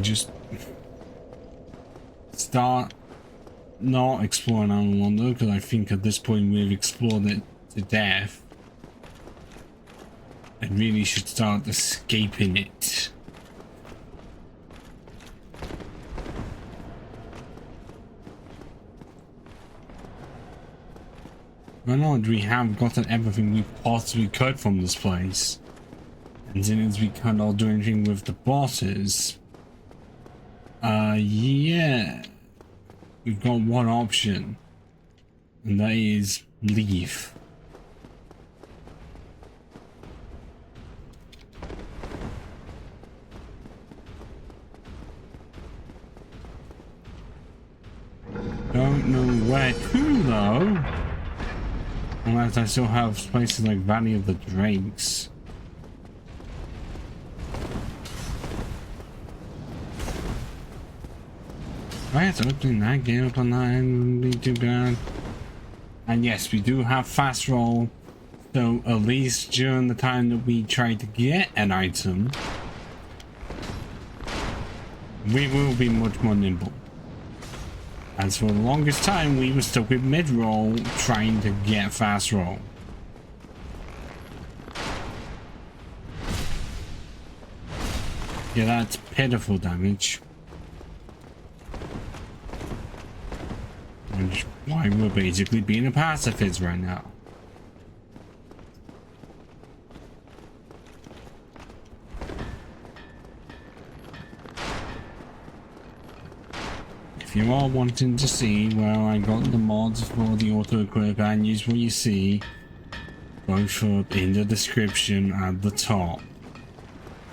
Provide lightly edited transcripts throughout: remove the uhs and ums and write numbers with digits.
just start not exploring Outer London, because I think at this point we've explored it to death. I really should start escaping it. I know we have gotten everything we possibly could from this place. And since we can't all do anything with the bosses, yeah, we've got one option, and that is leave. Don't know where to though, unless I still have places like Valley of the Drakes. Right, so opening that game up on that end wouldn't be too bad. And yes, we do have fast roll, so at least during the time that we try to get an item, we will be much more nimble. As for the longest time, we were stuck with mid roll trying to get fast roll. Yeah, that's pitiful damage. Which is why we're basically being a pacifist right now. If you are wanting to see where I got the mods for the AutoEquip and use what you see, both up in the description at the top.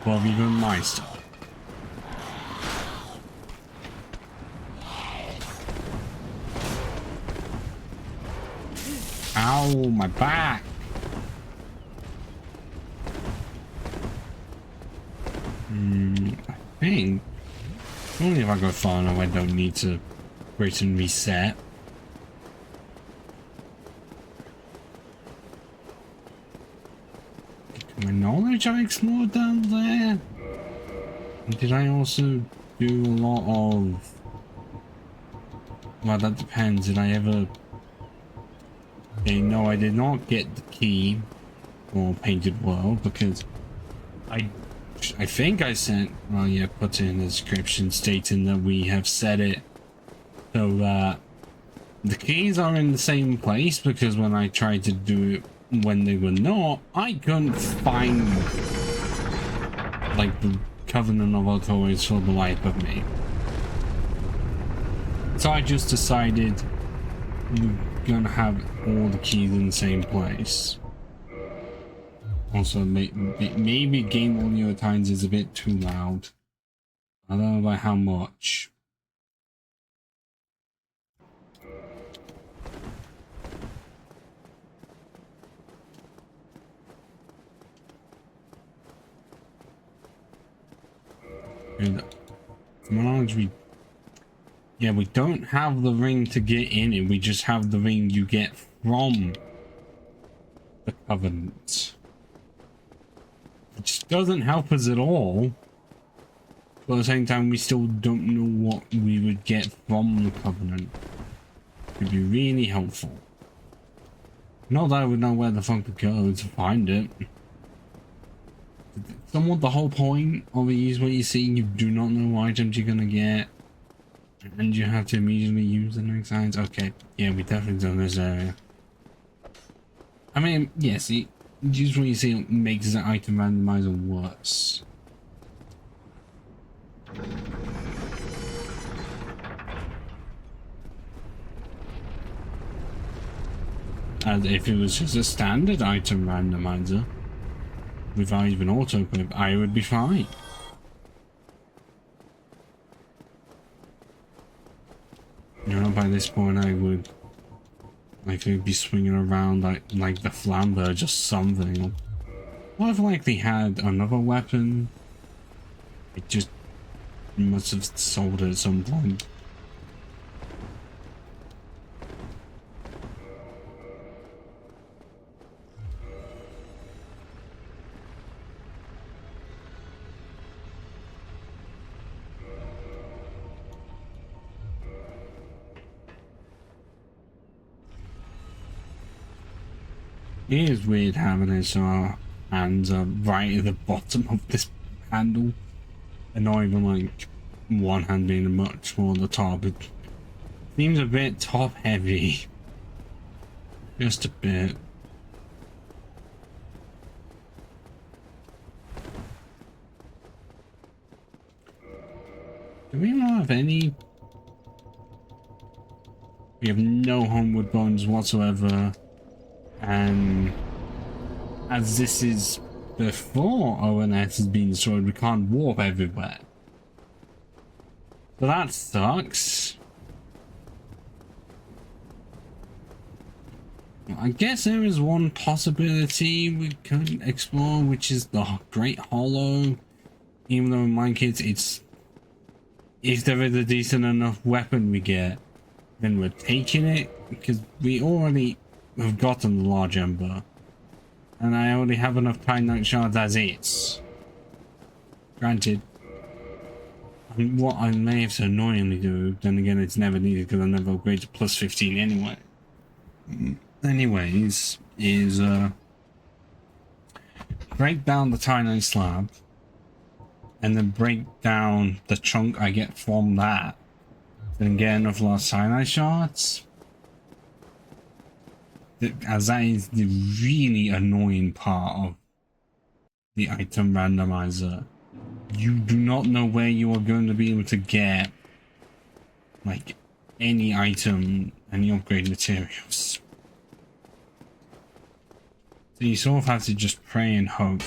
Well, even my stuff. Ow, my back! I think only if I go far enough I don't need to wait and reset. To my knowledge, I explored down there. Did I also do a lot of... Well, that depends. Did I ever... Okay, no, I did not get the key for Painted World because I think I sent, well, yeah, put in the description stating that we have set it so that the keys are in the same place, because when I tried to do it when they were not, I couldn't find like the Covenant of Authorities for the life of me. So I just decided we're gonna have all the keys in the same place. Also, maybe game audio at times is a bit too loud. I don't know by how much. And from my knowledge, we don't have the ring to get in it. We just have the ring you get from the Covenant. Which doesn't help us at all. But at the same time, we still don't know what we would get from the Covenant. It would be really helpful. Not that I would know where the fuck to go to find it. Somewhat the whole point of it is what you see. You do not know what items you're gonna get. And you have to immediately use the next signs. Okay, yeah, we definitely done this area. I mean, yes, use what you see makes the item randomizer worse. As if it was just a standard item randomizer without even AutoEquip, I would be fine. You know, by this point I would likely be swinging around like the flamber, just something. Well, I've likely had another weapon. It just must have sold it at some point. It is weird having it so our hands are right at the bottom of this handle and not even like one hand being much more the top. It seems a bit top heavy. Just a bit. Do we not have any? We have no homeward bones whatsoever. And as this is before ONS has been destroyed, we can't warp everywhere. So that sucks. I guess there is one possibility we could explore, which is the Great Hollow. Even though in my case, it's if there is a decent enough weapon we get, then we're taking it, because we already have gotten the large ember, and I already have enough Titanite shards as is. Granted, what I may have to annoyingly do, then again it's never needed because I never upgrade to plus 15 anyway. Anyways, is break down the Titanite slab and then break down the chunk I get from that, then get enough lost Titanite shards. As that is the really annoying part of the item randomizer. You do not know where you are going to be able to get like any item, any upgrade materials. So you sort of have to just pray and hope.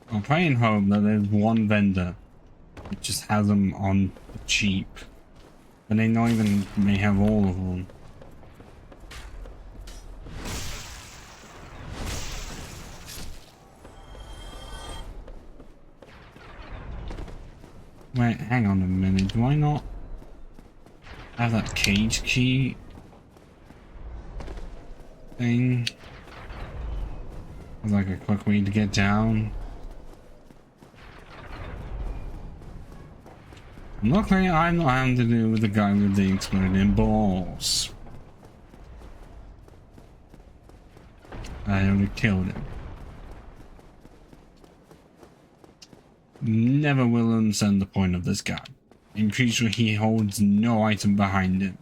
I'll pray and hope that there's one vendor that just has them on the cheap. But they not even may have all of them. Wait, hang on a minute. Do I not have that cage key thing? Like a quick way to get down. Luckily, I'm not having to do with the guy with the exploding balls. I only killed him. Never will understand the point of this guy. I'm pretty sure he holds no item behind him.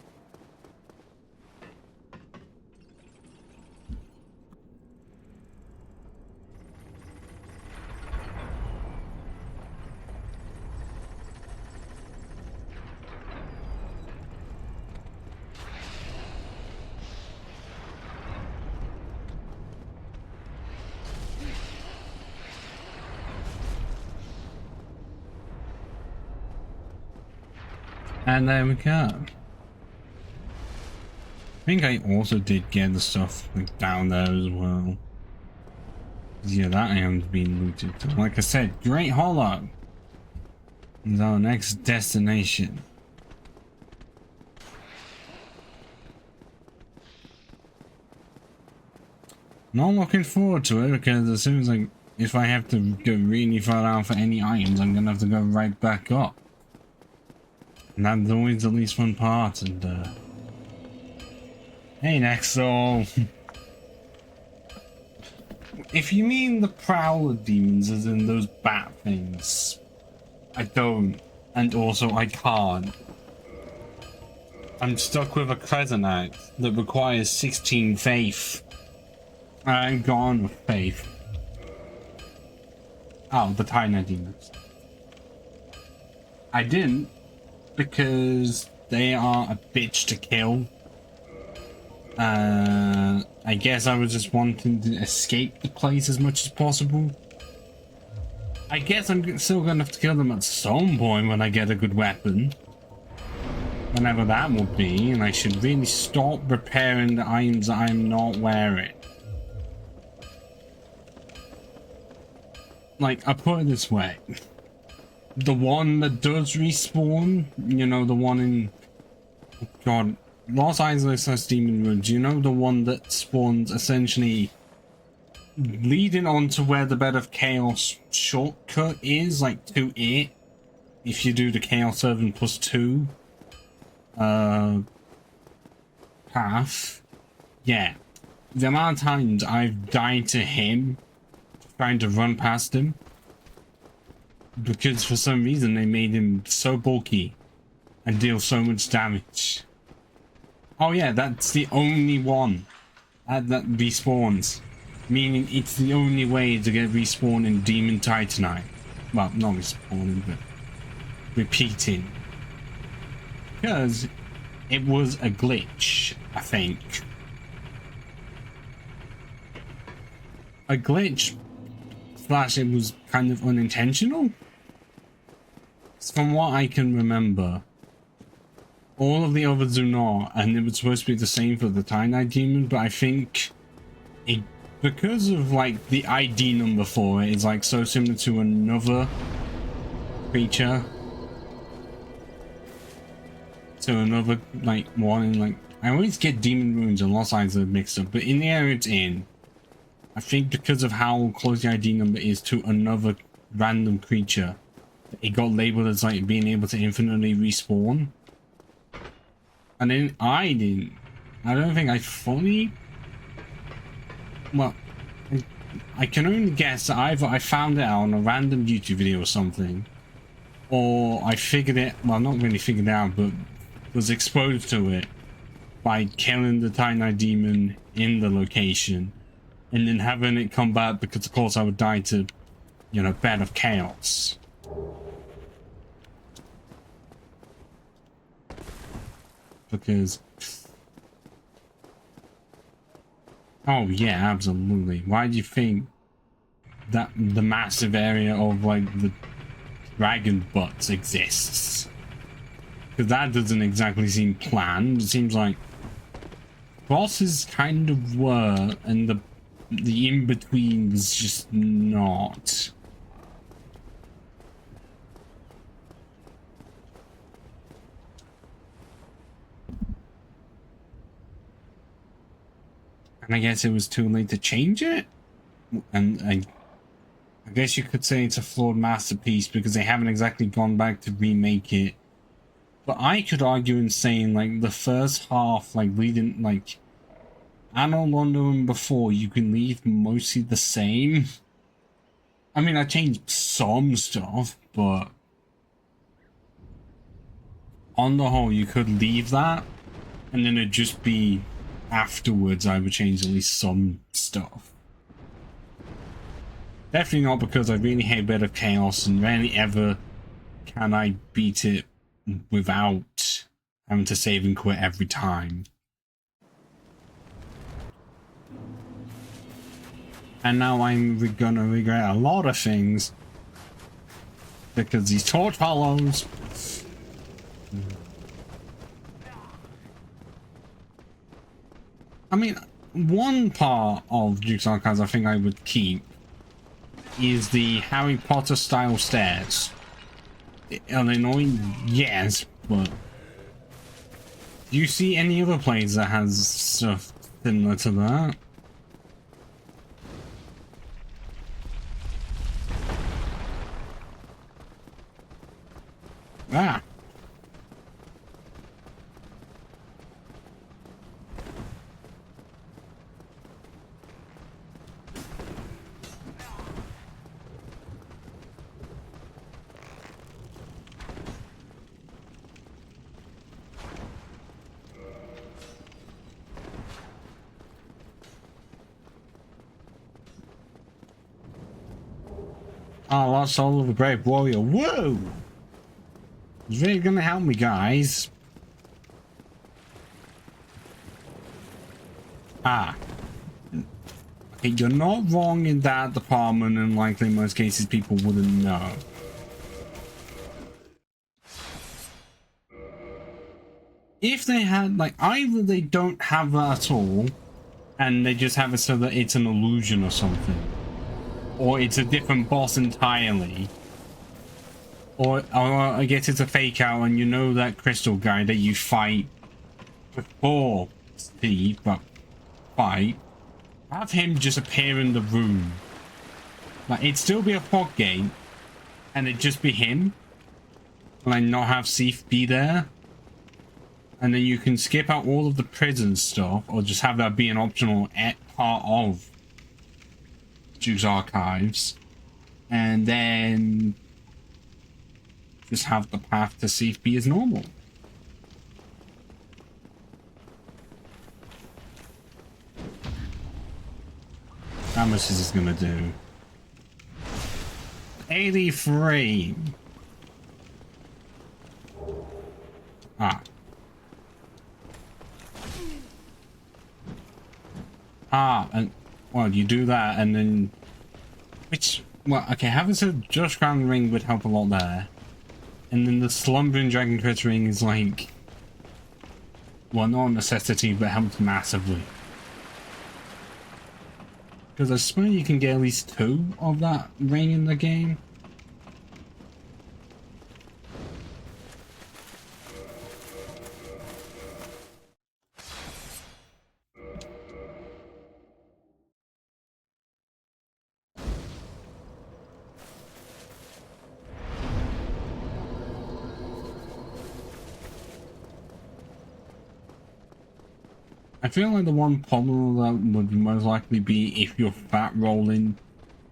And there we go. I think I also did get the stuff like down there as well. Yeah, that item's been looted. So, like I said, Great Hollow is our next destination. Not looking forward to it because as soon as if I have to go really far down for any items, I'm gonna have to go right back up. And that's always the least fun part. And hey Nexo. If you mean the Prowler demons as in those bat things, I don't, and also I can't. I'm stuck with a Crescent Axe that requires 16 faith. I'm gone with faith. Oh, the Titanite demons. I didn't because they are a bitch to kill. I guess I was just wanting to escape the place as much as possible. I guess I'm still gonna have to kill them at some point when I get a good weapon. Whenever that will be, and I should really stop repairing the items that I'm not wearing. Like, I put it this way. The one that does respawn, you know, the one in... Oh God, Los Angeles has Demon Ruins. You know the one that spawns essentially leading on to where the Bed of Chaos shortcut is, like to it. If you do the Chaos 7 plus 2. path, yeah, the amount of times I've died to him trying to run past him because for some reason they made him so bulky and deal so much damage. Oh yeah, that's the only one that respawns, meaning it's the only way to get respawned in Demon Titanite. Well, not respawning, but repeating, because it was a glitch, I think. A glitch slash it was kind of unintentional. From what I can remember, all of the others do not, and it was supposed to be the same for the Titanite Demon, but I think it, because of like the ID number for it is like so similar to another creature, to another like one, and like I always get Demon Runes and Lost Eyes are mixed up, but in the area it's in, I think because of how close the ID number is to another random creature, it got labeled as like being able to infinitely respawn. And then I don't think I fully, well, I can only guess that either I found it out on a random YouTube video or something, or I figured it, well, not really figured it out, but was exposed to it by killing the Titanite Demon in the location, and then having it come back, because of course I would die to, you know, Bed of Chaos. Because, oh yeah, absolutely. Why do you think that the massive area of like the dragon butts exists? Because that doesn't exactly seem planned. It seems like bosses kind of were, and the in-between was just not. And I guess it was too late to change it? And I guess you could say it's a flawed masterpiece because they haven't exactly gone back to remake it. But I could argue in saying, like, the first half, like, leading, like, Anno London before, you can leave mostly the same. I mean, I changed some stuff, but on the whole, you could leave that, and then it'd just be afterwards I would change at least some stuff. Definitely not because I really hate Bed of Chaos, and rarely ever can I beat it without having to save and quit every time. And now I'm gonna regret a lot of things because these torch hollows. I mean, one part of Duke's Archives I think I would keep is the Harry Potter style stairs. Are they annoying? Yes, but do you see any other place that has stuff similar to that? Ah. Oh, lost soul of a brave warrior. Whoa! It's really gonna help me, guys. Ah. Okay, you're not wrong in that department, and likely in most cases people wouldn't know. If they had, like, either they don't have that at all, and they just have it so that it's an illusion or something, or it's a different boss entirely, or I guess it's a fake out and you know that crystal guy that you fight before Steve, but fight, have him just appear in the room. Like, it'd still be a fog gate, and it'd just be him, like not have Sif be there. And then you can skip out all of the prison stuff, or just have that be an optional part of Duke's Archives. And then just have the path to safe be as normal. How much is this gonna do? 83. Ah. And well, you do that, and then well, okay, having a Josh Crown ring would help a lot there, and then the Slumbering Dragon Crit ring is like, well, not a necessity, but helps massively. Because I swear you can get at least 2 of that ring in the game. I feel like the one problem that would most likely be if you're fat rolling,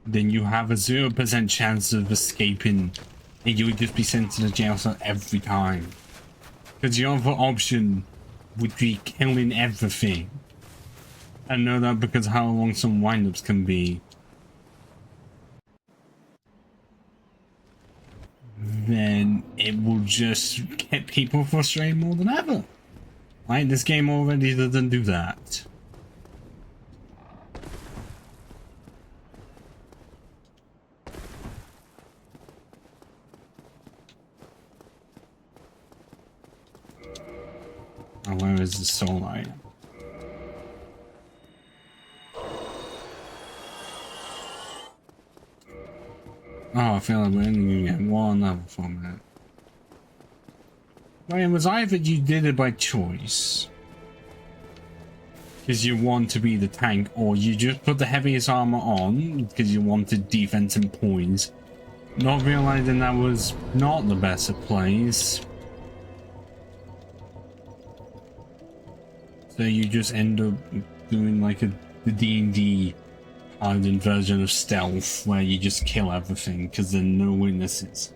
then you have a 0% chance of escaping and you would just be sent to the jail cell every time. Because the other option would be killing everything. I know that because how long some windups can be. Then it will just get people frustrated more than ever. Right, this game already doesn't do that. Oh, where is the soul light? Oh, I feel like we're only gonna get one level from it. Well, it was either you did it by choice, because you want to be the tank, or you just put the heaviest armor on because you wanted defense and points, not realizing that was not the best of plays. So you just end up doing like the D&D hardened version of stealth, where you just kill everything because there are no witnesses.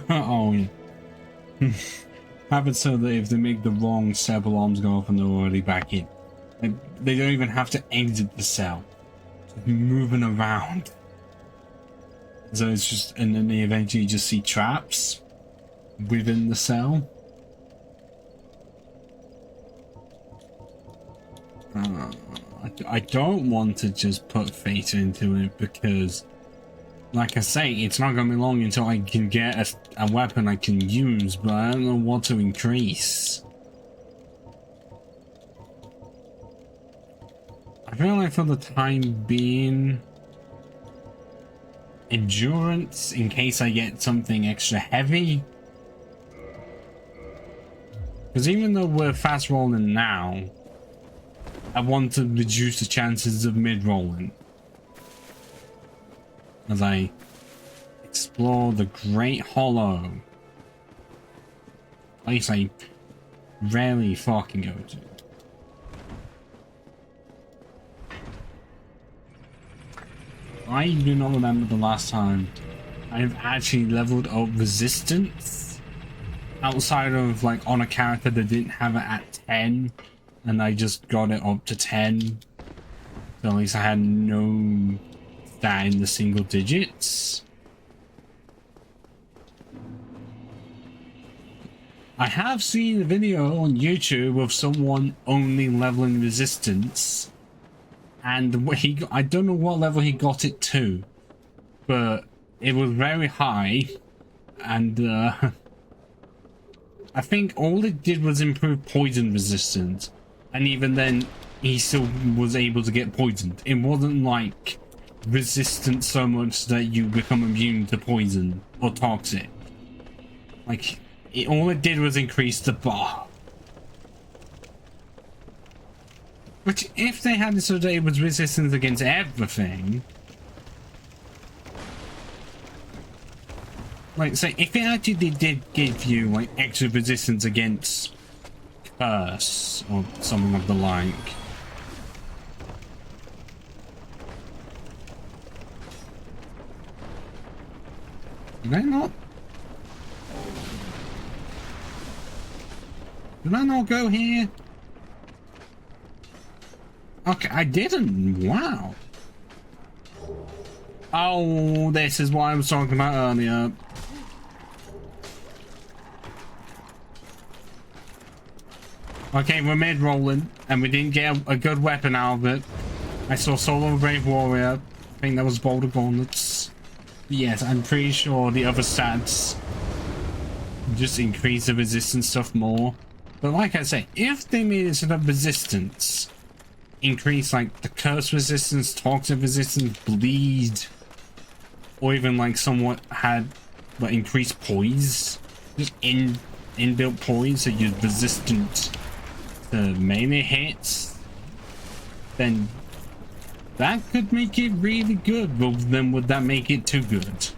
Oh, yeah. Have it so that if they make the wrong set alarms go off and they're already back in, they don't even have to exit the cell. Just moving around. So it's just, and then they eventually just see traps within the cell. I don't want to just put fate into it because, like I say, it's not going to be long until I can get a weapon I can use, but I don't know what to increase. I feel like for the time being, endurance in case I get something extra heavy. Because even though we're fast rolling now, I want to reduce the chances of mid-rolling as I explore the Great Hollow, a place I rarely fucking go to. I do not remember the last time I've actually leveled up resistance outside of like on a character that didn't have it at 10 and I just got it up to 10, so at least I had no stat in the single digits. I have seen a video on YouTube of someone only leveling resistance, and I don't know what level he got it to, but it was very high, and I think all it did was improve poison resistance, and even then he still was able to get poisoned. It wasn't like resistant so much that you become immune to poison or toxic. Like, all it did was increase the bar. Which, if they had it so that it was resistance against everything, Like, say, if it actually did give you, like, extra resistance against curse or something of the like. Did I not? Did I not go here? Okay, I didn't. Wow. Oh, this is what I was talking about earlier. Okay, we're mid-rolling, and we didn't get a good weapon out of it. I saw Solo Brave Warrior. I think that was Boulder Gauntlets. Yes, I'm pretty sure the other stats just increase the resistance stuff more. But like I say, if they made it so that resistance increase, like the curse resistance, toxic resistance, bleed, or even like somewhat had like increased poise, just inbuilt poise, so you're resistant to melee hits, then that could make it really good. But then would that make it too good?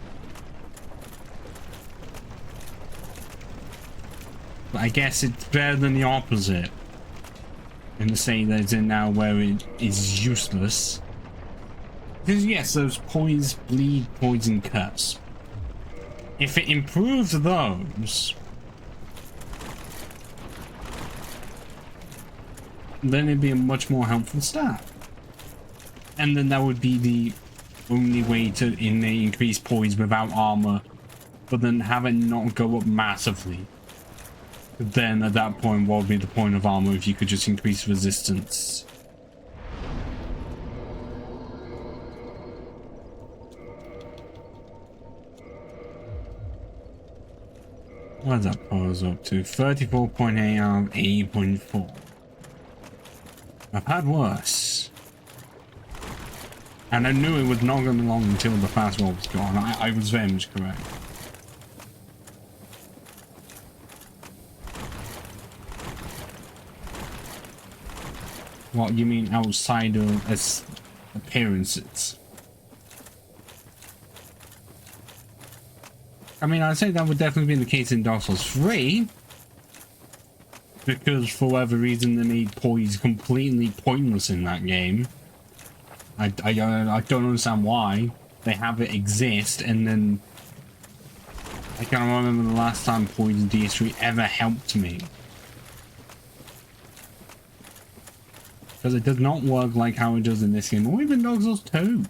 But I guess it's better than the opposite, in the state that it's in now, where it is useless. Because yes, those poise, bleed, poison, curse. If it improves those, then it'd be a much more helpful stat. And then that would be the only way to increase poise without armor, but then have it not go up massively. Then at that point, what would be the point of armor if you could just increase resistance? What does that pose up to? 34.8 out of 80.4. I've had worse. And I knew it was not going to be long until the fast roll was gone. I was very much correct. What, you mean outside of appearances? I mean, I'd say that would definitely be the case in Dark Souls 3. Because for whatever reason they made poise completely pointless in that game. I don't understand why. They have it exist, and then I can't remember the last time poise in DS3 ever helped me. Because it does not work like how it does in this game, or even Dark Souls 2.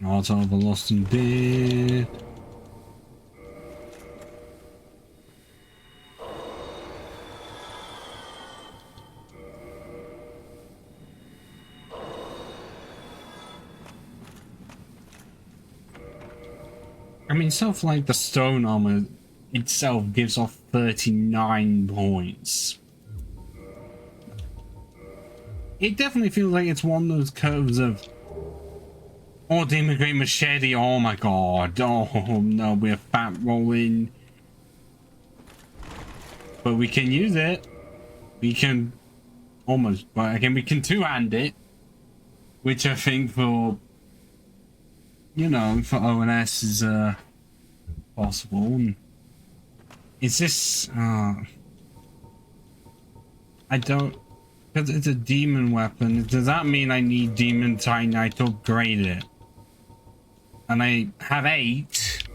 Art of a Lost and Dead. I mean, stuff like the stone armor itself gives off 39 points. It definitely feels like it's one of those curves of, oh, Demon Great Machete, oh my god, oh no, we're fat rolling. But we can use it. We can almost, but again, we can two-hand it. Which I think for, you know, for ONS is possible. Is this I don't, because it's a demon weapon, does that mean I need Demon Titanite to upgrade it? And I have 8.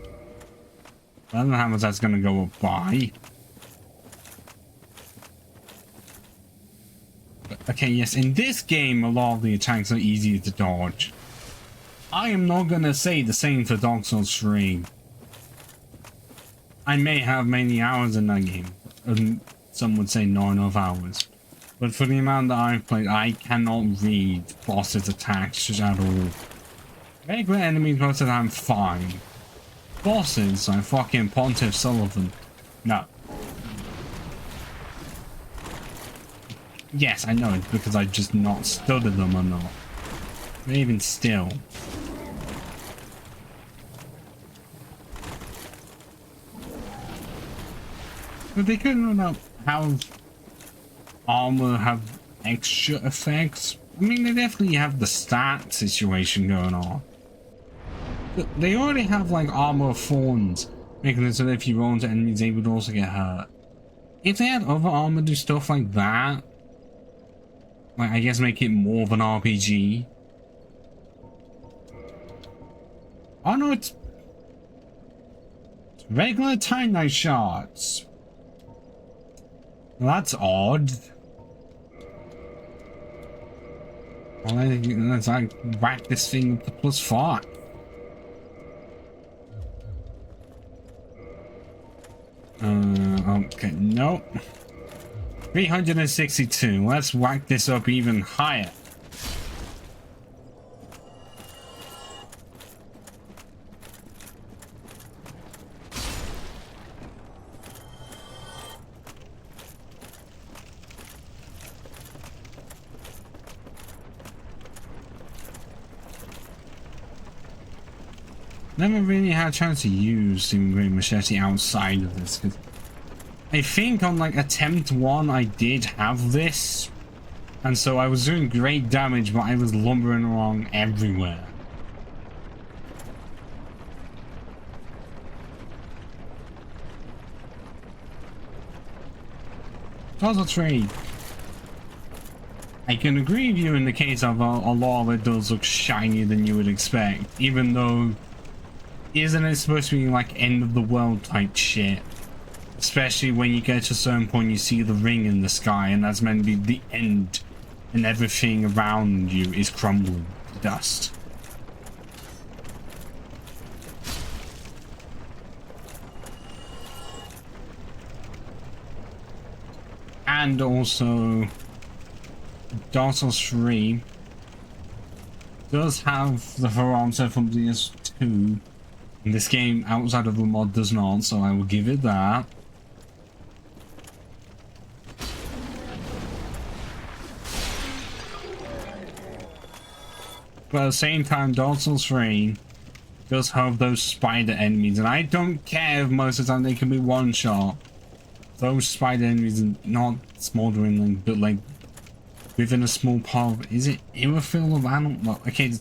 I don't know how much that's gonna go up by. But, okay, yes, in this game a lot of the attacks are easier to dodge. I am not gonna say the same for Dark Souls 3. I may have many hours in that game, and some would say not enough hours. But for the amount that I've played, I cannot read bosses' attacks just at all. Regular enemies most of the time, fine. Bosses like fucking Pontiff Sullivan, no. Yes, I know it's because I just not studied them or not. But even still. But they couldn't have armor have extra effects I mean, they definitely have the stat situation going on. They already have like armor thorns, making it so that if you roll into enemies, they would also get hurt. If they had other armor do stuff like that, like I guess make it more of an RPG. Oh no, it's regular Titanite shards. Well, that's odd. Well, let's like whack this thing up to +5. Okay, nope. 362. Let's whack this up even higher. Never really had a chance to use the Great Machete outside of this, because I think on like attempt 1 I did have this, and so I was doing great damage, but I was lumbering along everywhere. Also trade. I can agree with you in the case of a lot of it does look shinier than you would expect, even though isn't it supposed to be like end of the world type shit? Especially when you get to a certain point, you see the ring in the sky, and that's meant to be the end, and everything around you is crumbling to dust. And also, Dark Souls 3 does have the barometer from PS2. This game outside of the mod does not, so I will give it that. But at the same time, Dark Souls 3 does have those spider enemies, and I don't care if most of the time they can be one-shot. Those spider enemies are not smoldering, but like within a small part of, is it Irrefill of Animal? Well, okay,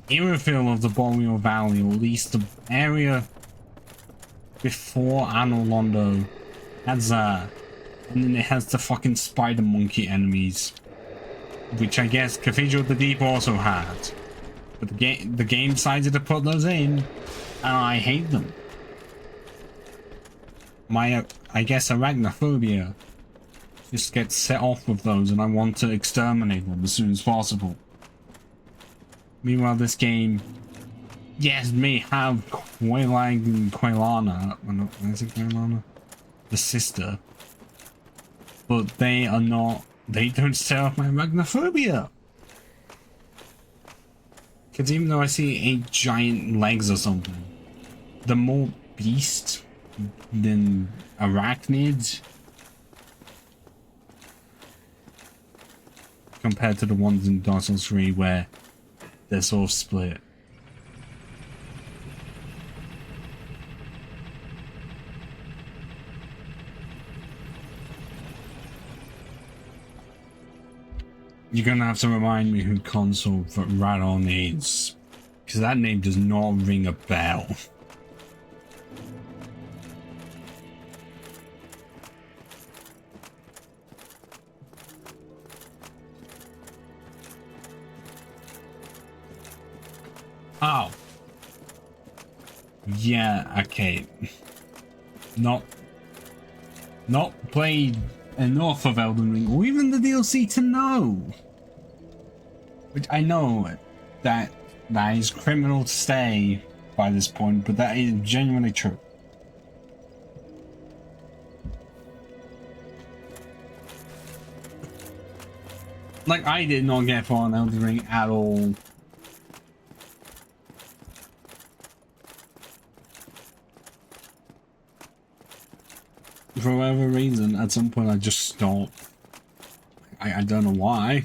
Irrefill of the Boreal Valley, or at least the area before Anor Londo has that, and then it has the fucking spider monkey enemies, which I guess Cathedral of the Deep also had, but the game decided to put those in, and I hate them. My I guess arachnophobia just gets set off with those, and I want to exterminate them as soon as possible. Meanwhile, this game, yes, may have Quailag and Quailana. Is it Quailana? The sister. But they are not, they don't set off my arachnophobia. Because even though I see 8 giant legs or something, the more beast than arachnids compared to the ones in Dark Souls 3 where they're sort of split. You're gonna have to remind me who console Radon is, because that name does not ring a bell. Oh. Yeah, okay. Not played enough of Elden Ring, or even the DLC to know. Which I know that is criminal to say by this point, but that is genuinely true. Like, I did not get far on Elden Ring at all. For whatever reason, at some point I just stopped. I don't know why.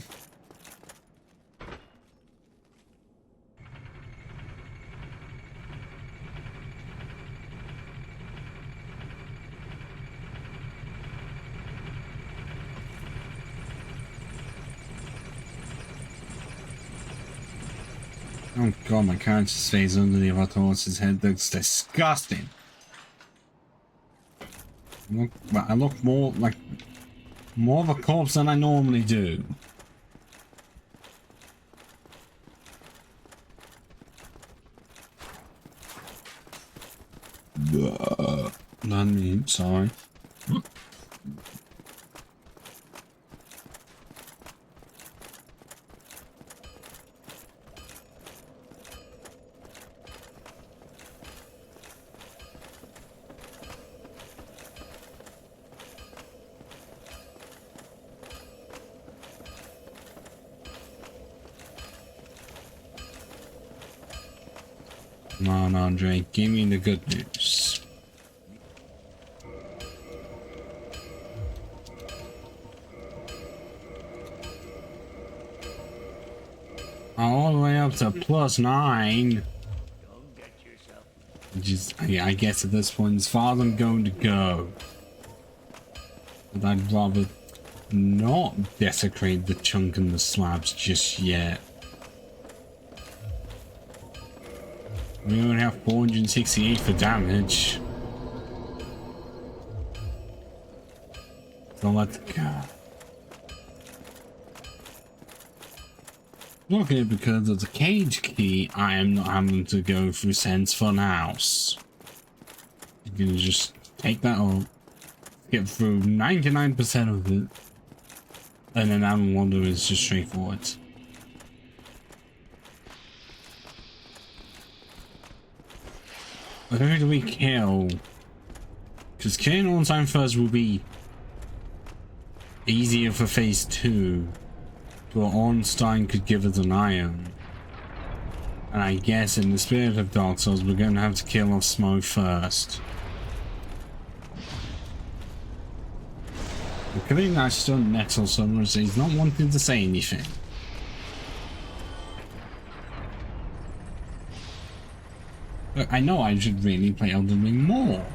Oh god, my character's face under the other horse's head looks disgusting. I look more like more of a corpse than I normally do. Not me, sorry. Come on, Andre, give me the good news. All the way up to +9. Yeah, I guess at this point, as far as I'm going to go. But I'd rather not desecrate the chunk and the slabs just yet. We only have 468 for damage. So let's go. Okay, because of the cage key, I am not having to go through Sense Fun House. You can just take that off, get through 99% of it, and then Alan Wonder is just straightforward. But who do we kill? Because killing on-time first will be easier for phase 2. But Ornstein could give us an iron. And I guess in the spirit of Dark Souls, we're going to have to kill off Smoke first. The killing I stunned Nexel Summers, he's not wanting to say anything. But I know I should really play Elden Ring more.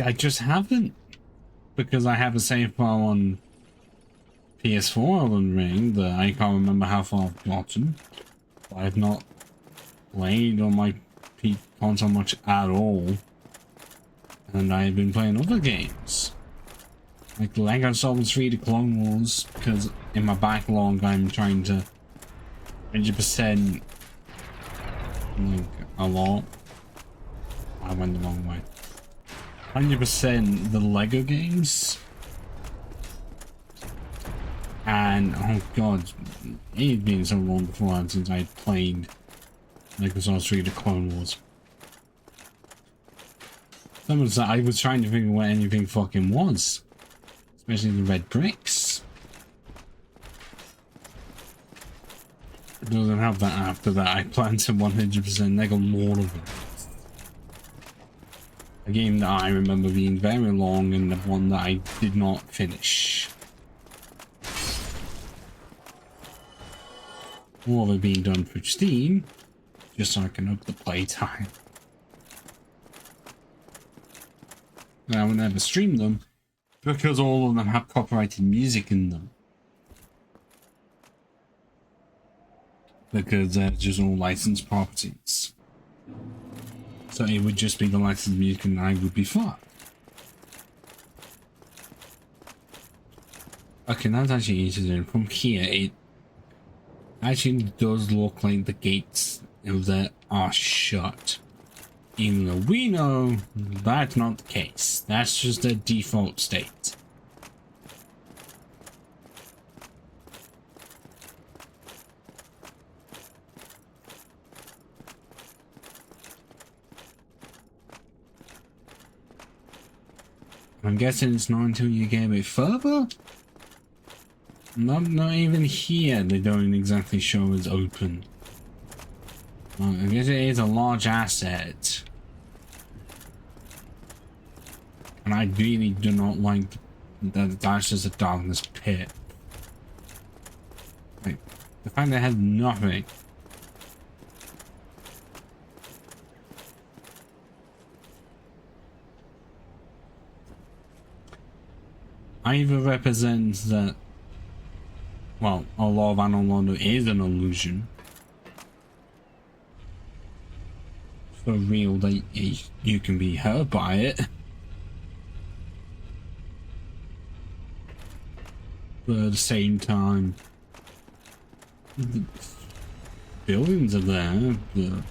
I just haven't. Because I have a save file on PS4 Elden Ring that I can't remember how far I've gotten. I have not played on my console much at all. And I have been playing other games. Like Lego Star Wars 3 The Clone Wars, because in my backlog I'm trying to 100% like a lot. I went the wrong way. 100% the Lego games. And oh god, it had been so long before since I played Lego Star Wars 3 The Clone Wars. I was trying to figure out what anything fucking was. Especially the red bricks. It doesn't help that after that I plan to 100% Lego more of it. A game that I remember being very long and the one that I did not finish. All of it being done through Steam, just so I can up the playtime. I would never stream them because all of them have copyrighted music in them. Because they're just all licensed properties. So it would just be the licensed music and I would be fucked. Okay, that's actually interesting. From here, it actually does look like the gates of there are shut. Even though we know that's not the case. That's just the default state. I'm guessing it's not until you get a bit further? Not even here they don't exactly show as open. Well, I guess it is a large asset. And I really do not like that that's just a darkness pit. Like, the fact that it has nothing. Either represents that, well, a lot of Anon Londo is an illusion. for real that you can be hurt by it. But at the same time, the buildings are there, but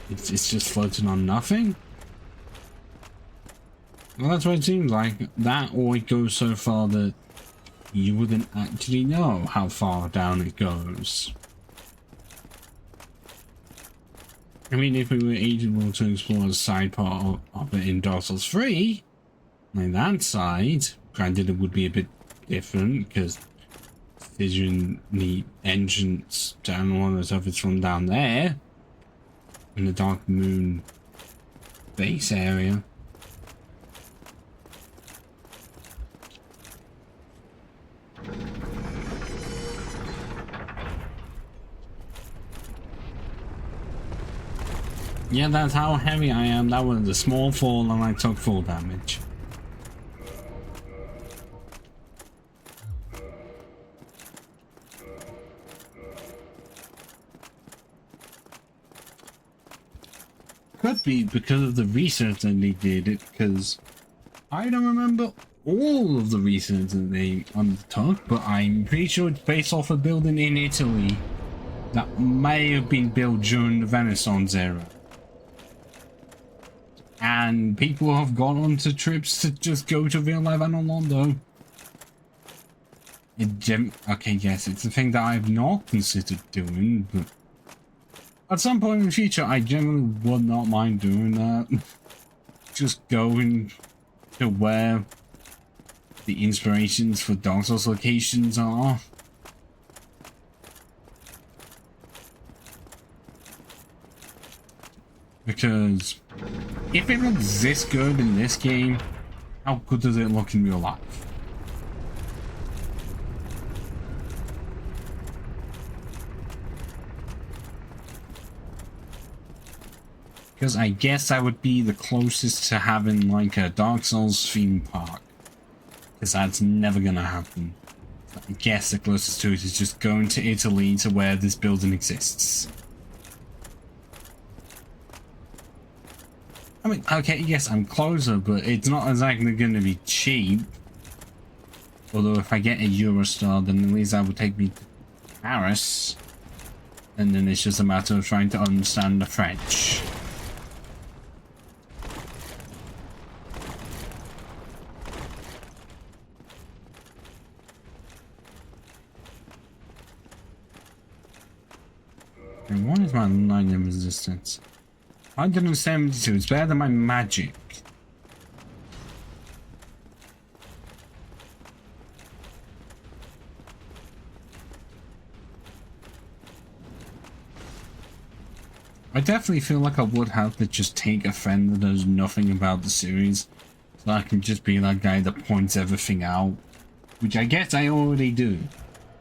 it's just floating on nothing. Well, that's what it seems like. That, or it goes so far that you wouldn't actually know how far down it goes. I mean, if we were able to explore the side part of it in Dark Souls 3, like that side, granted it would be a bit different because the entrance down one of the stuff is from down there in the Dark Moon base area. Yeah, that's how heavy I am. That was a small fall and I took full damage. Could be because of the research that they did it, because I don't remember all of the research that they undertook, but I'm pretty sure it's based off a building in Italy that may have been built during the Renaissance era. And people have gone on to trips to just go to real life Orlando. Okay, yes, it's a thing that I've not considered doing, but at some point in the future, I generally would not mind doing that. Just going to where the inspirations for Dark Souls locations are. Because if it looks this good in this game, how good does it look in real life? Because I guess that would be the closest to having like a Dark Souls theme park. Because that's never gonna happen. I guess the closest to it is just going to Italy to where this building exists. I mean, okay, yes, I'm closer, but it's not exactly going to be cheap. Although if I get a Eurostar, then at least that would take me to Paris. And then it's just a matter of trying to understand the French. And what is my lightning resistance? 172, it's better than my magic. I definitely feel like I would have to just take a friend that knows nothing about the series, so I can just be that guy that points everything out, which I guess I already do,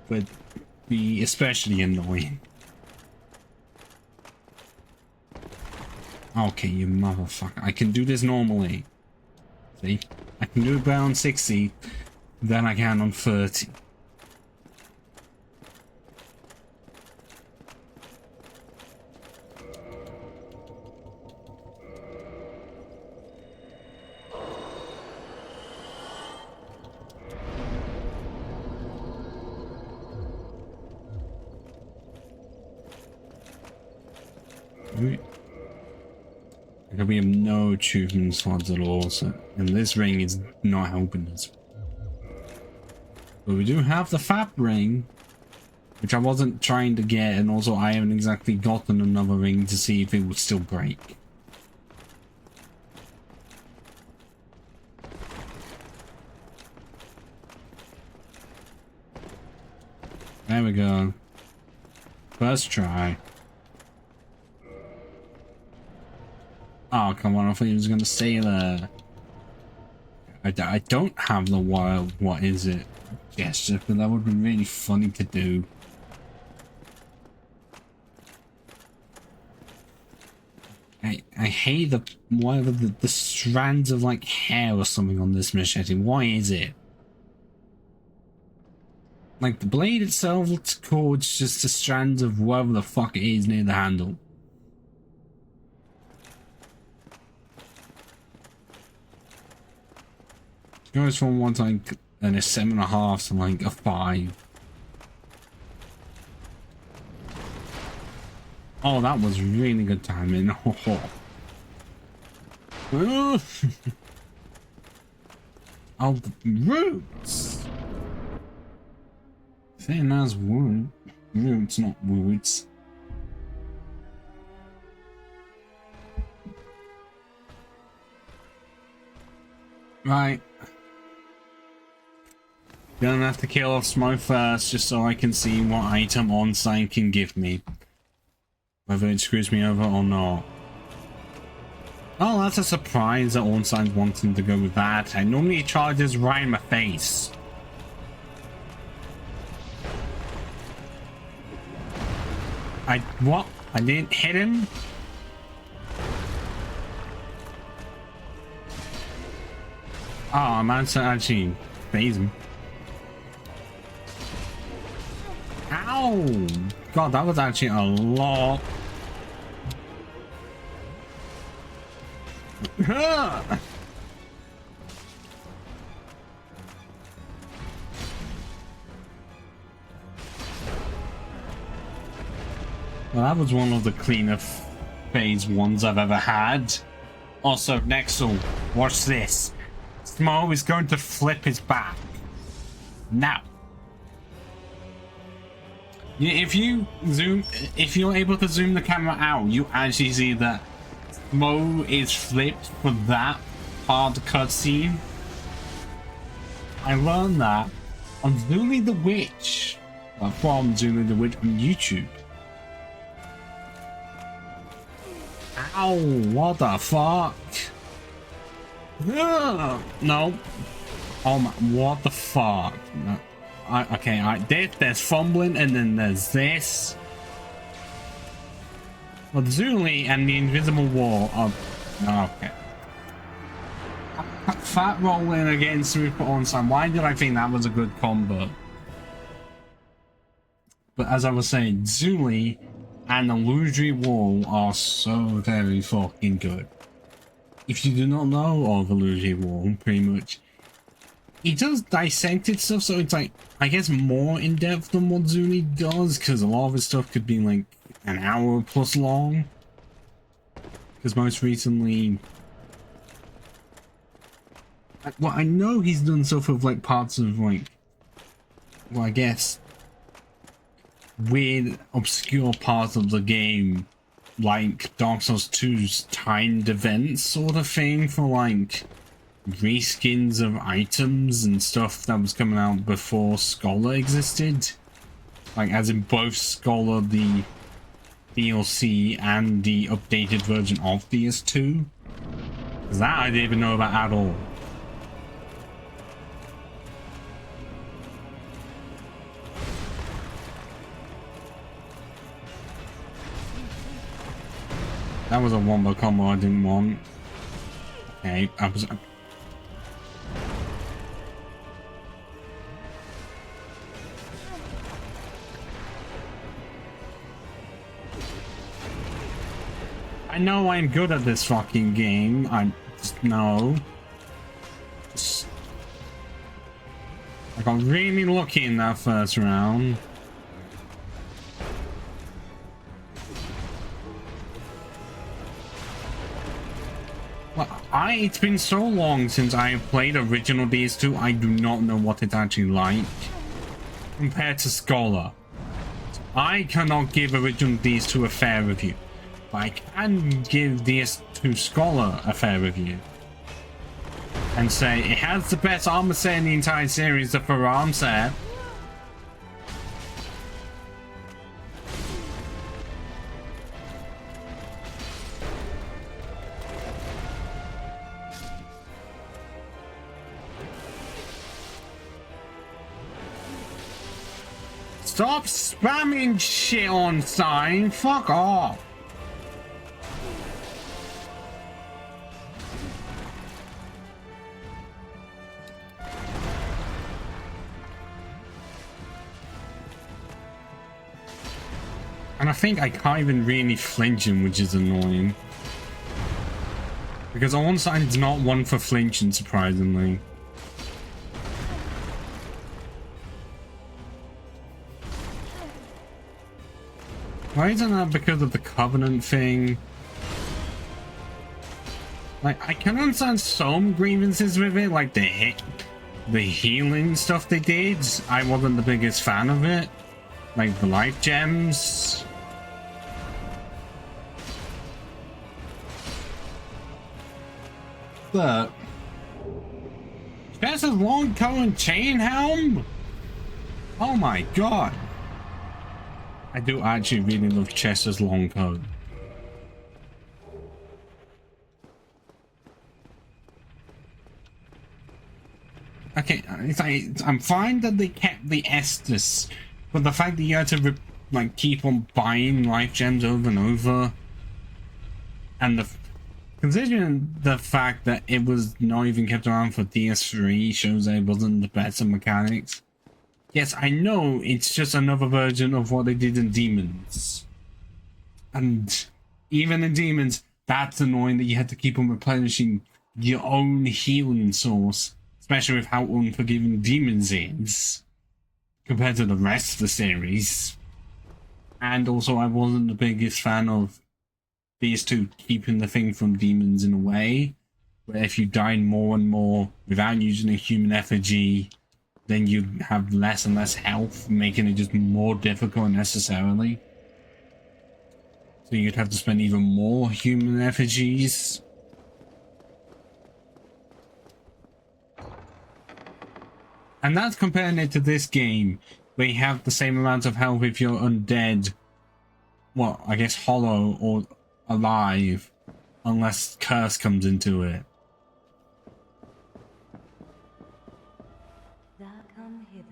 but be especially annoying. Okay, you motherfucker. I can do this normally. See? I can do it better on 60 than I can on 30. We have no achievement slots at all, so, and this ring is not helping us. But we do have the Fab ring, which I wasn't trying to get, and also I haven't exactly gotten another ring to see if it would still break. There we go. First try. Oh, come on, I thought he was going to say that. I don't have the wild, what is it, gesture, but that would have been really funny to do. I hate the strands of like hair or something on this machete. Why is it? Like the blade itself looks cool, it's just the strands of whatever the fuck it is near the handle. It goes from one to like a 7.5 to like a 5. Oh, that was really good timing. Oh, oh, the roots. Saying as wood. Roots, not woods. Right. Gonna have to kill off Smoke first, just so I can see what item on-site can give me. Whether it screws me over or not. Oh, that's a surprise that on-site wanting to go with that. I normally charges right in my face. What? I didn't hit him? Oh, I managed to actually phase him. Ow! God, that was actually a lot. Well, that was one of the cleaner phase ones I've ever had. Also, Nexel, watch this. Smo is going to flip his back. Now. If you zoom, if you're able to zoom the camera out, you actually see that Smo is flipped for that part of the cutscene. I learned that on Zuli the Witch, from Zuli the Witch on YouTube. Ow, what the fuck? No. Oh my, what the fuck? No. Okay, there's fumbling and then there's this. Well, Zuli and the invisible wall are... Okay. Fat rolling against super on-side. Why did I think that was a good combo? But as I was saying, Zuli and the illusory wall are so very fucking good. If you do not know of illusory wall, pretty much, he does dissected stuff, so it's like, I guess, more in depth than what Zuli does, because a lot of his stuff could be like an hour plus long. Because most recently, well, I know he's done stuff with like parts of like, well, I guess, weird, obscure parts of the game, like Dark Souls 2's timed events sort of thing for like reskins of items and stuff that was coming out before Scholar existed. Like, as in both Scholar, the DLC, and the updated version of DS2. Because that I didn't even know about at all. That was a wombo combo I didn't want. Okay, I know I'm good at this fucking game. I got really lucky in that first round. Well, it's been so long since I have played original DS2, I do not know what it's actually like compared to Scholar. I cannot give original DS2 a fair review. But I can give DS2 Scholar a fair review and say it has the best armor set in the entire series, the Faram set. Stop spamming shit on sign. Fuck off. And I think I can't even really flinch him, which is annoying. Because Onside's not one for flinching, surprisingly. Why isn't that because of the Covenant thing? Like, I can understand some grievances with it, like the healing stuff they did. I wasn't the biggest fan of it. Like the life gems. But Chester's long coat and chain helm? Oh my god. I do actually really love Chester's long coat. Okay, it's like, I'm fine that they kept the Estus, but the fact that you had to like keep on buying life gems over and over, and considering the fact that it was not even kept around for DS3 shows that it wasn't the best of mechanics. Yes, I know it's just another version of what they did in Demons, and even in Demons, that's annoying that you had to keep on replenishing your own healing source. Especially with how unforgiving Demons is compared to the rest of the series. And also I wasn't the biggest fan of these two keeping the thing from Demons in a way, where if you died more and more without using a human effigy, then you have less and less health, making it just more difficult unnecessarily. So you'd have to spend even more human effigies. And that's comparing it to this game, where you have the same amount of health if you're undead, well, I guess hollow or alive, unless curse comes into it. Thou come hither,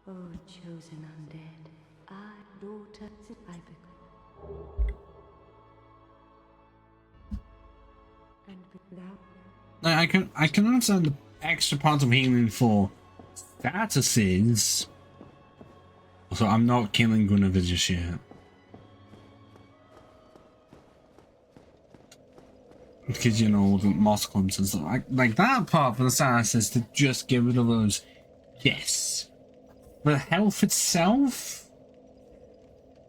O chosen undead, I, daughter, sit I become. And thou. I can understand the extra part of healing for statuses. So I'm not killing Guinevere just yet. Because, you know, the moss clumps and stuff. Like that part for the statuses to just get rid of those. Yes. But health itself?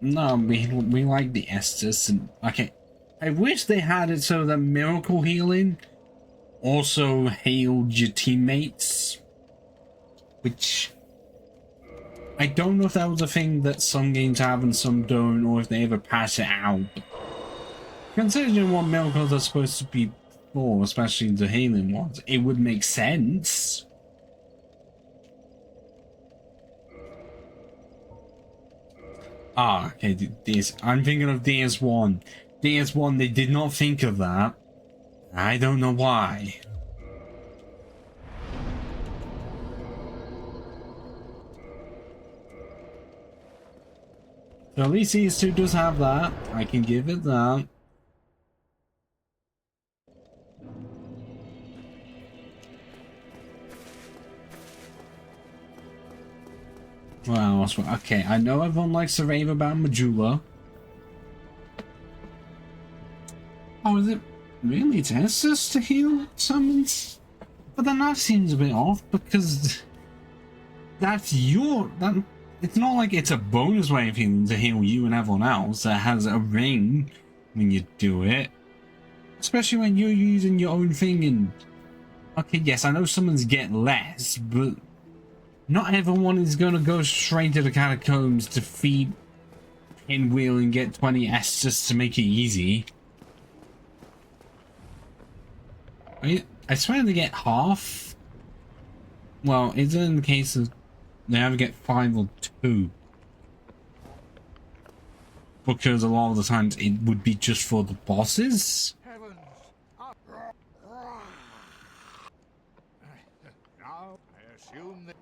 No, we like the Estus. And, okay. I wish they had it so that miracle healing also healed your teammates, which I don't know if that was a thing that some games have and some don't, or if they ever pass it out. Considering what miracles are supposed to be for, especially the healing ones, it would make sense. Ah, okay, I'm thinking of DS1. DS1, they did not think of that. I don't know why. So at least these two does have that. I can give it that. Well, okay, I know everyone likes to rave about Majula. Oh, is it really Estus to heal summons? But then that seems a bit off because that's it's not like it's a bonus way of healing to heal you and everyone else that has a ring when you do it. Especially when you're using your own thing and... Okay, yes, I know summons get less, but not everyone is going to go straight to the catacombs to feed Pinwheel and get 20 S just to make it easy. I swear they get half. Well, is it in the case of they either get 5 or 2? Because a lot of the times it would be just for the bosses. Now, I assume that...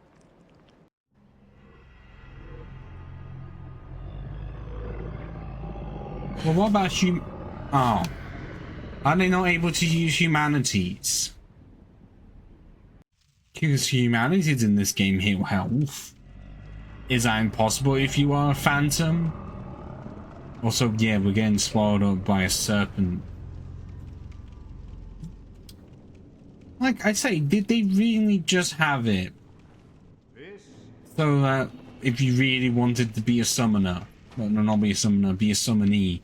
Well, what about Oh. Are they not able to use humanities? Because humanities in this game heal health. Is that impossible if you are a phantom? Also, yeah, we're getting swallowed up by a serpent. Like I say, did they really just have it so that if you really wanted to be a summoner, well, no, not be a summoner, be a summonee,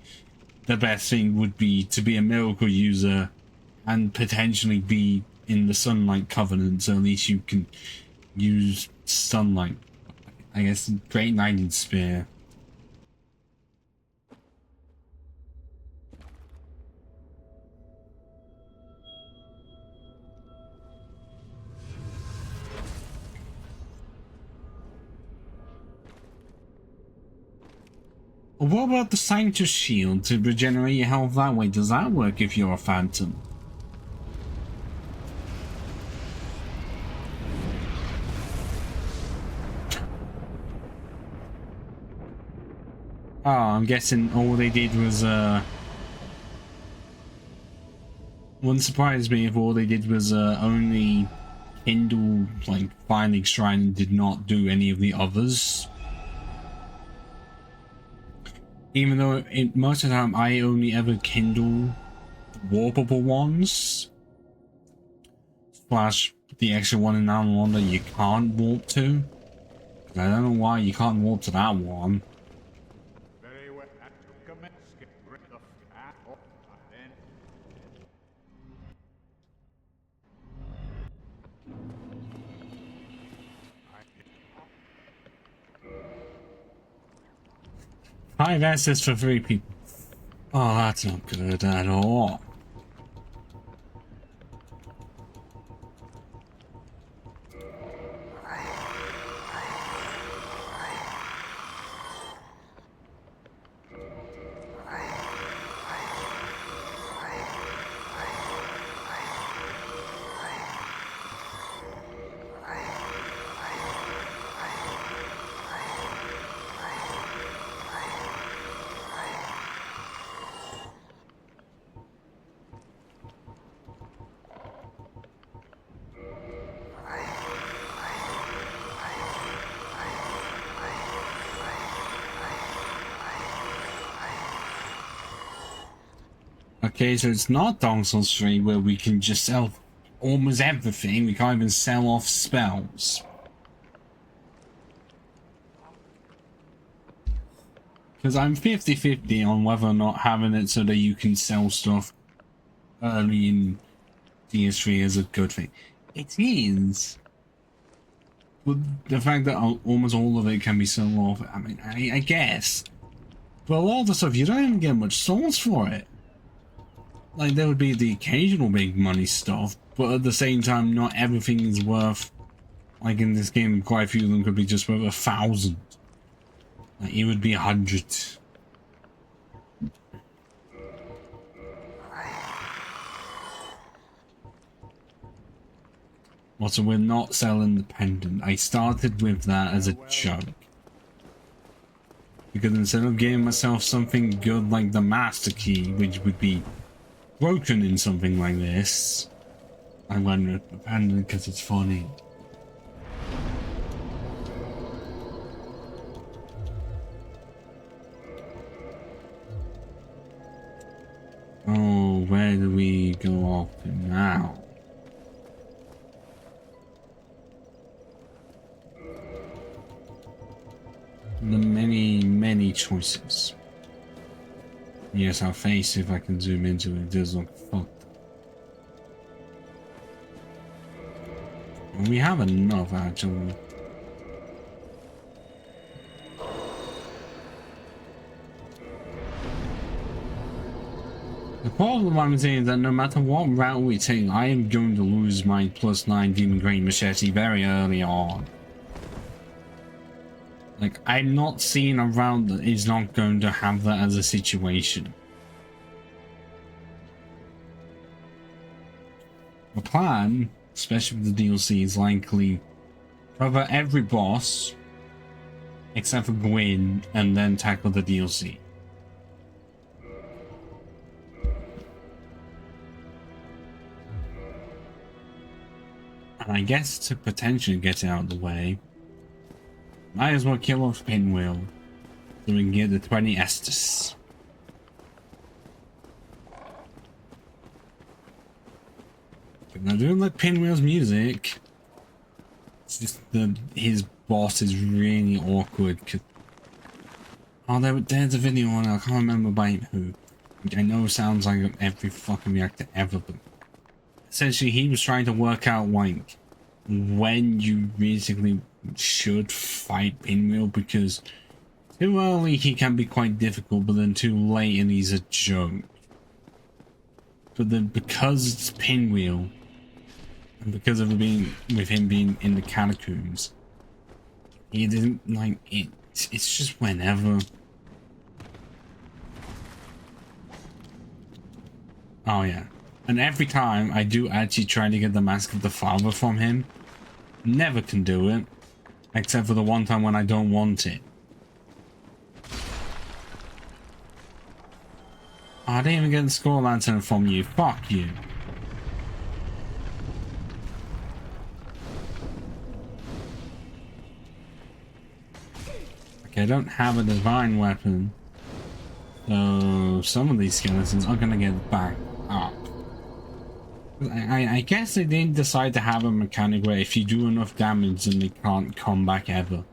the best thing would be to be a miracle user and potentially be in the sunlight covenant, so at least you can use sunlight. I guess Great Lightning Spear. What about the Sanctus Shield to regenerate your health that way? Does that work if you're a phantom? Oh, I'm guessing all they did was, wouldn't surprise me if all they did was, only Kindle, like, Finding Shrine and did not do any of the others. Even though most of the time I only ever Kindle warpable ones. Slash the extra one in that one that you can't warp to. I don't know why you can't warp to that one. Very well. Commence. Get rid of that. Then. Five access for 3 people. Oh, that's not good at all. Okay, so it's not Dark Souls 3 where we can just sell almost everything. We can't even sell off spells. Because I'm 50-50 on whether or not having it so that you can sell stuff early in DS3 is a good thing. It is. But the fact that almost all of it can be sold off, I mean, I guess. But a lot of the stuff, you don't even get much souls for it. Like, there would be the occasional big money stuff, but at the same time, not everything is worth, like in this game, quite a few of them could be just worth 1,000. Like, it would be 100. Also, we're not selling the pendant. I started with that as a joke. Because instead of getting myself something good like the Master Key, which would be broken in something like this, I went with the pendant because it's funny. Oh, where do we go off to now? The many choices. Yes, our face, if I can zoom into it, does look fucked. We have enough, actually. The problem I'm saying is that no matter what route we take, I am going to lose my +9 Demon Grain Machete very early on. Like, I'm not seeing a route that is not going to have that as a situation. The plan, especially with the DLC, is likely cover every boss except for Gwyn and then tackle the DLC. And I guess to potentially get it out of the way, might as well kill off Pinwheel so we can get the 20 Estus. But I do like Pinwheel's music. It's just his boss is really awkward. Oh, there's a video on it. I can't remember by who. I know it sounds like every fucking reactor ever, but essentially he was trying to work out like when you basically should fight Pinwheel, because too early he can be quite difficult, but then too late and he's a joke. But then because it's Pinwheel, and because of him being in the catacombs, he didn't like it. It's just whenever. Oh yeah, and every time I do actually try to get the Mask of the Father from him, never can do it, except for the one time when I don't want it. Oh, I didn't even get the Skull Lantern from you. Fuck you. Okay, I don't have a divine weapon, so some of these skeletons are gonna get back up. I guess they didn't decide to have a mechanic where if you do enough damage then they can't come back ever.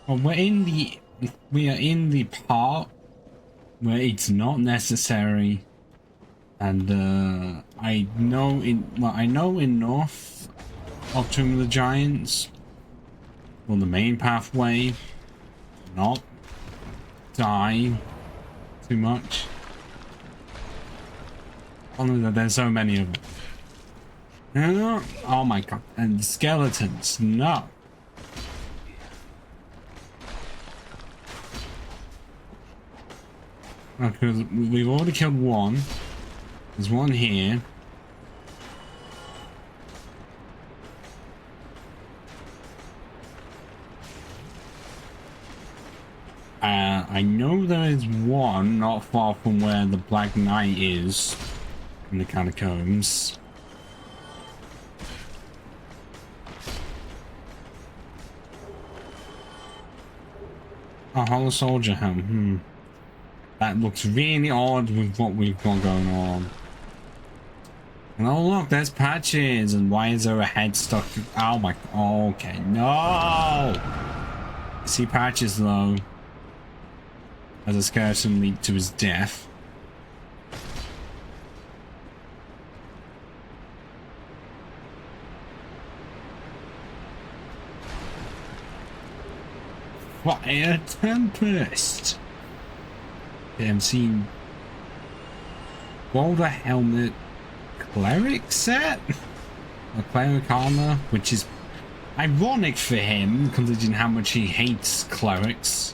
Well, we are in the part where it's not necessary, and I know enough of Tomb of the Giants, on the main pathway, not die too much. Only that there's so many of them. Oh my god, and skeletons, no. Because we've already killed one. There's one here. I know there is one not far from where the Black Knight is in the catacombs. A Hollow Soldier Helm. That looks really odd with what we've got going on. And oh look, there's Patches, and why is there a head stuck? Oh my, okay, no! I see Patches though. As a skeleton lead to his death. Fire Tempest! Okay, I'm seeing Boulder Helmet Cleric set? Or Cleric Armor, which is ironic for him, considering how much he hates clerics.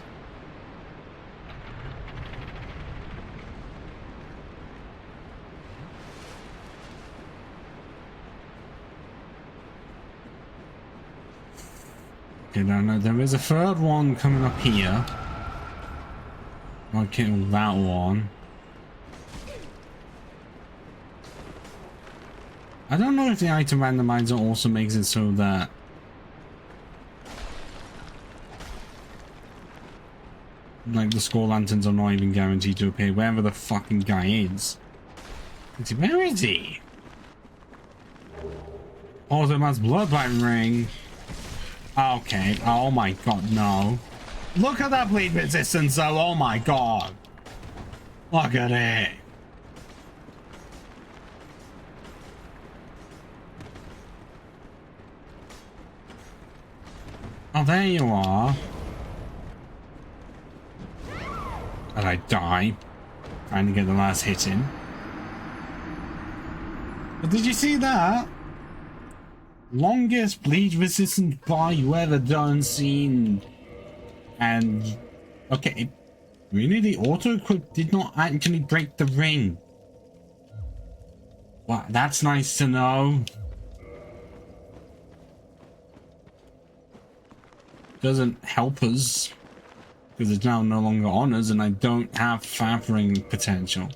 Okay, no, there is a third one coming up here. I'll kill that one. I don't know if the item randomizer also makes it so that like the Skull Lanterns are not even guaranteed to appear wherever the fucking guy is. Where is he? Automan's Bloodbite Ring. Okay, oh my god, no. Look at that bleed resistance though, oh my god. Look at it. Oh, there you are. And I die. Trying to get the last hit in. But did you see that? Longest bleed resistant bar you ever done, seen. And okay, really the auto-equip did not actually break the ring. Well, that's nice to know. Doesn't help us because it's now no longer on us and I don't have fathering potential.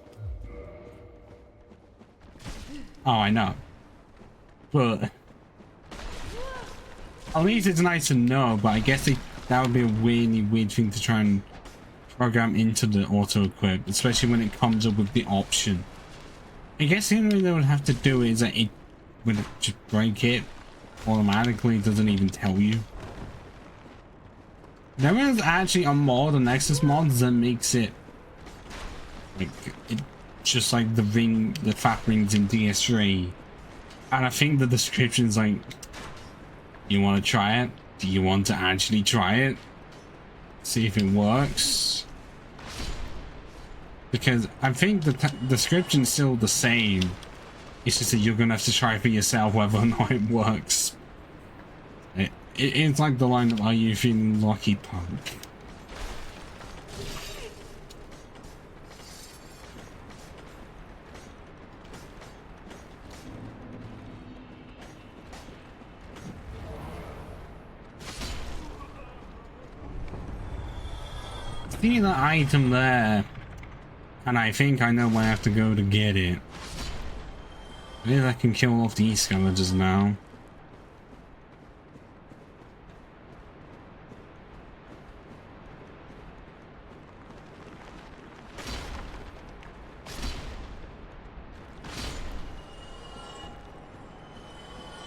Oh, I know. But at least it's nice to know, but I guess that would be a really weird thing to try and program into the auto-equip, especially when it comes up with the option. I guess the only thing they would have to do is that it would it just break it automatically? It doesn't even tell you. There is actually a mod, a Nexus mod, that makes it like it just like the fat rings in DS3. And I think the description is like, you want to try it? Do you want to actually try it? See if it works? Because I think the description is still the same. It's just that you're gonna have to try for yourself whether or not it works. It's like the line of, "Are you feeling lucky, punk?" See the item there, and I think I know where I have to go to get it. Maybe I can kill off these scavengers now.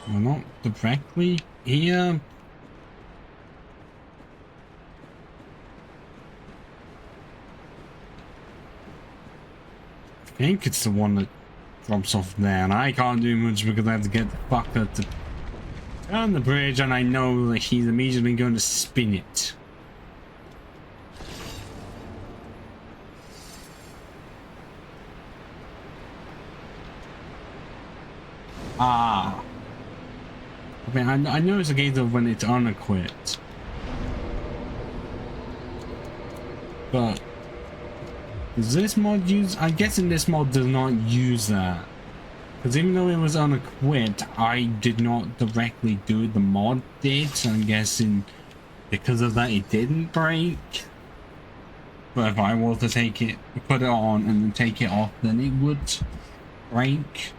Well, not directly here. I think it's the one that drops off there, and I can't do much because I have to get the fucker to turn the bridge, and I know that he's immediately going to spin it. Ah. I mean, I know it's a case of when it's unequipped. But does this mod use? I'm guessing this mod does not use that. Because even though it was unequipped, I did not directly do it. The mod did, so I'm guessing because of that it didn't break. But if I was to take it, put it on and then take it off, then it would break.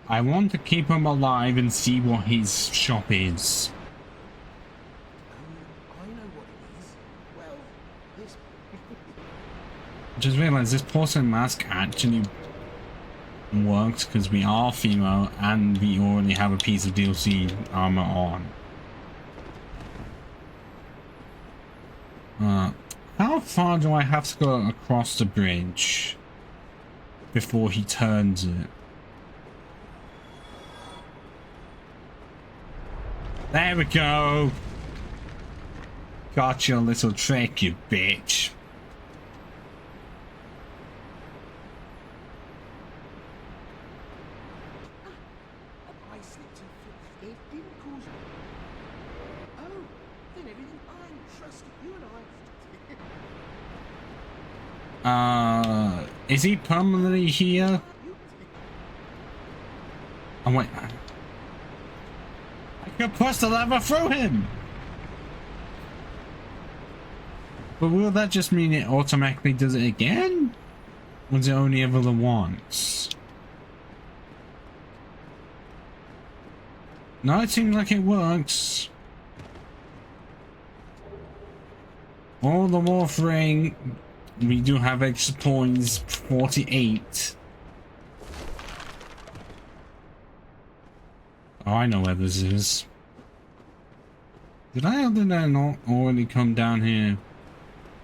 I want to keep him alive and see what his shop is. I know what it is. Well, this. Just realized this porcelain mask actually works because we are female and we already have a piece of DLC armor on. How far do I have to go across the bridge before he turns it? There we go. Got your little trick, you bitch. I slipped and it didn't cause. Oh, then everything I trust you and I. Is he permanently here? Oh wait. I can push the lever through him! But will that just mean it automatically does it again? Or is it only ever the once? No, it seems like it works. All the warfaring, we do have extra points, 48. Oh, I know where this is. Did I or did I not already come down here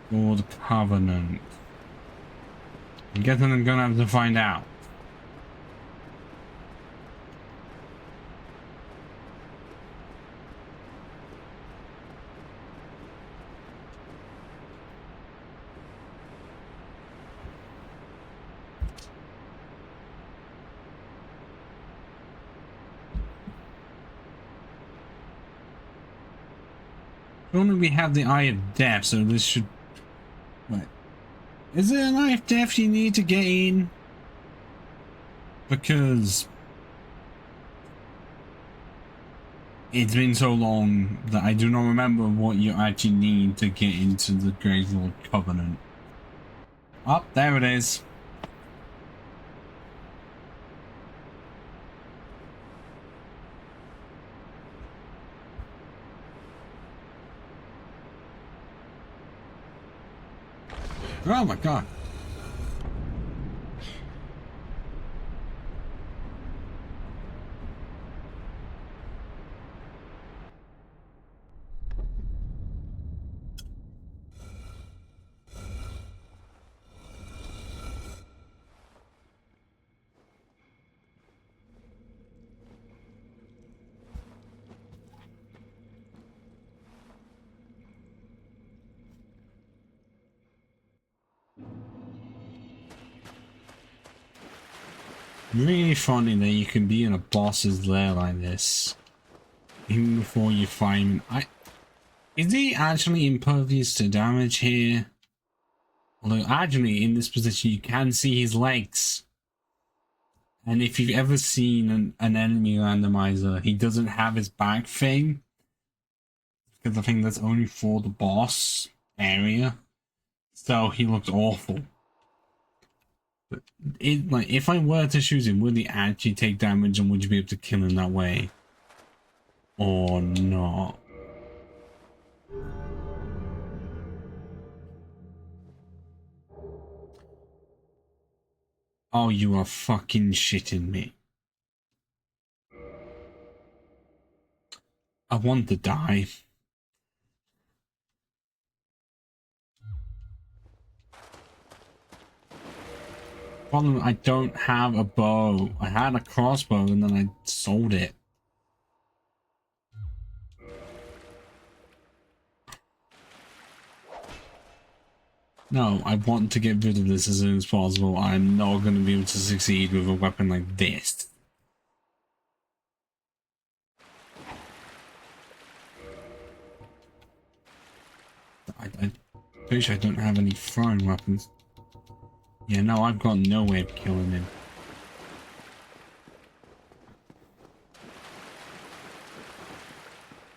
for the Covenant? I'm guessing I'm gonna have to find out. Only we have the Eye of Death, so this should... Wait. Is there an Eye of Death you need to get in? Because... it's been so long that I do not remember what you actually need to get into the Great Lord Covenant. Oh, there it is. Oh my god. Really funny that you can be in a boss's lair like this, even before you find him. Is he actually impervious to damage here? Although actually in this position you can see his legs. And if you've ever seen an enemy randomizer, he doesn't have his back thing. Because I think that's only for the boss area. So he looks awful. But like, if I were to shoot him, would he actually take damage and would you be able to kill him that way? Or not? Oh, you are fucking shitting me. I want to die. Problem, I don't have a bow. I had a crossbow and then I sold it. No, I want to get rid of this as soon as possible. I'm not going to be able to succeed with a weapon like this. I'm pretty sure I don't have any throwing weapons. Yeah, no, I've got no way of killing him.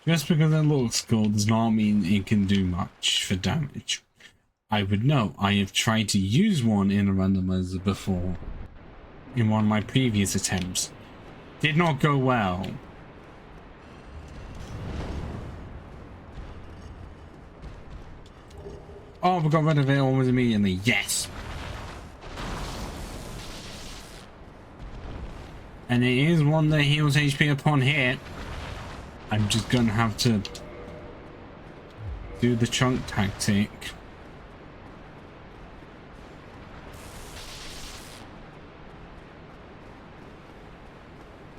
Just because it looks cool does not mean it can do much for damage. I would know. I have tried to use one in a randomizer before. In one of my previous attempts. Did not go well. Oh, we got rid of it almost immediately. Yes! And it is one that heals HP upon hit. I'm just gonna have to do the chunk tactic.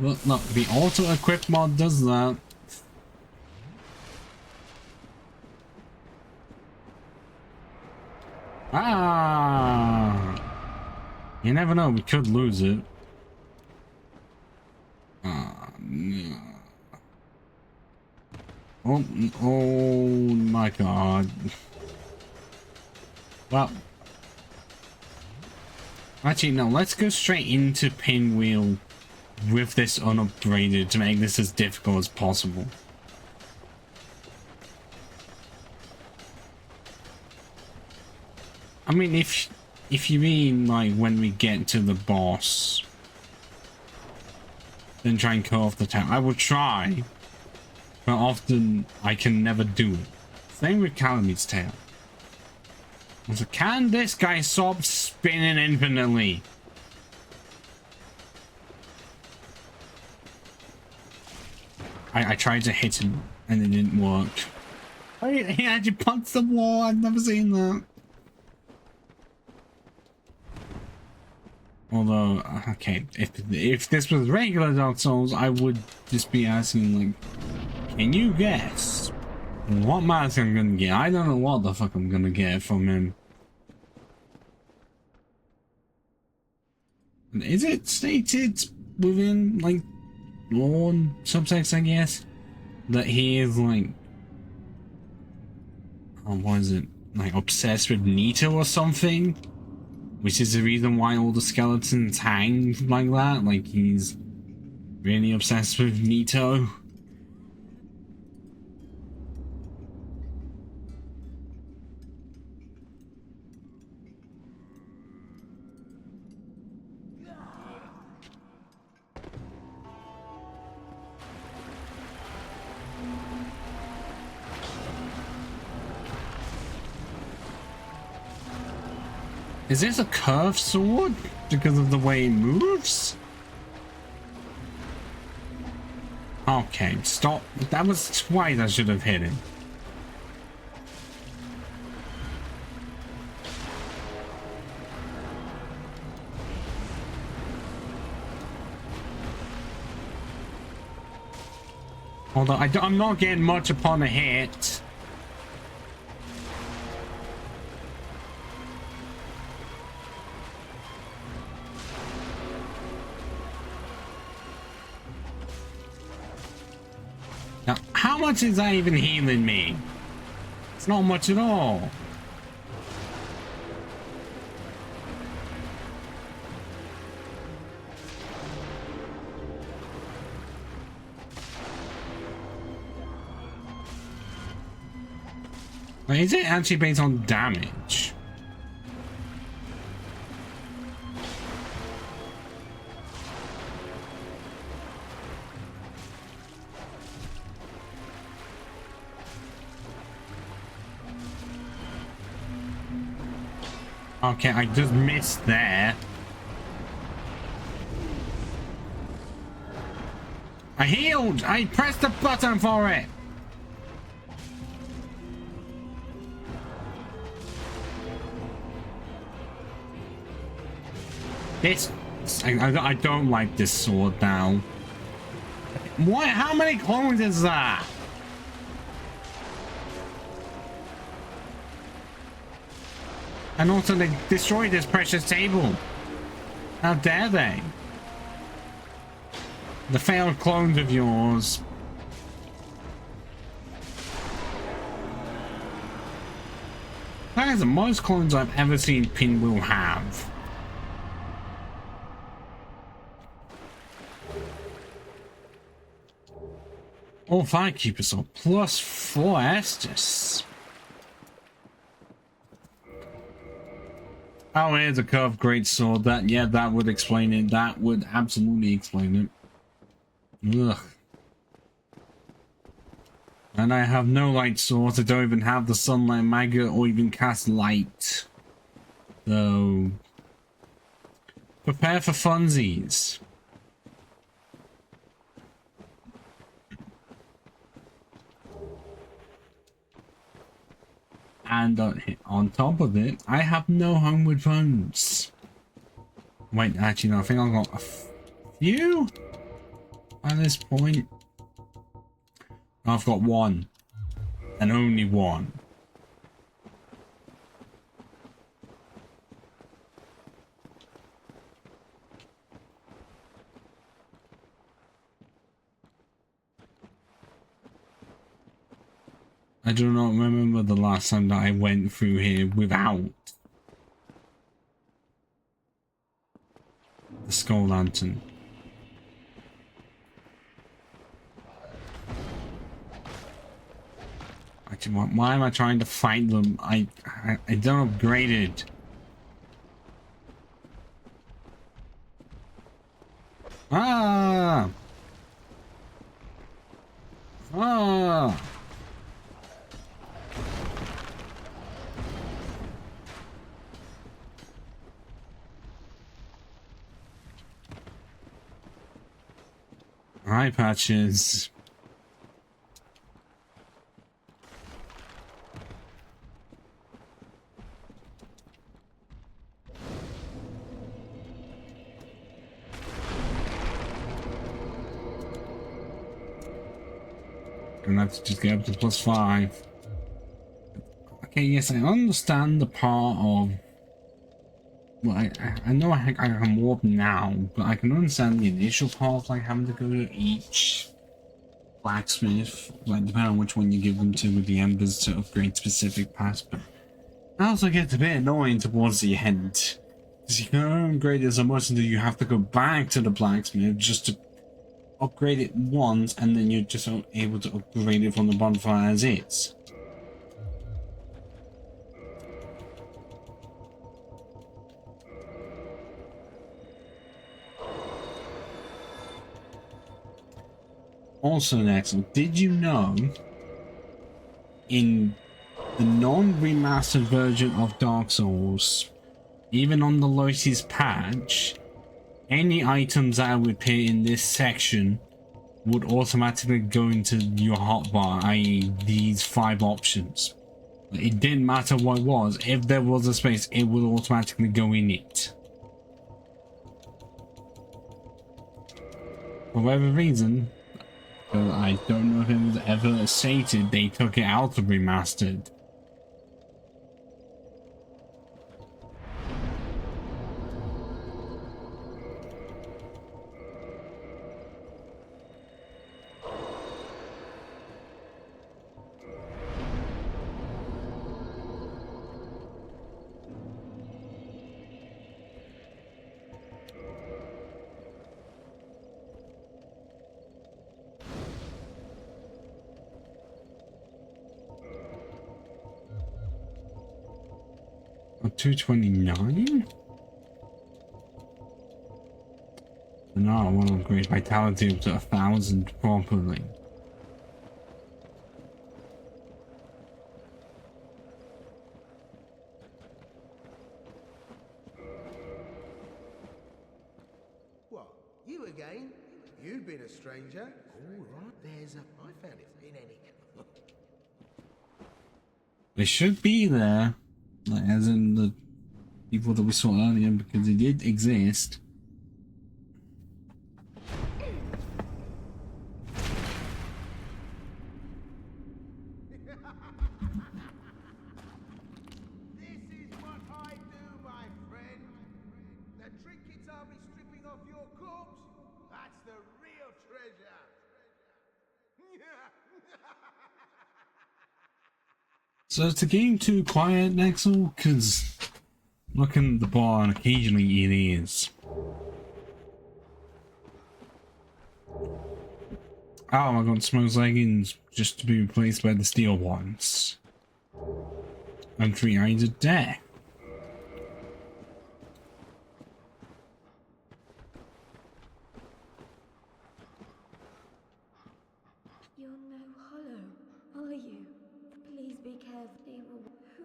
Look, the AutoEquip mod does that. Ah! You never know, we could lose it. Ah, no. Oh my god. Well. Actually, no, let's go straight into Pinwheel with this unupgraded to make this as difficult as possible. I mean, if you mean like when we get to the boss, then try and cut off the tail. I will try, but often I can never do it. Same with Calamit's tail. So can this guy stop spinning infinitely? I tried to hit him and it didn't work. Oh, he actually punched the wall. I've never seen that. Although, okay, if this was regular Dark Souls, I would just be asking, like, can you guess what mask I'm gonna get? I don't know what the fuck I'm gonna get from him. Is it stated within, like, lore and subtext, I guess, that he is, like, what is it, like, obsessed with Nito or something? Which is the reason why all the skeletons hang like that. Like, he's really obsessed with Nito. Is this a curved sword because of the way it moves? Okay, stop. That was twice I should have hit him. Although I'm not getting much upon a hit. Now, how much is that even healing me? It's not much at all. Wait, is it actually based on damage? Okay, I just missed there. I healed! I pressed the button for it! This... I don't like this sword now. What? How many clones is that? And also they destroyed this precious table. How dare they? The failed clones of yours. That is the most clones I've ever seen Pinwheel have. All firekeepers are +4 Estus. Oh, here's a curved greatsword. That, yeah, that would explain it. That would absolutely explain it. Ugh. And I have no light source. I don't even have the sunlight maggot or even cast light. So prepare for funsies. And on top of it, I have no homeward funds. Wait, actually, no, I think I've got a few at this point. I've got one, and only one. I do not remember the last time that I went through here without the skull lantern. Actually, why am I trying to fight them? I don't upgrade it. Ah! Ah! Eye patches. Gonna have to just get up to +5. Okay, yes, I understand the part of... Well, I know I can warp now, but I can understand the initial part of like having to go to each blacksmith, like depending on which one you give them to with the embers to upgrade specific parts, but it also gets a bit annoying towards the end. Because you can upgrade it so much until you have to go back to the blacksmith just to upgrade it once, and then you're just able to upgrade it from the bonfire as is. Also next, did you know in the non-remastered version of Dark Souls, even on the latest patch, any items that would appear in this section would automatically go into your hotbar, i.e. these 5 options. It didn't matter what it was, if there was a space, it would automatically go in it. For whatever reason, I don't know if it was ever stated, they took it out of remastered. Oh, 229? No, I want to upgrade vitality up to 1,000 properly. What? You again? You've been a stranger. All right, there's a... I found it in any... They should be there, like as in the people that we saw earlier, because they did exist. This is what I do, my friend. The trinkets I'll be stripping off your corpse, that's the real treasure. So is the game too quiet, Nexel? Because looking at the bar, and occasionally it is. Oh my god, Smoke's leggings just to be replaced by the steel ones. And 3 eyes a day. You're no hollow, are you? Please be careful. They will... Who?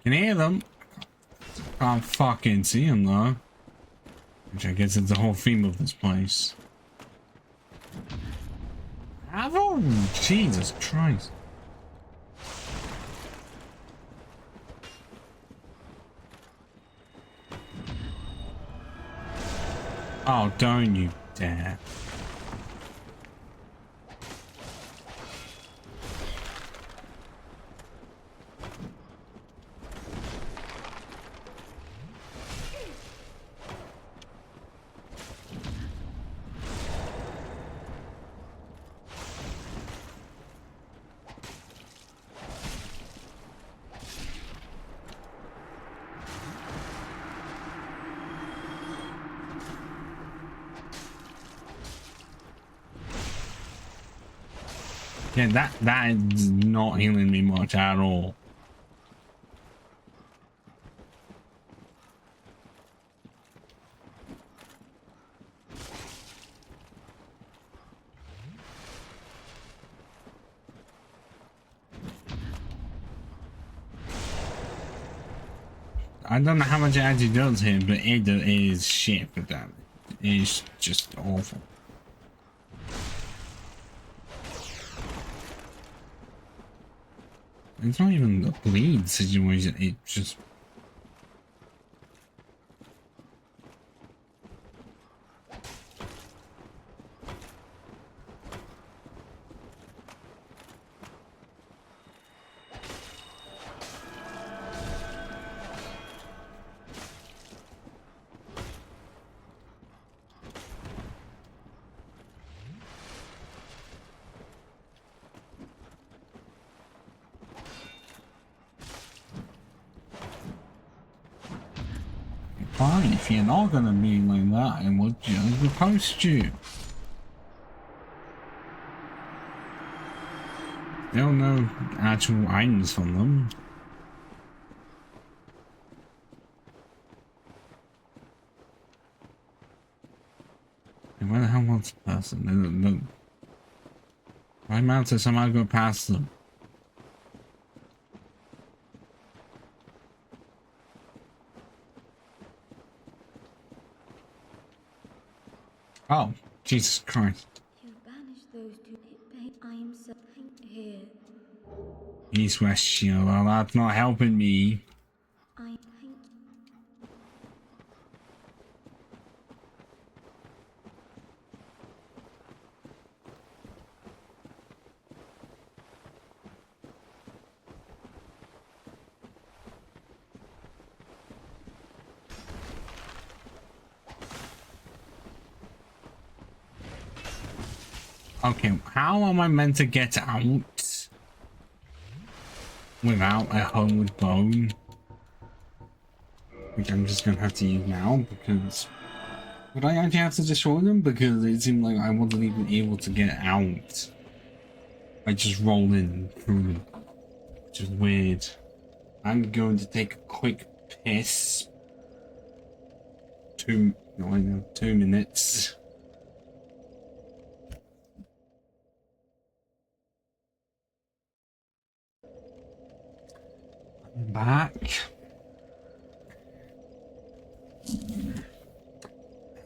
Can hear them. Can't fucking see them though. Which I guess is the whole theme of this place. Oh, Jesus Christ. Oh, don't you dare. Yeah, that is not healing me much at all. I don't know how much it actually does here, but it is shit for that. It is just awful. It's not even the bleed situation, it just... Fine, if you're not gonna be like that, I will just repost you. There are no actual items from them. And where the hell was the person? No. I meant to somehow go past them. Oh, Jesus Christ. You banished those two. I am so here. East West Shield. Well, that's not helping me. I thank Okay, how am I meant to get out without a homeward bone? Which I'm just gonna have to use now because would I actually have to destroy them? Because it seemed like I wasn't even able to get out. I just rolled in through them, which is weird. I'm going to take a quick piss. 2 minutes. I'm back.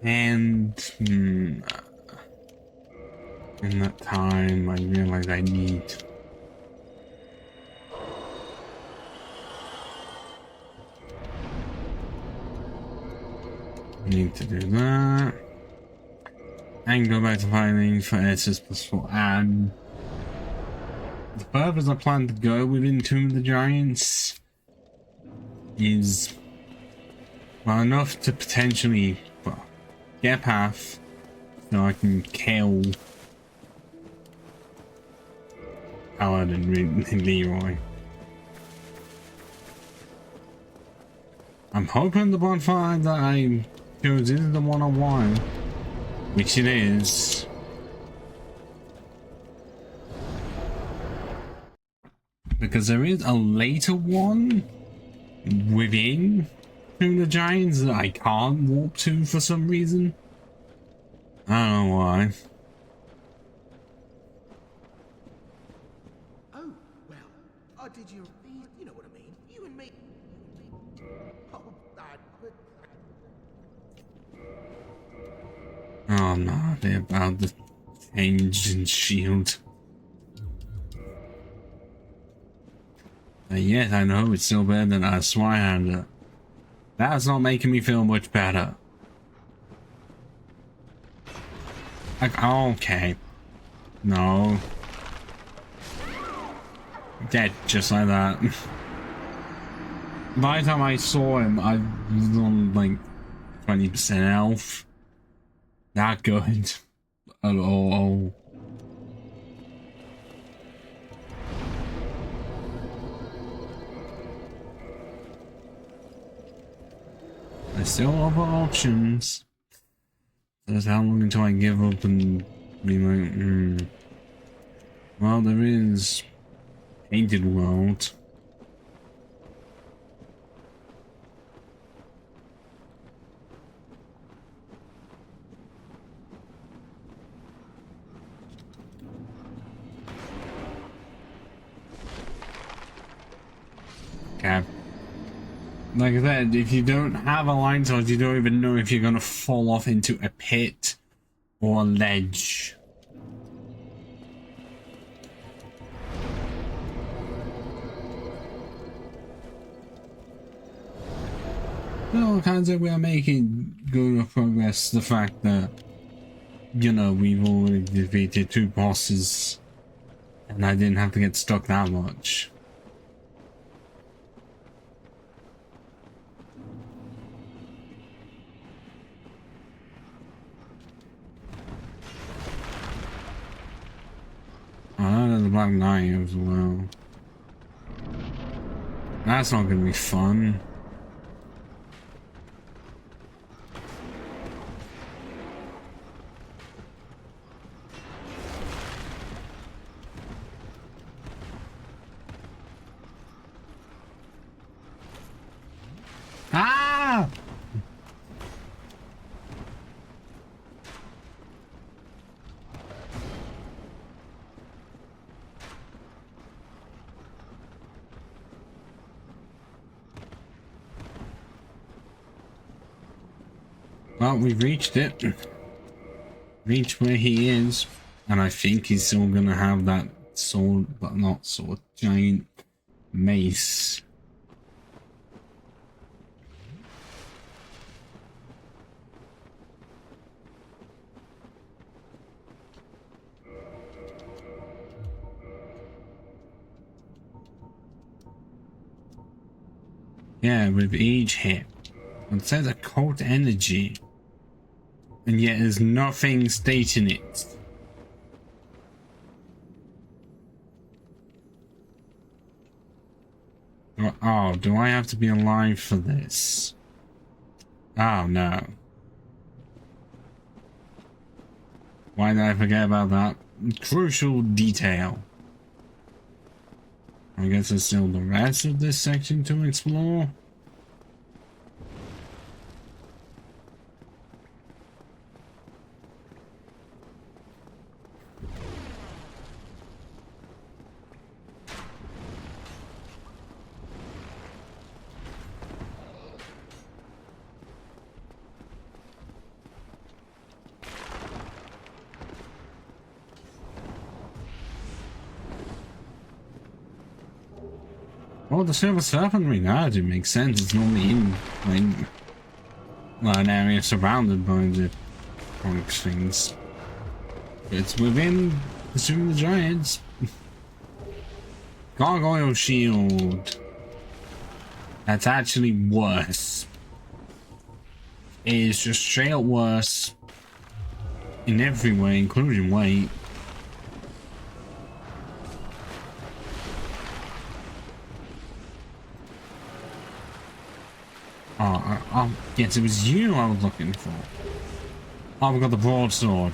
And in that time, I realized I need to do that and go back to fighting for SS plus 4. And the purpose I plan to go within Tomb of the Giants is well enough to potentially get a path so I can kill Howard and Leroy. I'm hoping the bonfire that I chose is the one I want, which it is. Because there is a later one within Tomb of the Giants that I can't warp to for some reason. I don't know why. Oh, well, I did you know what I mean? You and me. Oh, Oh no, they're about the change in shield. Yes, I know it's still better than a Swyhander. That's not making me feel much better. Like, okay. No. Dead, just like that. By the time I saw him, I was on like 20% health. Not good at all. There's still other options. That's how long until I give up and be like, Well, there is Painted World. Okay. Like I said, if you don't have a line source, you don't even know if you're gonna fall off into a pit or a ledge. All kinds of we are making good progress. The fact that, you know, we've already defeated 2 bosses and I didn't have to get stuck that much. Oh, there's a Black Knight as well. That's not gonna be fun. Ah! Well, we've reached it. Reached where he is. And I think he's still gonna have that sword, but not sword, giant mace. Yeah, with each hit. It says occult energy. And yet there's nothing stating it. Oh, do I have to be alive for this? Oh no. Why did I forget about that crucial detail? I guess there's still the rest of this section to explore. Oh, the Silver Serpent ring. Ah, it makes sense. It's normally in like an area surrounded by the onyx things. It's within the Tomb of the Giants. Gargoyle shield. That's actually worse. It is just straight up worse in every way, including weight. Oh, yes, it was you I was looking for. Oh, we got the broadsword.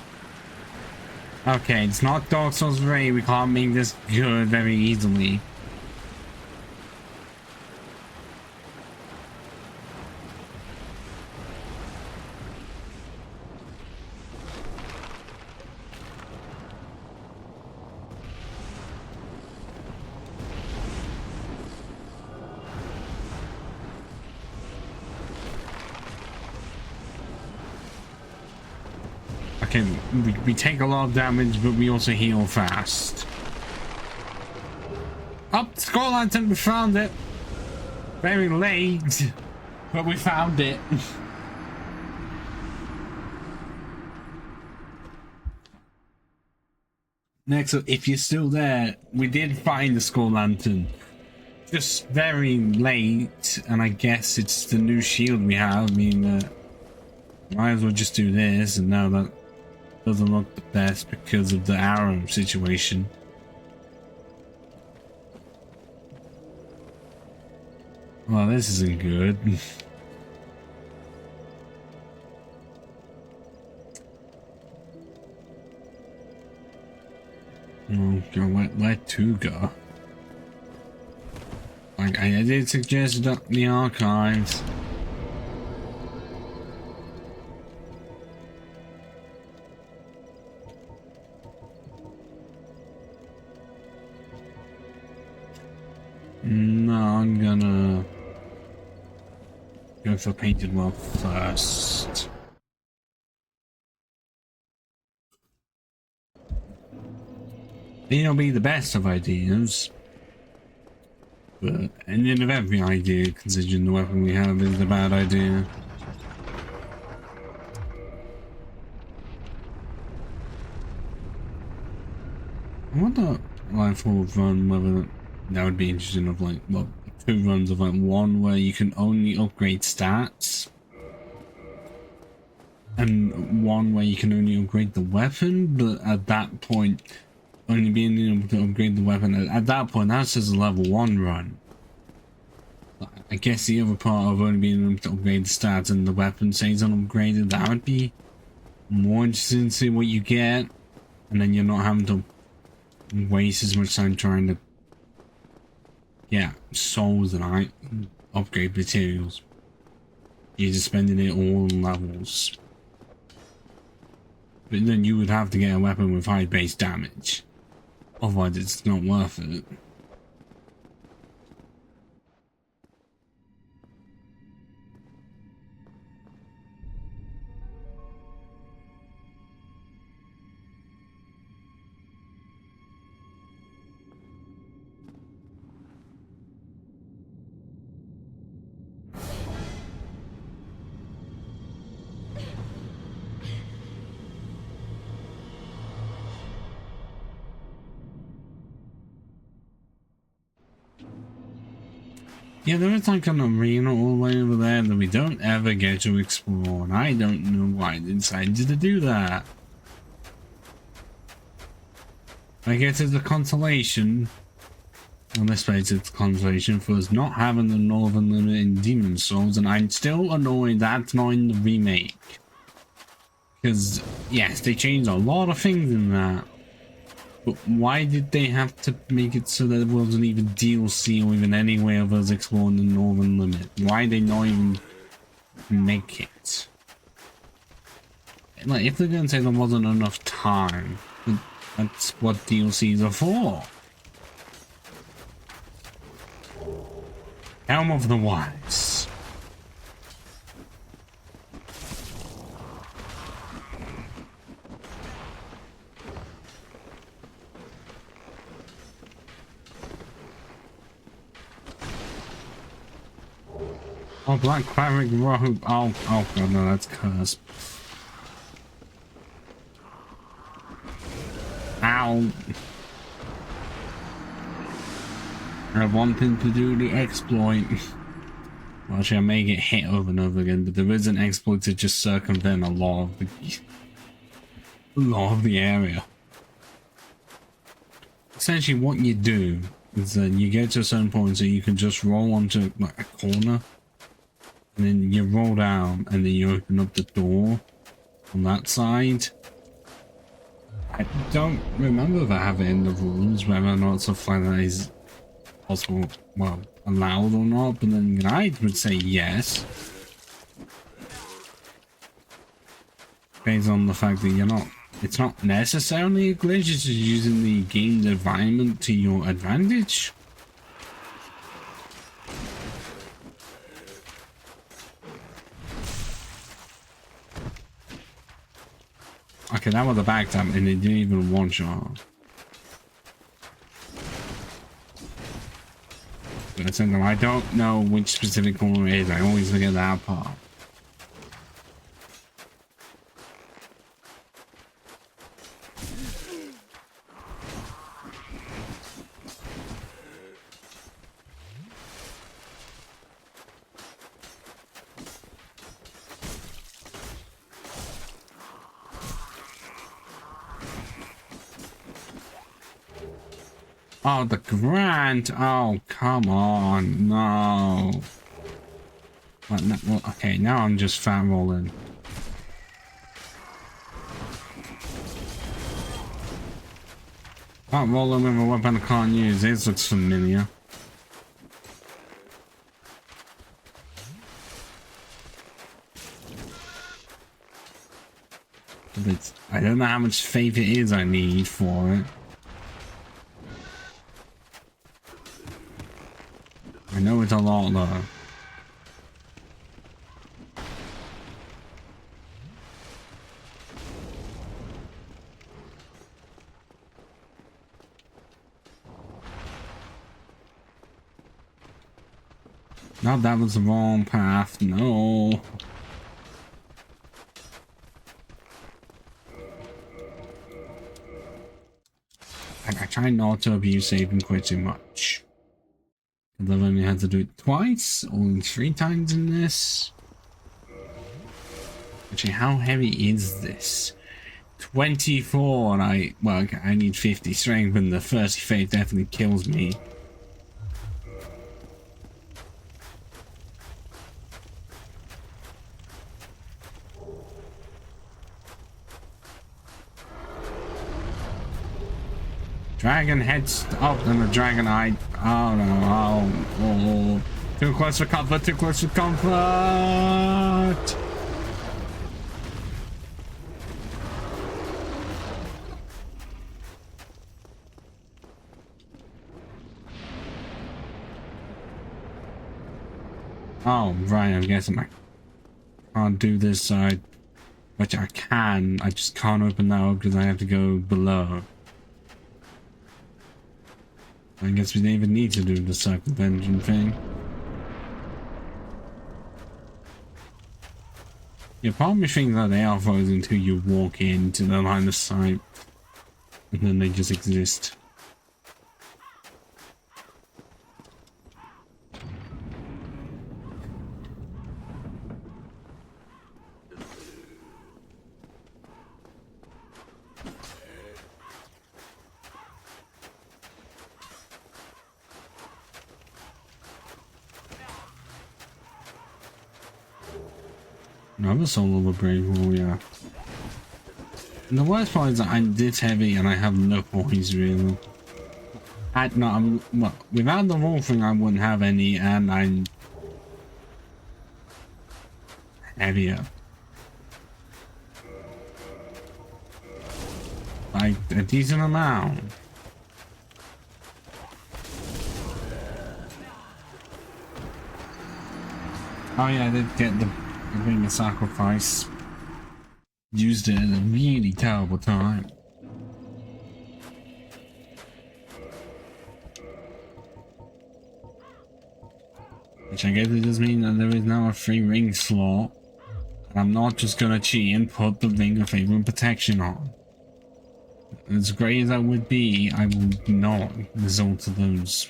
Okay, it's not Dark Souls 3. We can't make this good very easily. Okay, we take a lot of damage, but we also heal fast. Oh, Skull Lantern, we found it. Very late, but we found it. Next up, if you're still there, we did find the Skull Lantern. Just very late, and I guess it's the new shield we have. I mean, might as well just do this, and now that doesn't look the best because of the arrow situation. Well, this isn't good. Oh god, where to go? Like I did suggest the archives. No, I'm gonna go for Painted Well first. It'll be the best of ideas, but ending of every idea, considering the weapon we have, is a bad idea. I wonder, like, for a run, whether that would be interesting. Of like, well, 2 runs of like one where you can only upgrade stats, and one where you can only upgrade the weapon, but at that point, only being able to upgrade the weapon, at that point, that's just a level 1 run. I guess the other part of only being able to upgrade the stats and the weapon stays unupgraded, that would be more interesting to see what you get, and then you're not having to waste as much time trying to souls and upgrade materials. You're just spending it all on levels. But then you would have to get a weapon with high base damage. Otherwise it's not worth it. Yeah, there is like an arena all the way over there that we don't ever get to explore, and I don't know why they decided to do that. I guess it's a consolation. On this place, it's a consolation for us not having the Northern Limit in Demon Souls, and I'm still annoyed that's not in the remake. Because, yes, they changed a lot of things in that. But why did they have to make it so that there wasn't even DLC or even any way of us exploring the Northern Limit? Why did they not even make it? Like, if they're going to say there wasn't enough time, that's what DLCs are for. Helm of the Wise. Oh, Black Cleric Robe. Oh god, no, that's cursed. Ow. I wanted to do the exploit. Well, actually, I may get hit over and over again, but there is an exploit to just circumvent a lot of the area. Essentially, what you do is that you get to a certain point so you can just roll onto like a corner, and then you roll down, and then you open up the door on that side. I don't remember if I have it in the rules whether or not stuff like that is possible, well, allowed or not, but then I would say yes. Based on the fact that it's not necessarily a glitch, it's just using the game's environment to your advantage. Okay, that was a backstab and they didn't even one shot. But I don't know which specific corner it is. I always forget that part. Oh, the grant! Oh, come on, no. Well, okay, now I'm just fat rolling. Fat rolling with a weapon I can't use. This looks familiar. But I don't know how much faith it is I need for it. I know it's a lot though. No, that was the wrong path. No. I try not to abuse saving quite too much. I've only had to do it twice, or 3 times in this. Actually, how heavy is this? 24, and I need 50 strength, and the 30 faith definitely kills me. Dragon heads up and the dragon eye. Oh no, oh. Too close for comfort, too close for comfort. Oh, right, I'm guessing I can't do this side. Which I can, I just can't open that up because I have to go below. I guess we didn't even need to do the circumvention thing. Yeah, part of me thinks that they are frozen until you walk into the line of sight. And then they just exist. Another solo upgrade. Oh yeah. And the worst part is that I'm this heavy and I have no points really. No, well, without the roll thing I wouldn't have any, and I'm heavier. Like a decent amount. Oh yeah, I did get the ring of sacrifice. Used it at a really terrible time. Which I guess it does mean that there is now a free ring slot. And I'm not just gonna cheat and put the ring of favor and protection on. As great as that would be, I will not resort to those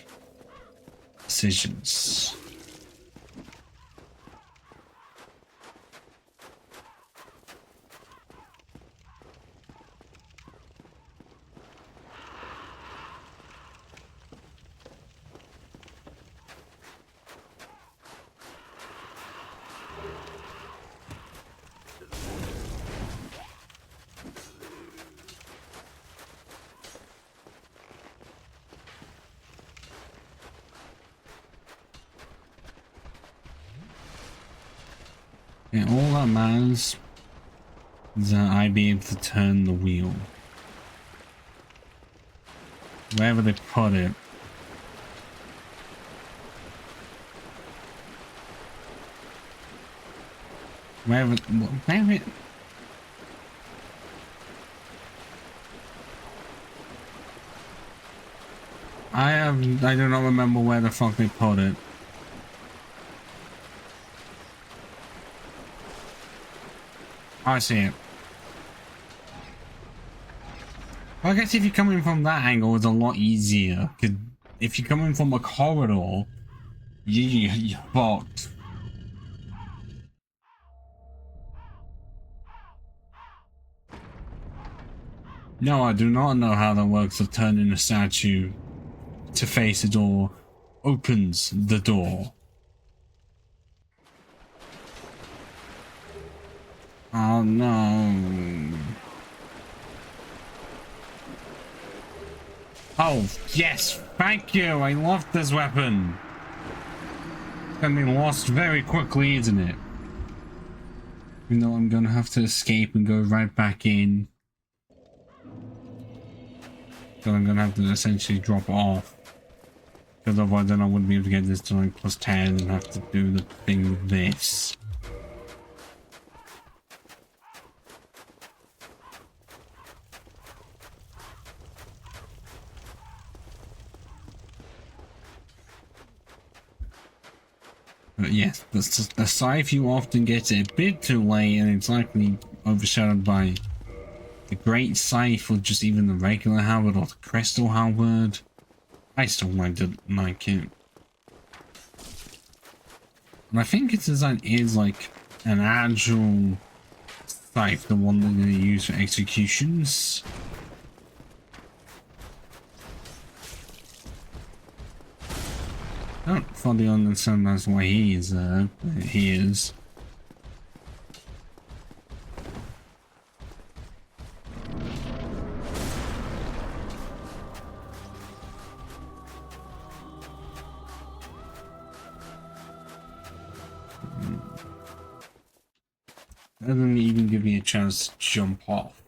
decisions. Yeah, all that matters is that I be able to turn the wheel. Wherever they put it. Wherever it... I do not remember where the fuck they put it. I see it. Well, I guess if you're coming from that angle, it's a lot easier. Cause if you're coming from a corridor, you're fucked. No, I do not know how that works of turning a statue to face a door opens the door. Oh no. Oh, yes, thank you, I love this weapon. It's gonna be lost very quickly, isn't it? Even though I'm gonna have to escape and go right back in. So I'm gonna have to essentially drop off. Because otherwise then I wouldn't be able to get this to like plus 10 and have to do the thing with this. But yes, the scythe you often get it a bit too late and it's likely overshadowed by the great scythe or just even the regular halberd or the crystal halberd. I still like it. And I think its design is like an actual scythe, the one that they use for executions. I don't fully understand that's why he is there. He is. That doesn't even give me a chance to jump off.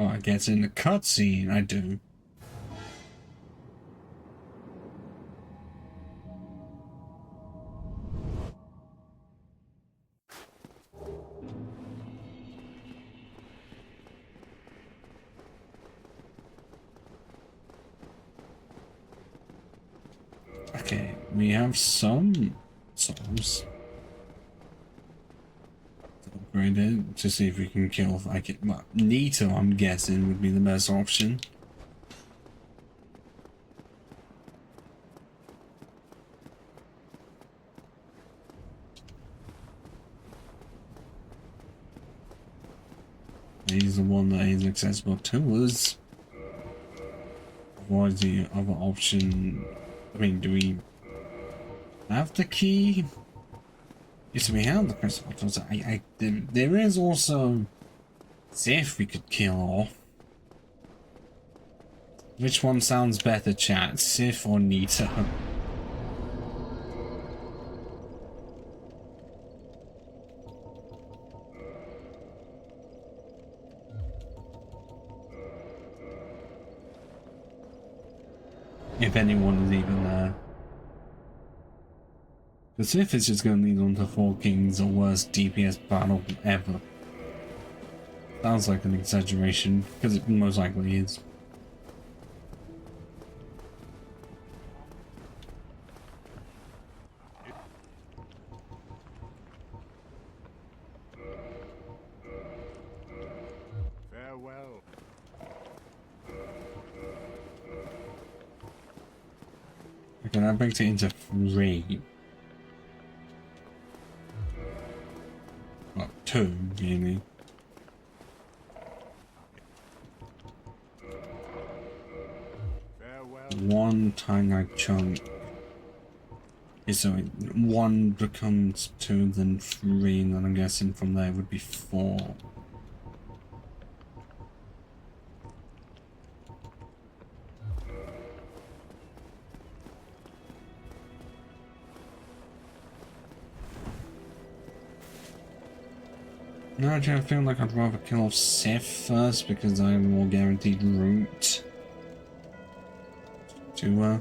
Oh, I guess in the cutscene I do. Okay, we have some souls. Upgrade it to see if we can kill if I can. Well, Nito, I'm guessing, would be the best option. He's the one that is accessible to us. What is the other option? I mean, do we have the key? Yes, we have the crystal bottles. There is also Sif we could kill off. Which one sounds better, chat? Sif or Nita? If anyone is even there. The Sif is just going to lead on to Four Kings, the worst DPS battle ever. Sounds like an exaggeration, because it most likely is. Farewell. Okay, that breaks it into 3. Well, 2, really. Farewell. 1 tiny like chunk. So 1 becomes 2, then 3, and then I'm guessing from there would be 4. No, actually, I feel like I'd rather kill off Sif first because I have a more guaranteed route to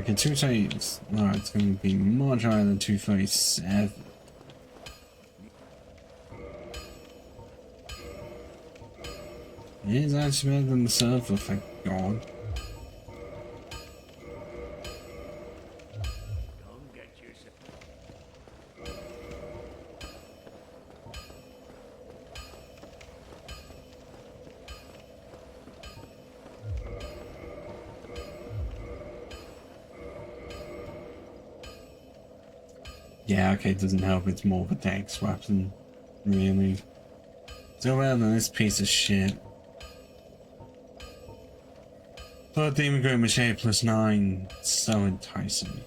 okay, 238. Alright, it's going to be much higher than 237. It is actually better than the server, thank God. Don't get yourself. Yeah, okay, it doesn't help, it's more of a dex weapon, really. Still better than this piece of shit. But Demon Great Machete plus 9, so enticing.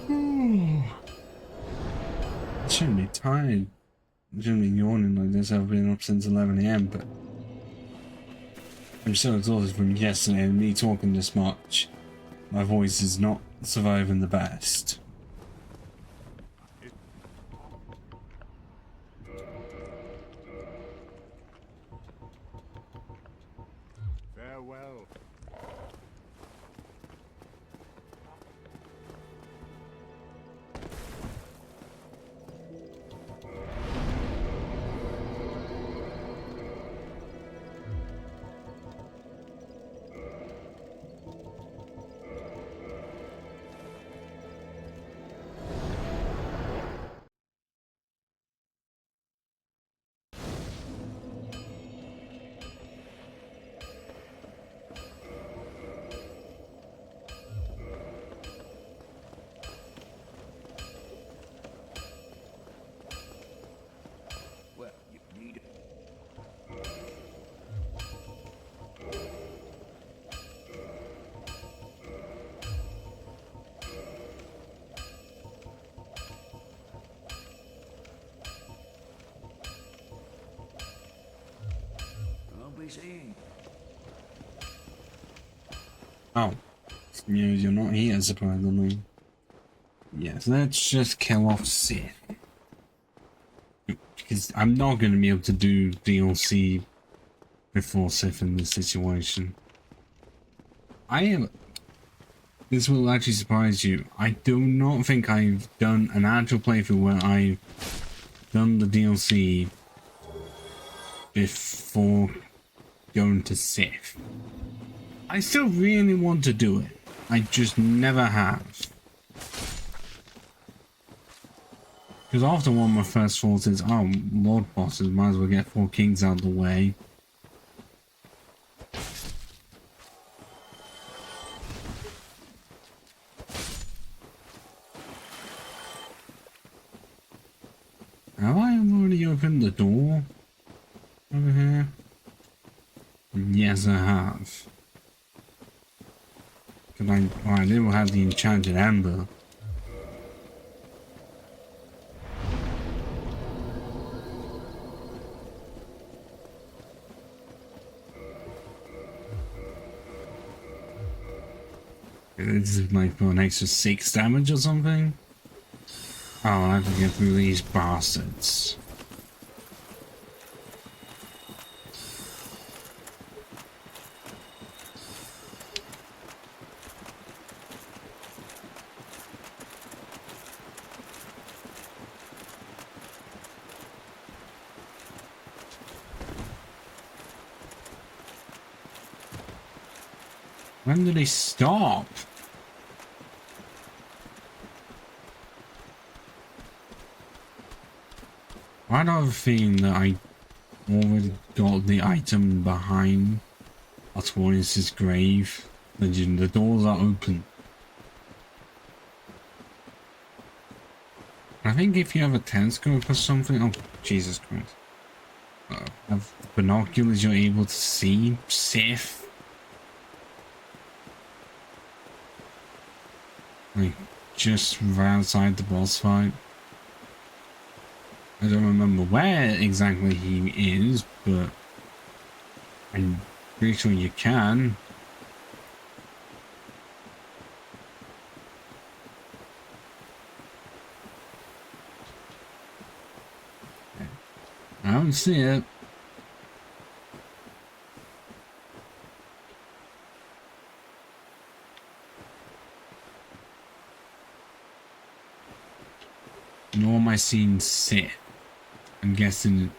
I shouldn't be tired. I shouldn't be yawning like this. I've been up since 11 AM, but I'm so exhausted from yesterday and me talking this much. My voice is not surviving the best. Farewell. Well, you need it. I'll be seeing. Oh. You're not here, surprisingly. Yes, let's just kill off Sith. Because I'm not going to be able to do DLC before Sif in this situation. I am... This will actually surprise you. I do not think I've done an actual playthrough where I've done the DLC before going to Sif. I still really want to do it. I just never have. Because often one of my first thoughts is, oh, Lord bosses, might as well get 4 kings out of the way. Have I already opened the door over here? Yes, I have. Because I didn't have the enchanted ember. This is like for an extra 6 damage or something? Oh, I have to get through these bastards. When did they stop? I don't have a feeling that I already got the item behind Artorias' grave. The doors are open. I think if you have a telescope or something... Oh, Jesus Christ. Have binoculars, you're able to see Sif. Like, just right outside the boss fight. I don't remember where exactly he is, but I'm pretty sure you can. I don't see it. Nor am I seeing Sith. I'm guessing...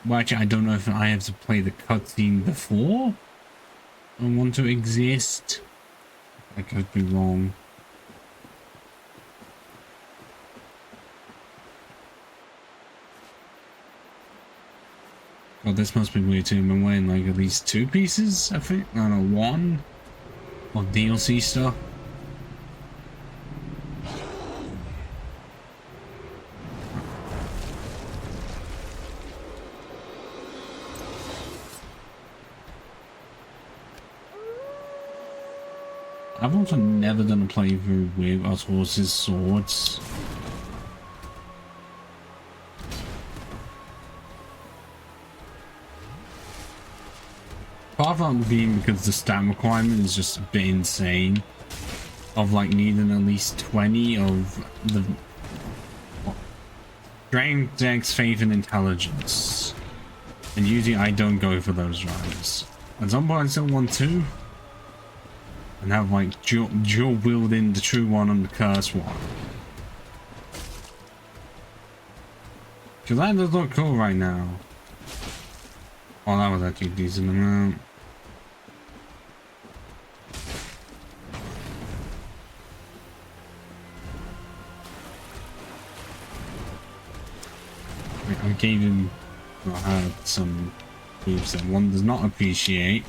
Well, actually, I don't know if I have to play the cutscene before I want to exist. I could be wrong. God, this must be weird too. I'm wearing like at least 2 pieces, I think. I don't know, 1 of DLC stuff. I've also never done a playthrough with Artorias' swords. Apart from being because the stat requirement is just a bit insane. Of like needing at least 20 of the strength, dex, faith, and intelligence. And usually I don't go for those drivers. At some point I still want to. And have like dual wielding the true one and the cursed one. Because that does look cool right now. Oh, that was actually a decent amount. I gave him, well, I had some moves that one does not appreciate.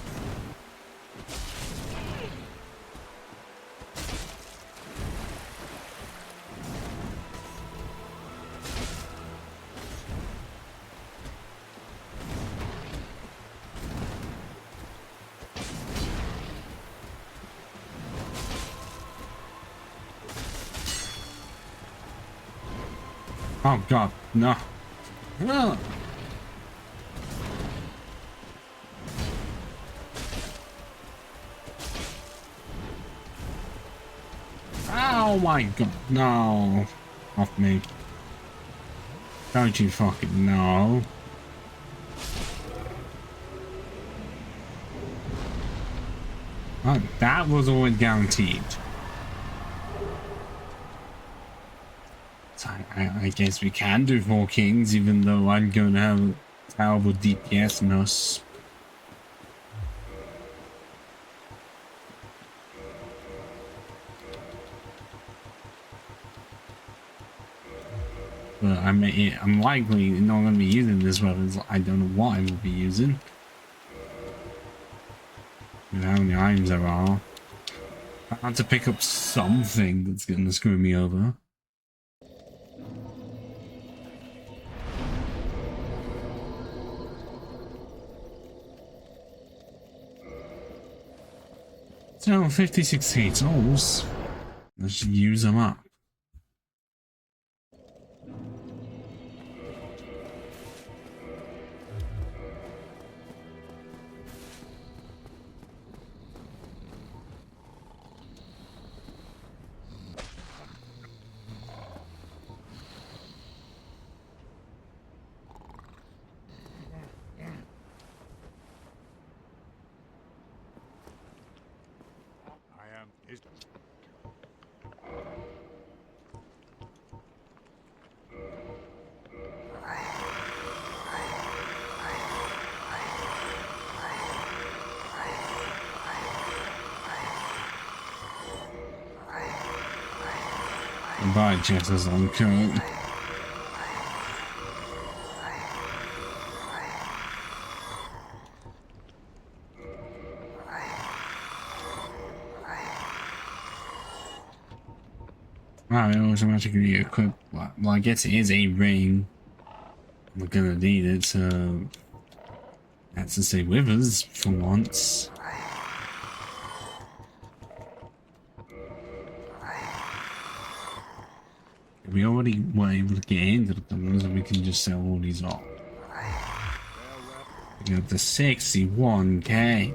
Oh god, no. No. Oh my god, no. Off me. Don't you fucking know? Oh, that was always guaranteed. So I guess we can do 4 kings, even though I'm going to have terrible DPS ness. But I'm likely not going to be using this weapon. So I don't know what I will be using. And how many items there are. I had to pick up something that's going to screw me over. So 56 tools. Let's use them up. Is Bye, chances on coat. Wow, it automatically equip. Well, I guess it is a ring. We're gonna need it, so that's to stay with us for once. We already were able to get into the tunnels, and we can just sell all these off. We got the 61k,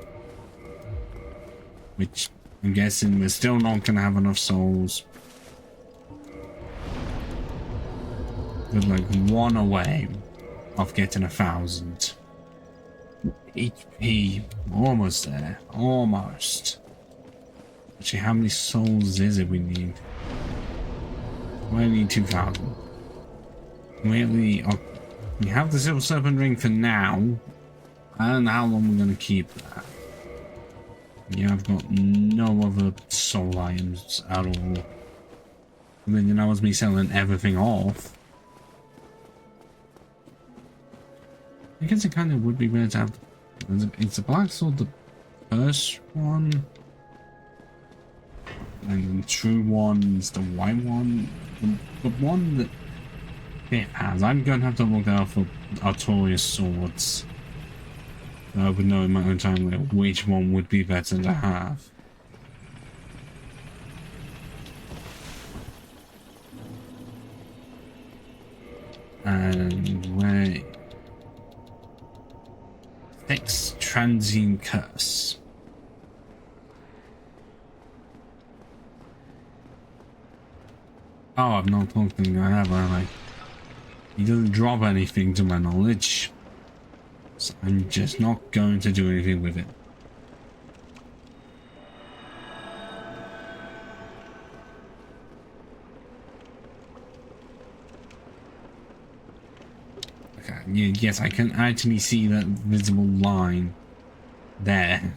which I'm guessing we're still not gonna have enough souls. We're like 1 away of getting 1,000 HP. Almost there, almost. Actually, how many souls is it we need? We only need 2,000. We have the Silver Serpent ring for now. I don't know how long we're gonna keep that. Yeah, I've got no other soul items at all. And then that was me selling everything off. I guess it kind of would be better to have. It's the black sword, the first one, and the true one is the white one. The one that it has. I'm going to have to look out for Artorias swords. I would know in my own time which one would be better to have. And wait. Fix transient curse. Oh, I've not talked to him, have I? He doesn't drop anything to my knowledge. So I'm just not going to do anything with it. Okay, yes, I can actually see that visible line there.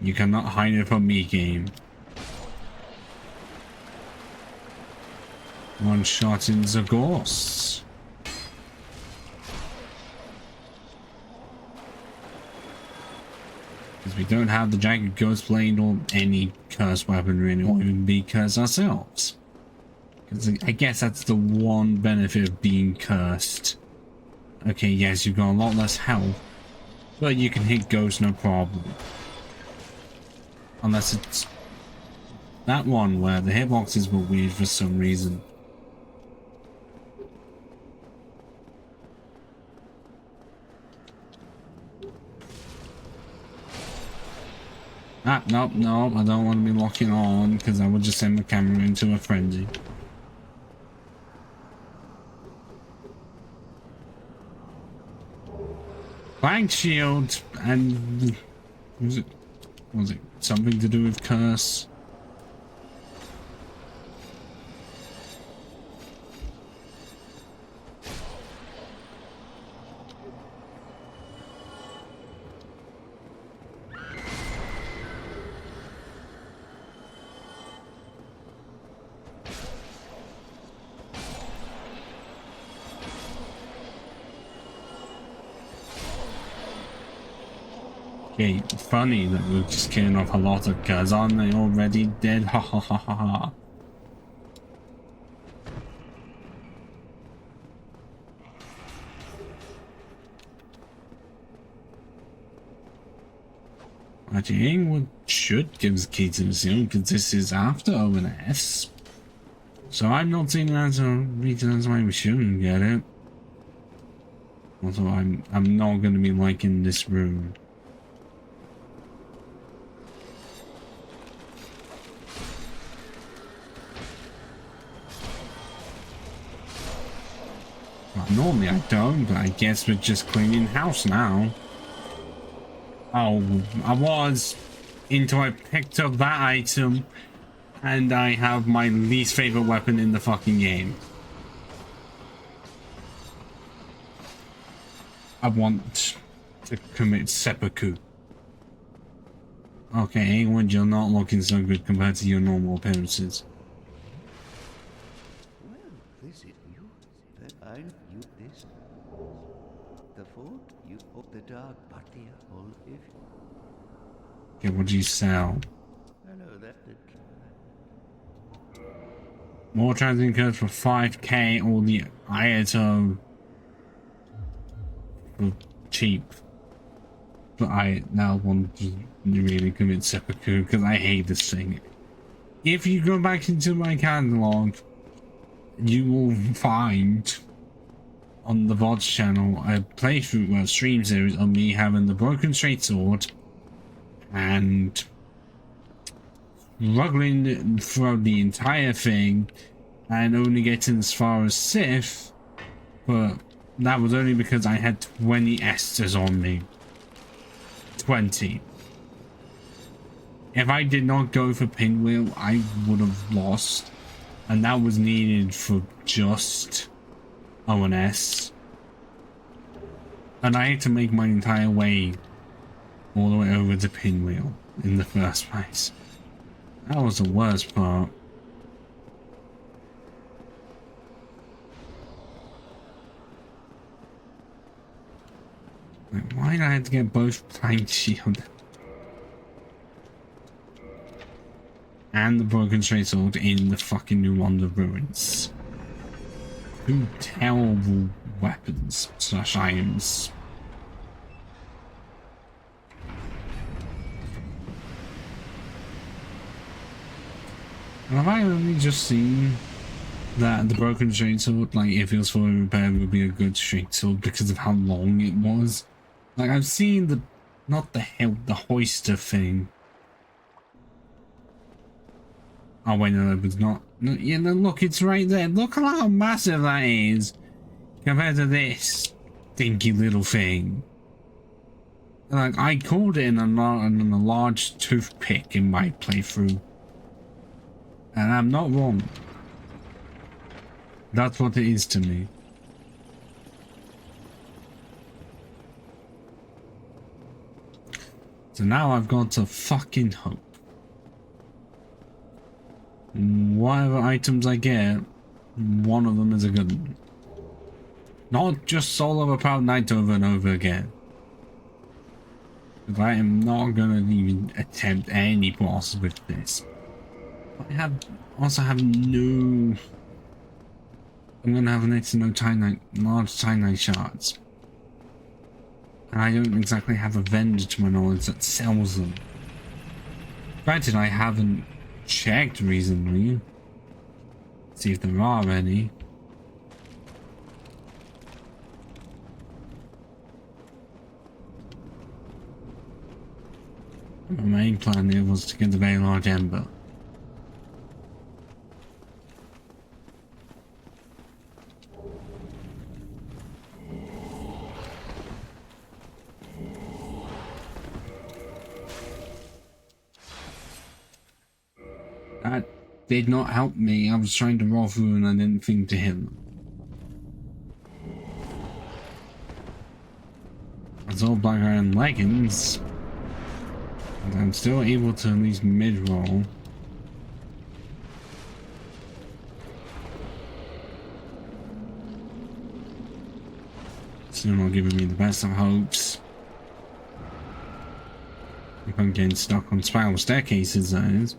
You cannot hide it from me, game. One shot in the ghosts. Because we don't have the Jagged Ghost Blade or any cursed weapon really, or even be cursed ourselves. Because I guess that's the one benefit of being cursed. Okay, yes, you've got a lot less health, but you can hit ghosts no problem. Unless it's that one where the hitboxes were weird for some reason. Ah, nope, I don't want to be locking on because I would just send the camera into a frenzy. Blank shield and was it something to do with curse? Okay, funny that we're just killing off a lot of guys. Aren't they already dead? Ha ha ha ha ha. I think what should give us key to the seal, because this is after ONS. So I'm not seeing that as a reason that's why we shouldn't get it. Also, I'm not going to be liking this room. Well, normally I don't, but I guess we're just cleaning house now. Oh, I was until I picked up that item, and I have my least favorite weapon in the fucking game. I want to commit seppuku. Okay, England, you're not looking so good compared to your normal appearances. Well, this is you. That I you this. The fort you put the dark party all if. Okay, what do you sell? I know that. More transit codes for 5k or the item for cheap. But I now want to really commit seppuku because I hate this thing. If you go back into my catalog, you will find on the VODS channel a playthrough, well, stream series of me having the broken straight sword and struggling throughout the entire thing and only getting as far as Sith, but that was only because I had 20 Esters on me. 20. If I did not go for Pinwheel, I would have lost, and that was needed for just ONS. And I had to make my entire way all the way over to Pinwheel in the first place. That was the worst part. Like, why did I have to get both plank shield and the broken straight sword in the fucking New London ruins? Two terrible weapons slash items. Have I only just seen that the broken straight sword, like, if it was fully repaired, would be a good straight sword because of how long it was? Like, I've seen the, not the hoister thing. Oh wait, no, it was not. No, yeah, no, look, it's right there. Look how massive that is compared to this dinky little thing. Like, I called it a large toothpick in my playthrough. And I'm not wrong. That's what it is to me. So now I've got to fucking hope. Whatever items I get, one of them is a good one. Not just Soul of a Proud Knight over and over again. Because I am not going to even attempt any boss with this. I also have no... I'm going to have next to no large Titanite shards. And I don't exactly have a vendor to my knowledge that sells them. Granted, I haven't checked recently. See if there are any. My main plan here was to get the very large ember. did not help me. I was trying to roll through and I didn't think to hit them. It's all black iron leggings. And I'm still able to at least mid-roll. Still not giving me the best of hopes. If I'm getting stuck on spiral staircases, that is.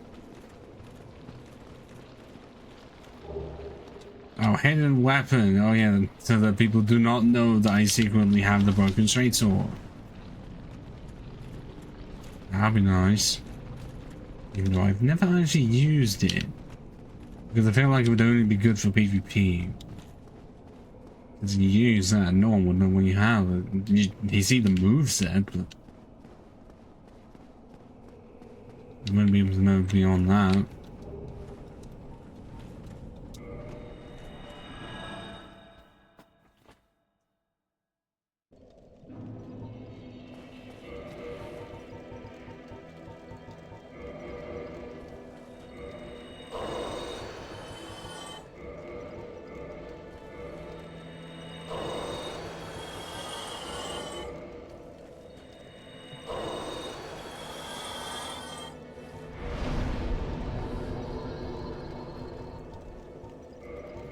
Oh, hidden weapon. Oh yeah, so that people do not know that I secretly have the broken straight sword. That'd be nice. Even though I've never actually used it. Because I feel like it would only be good for PvP. Because you use that, no one would know when you have it. You see the moveset, but you wouldn't be able to know beyond that.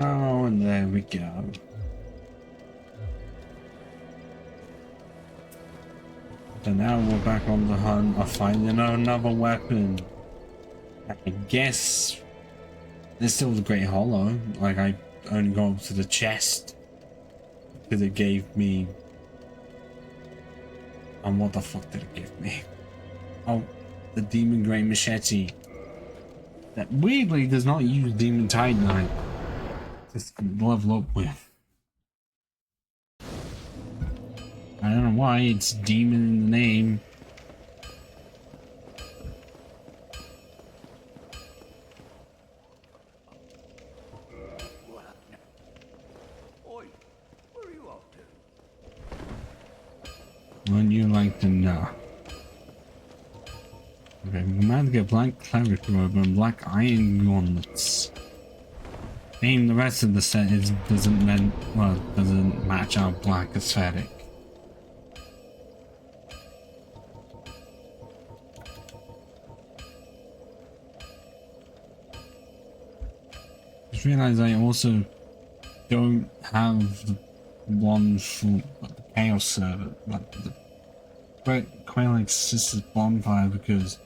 Oh, and there we go. So now we're back on the hunt of finding another weapon. I guess there's still the Great Hollow. Like, I only got up to the chest because it gave me. And what the fuck did it give me? Oh, the Demon Great Machete. That weirdly does not use Demon Titanite. Just level up with. I don't know why it's demon in the name. Oi, where are you off to? Wouldn't you like to know? Okay, we might get black cleric robe and black iron gauntlets. Name the rest of the set doesn't match our black aesthetic. Just realized I also don't have the one for the Chaos server, like the Quailix Sisters bonfire, because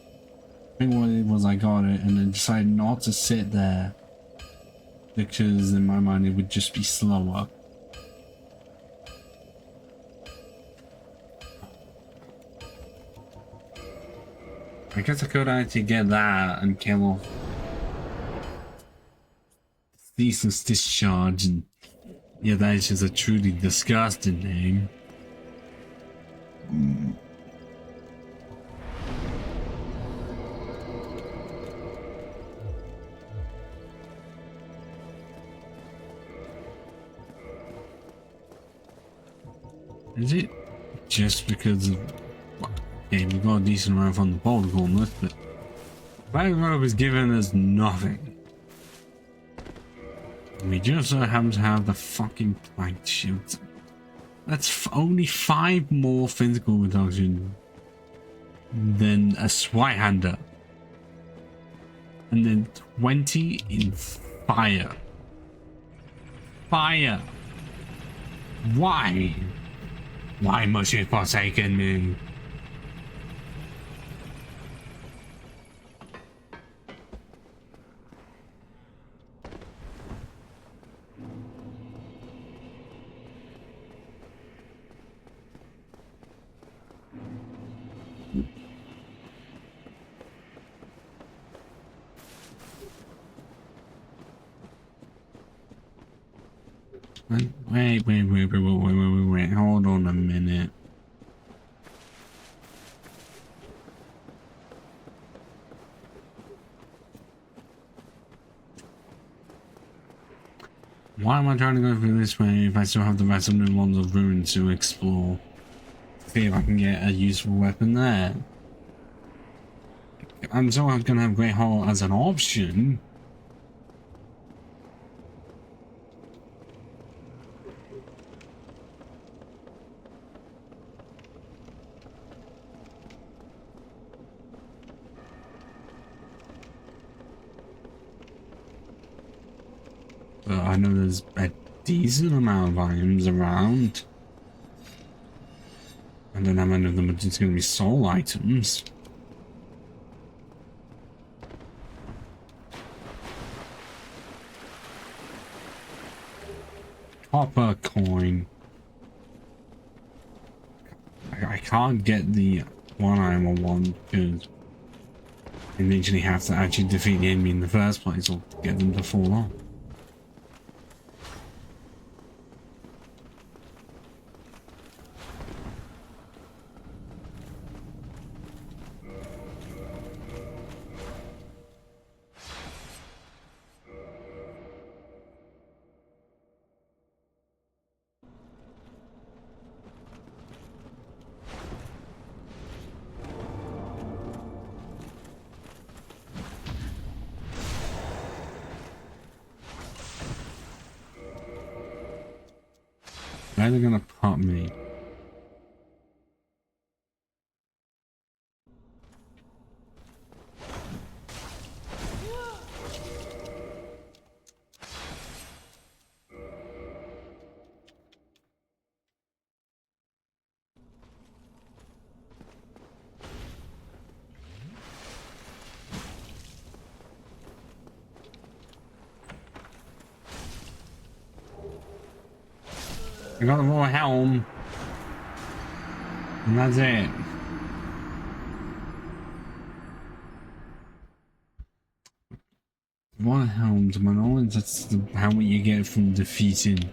I think what it was, I got it and then decided not to sit there because in my mind it would just be slower. I guess I could actually get that and kill off Thesis Discharge, and yeah, that is just a truly disgusting name. Is it just because of... Okay, we got a decent amount from the bold gauntlet, but Black Robe is giving us nothing. We just so happen to have the fucking planked shields. That's only 5 more physical reduction than a Swihander. And then 20 in fire. Fire! Why? Why must you forsaken me? Wait, hold on a minute. Why am I trying to go through this way if I still have the rest of the ones of ruins to explore? See if I can get a useful weapon there. I'm still gonna have Great Hall as an option, but I know there's a decent amount of items around. I don't know how many of them are just going to be soul items. Copper coin. I can't get the one armor one because I literally have to actually defeat the enemy in the first place or get them to fall off. Where are they gonna pop me? I got the raw helm. And that's it. Raw helm, to my knowledge, that's the helmet you get from defeating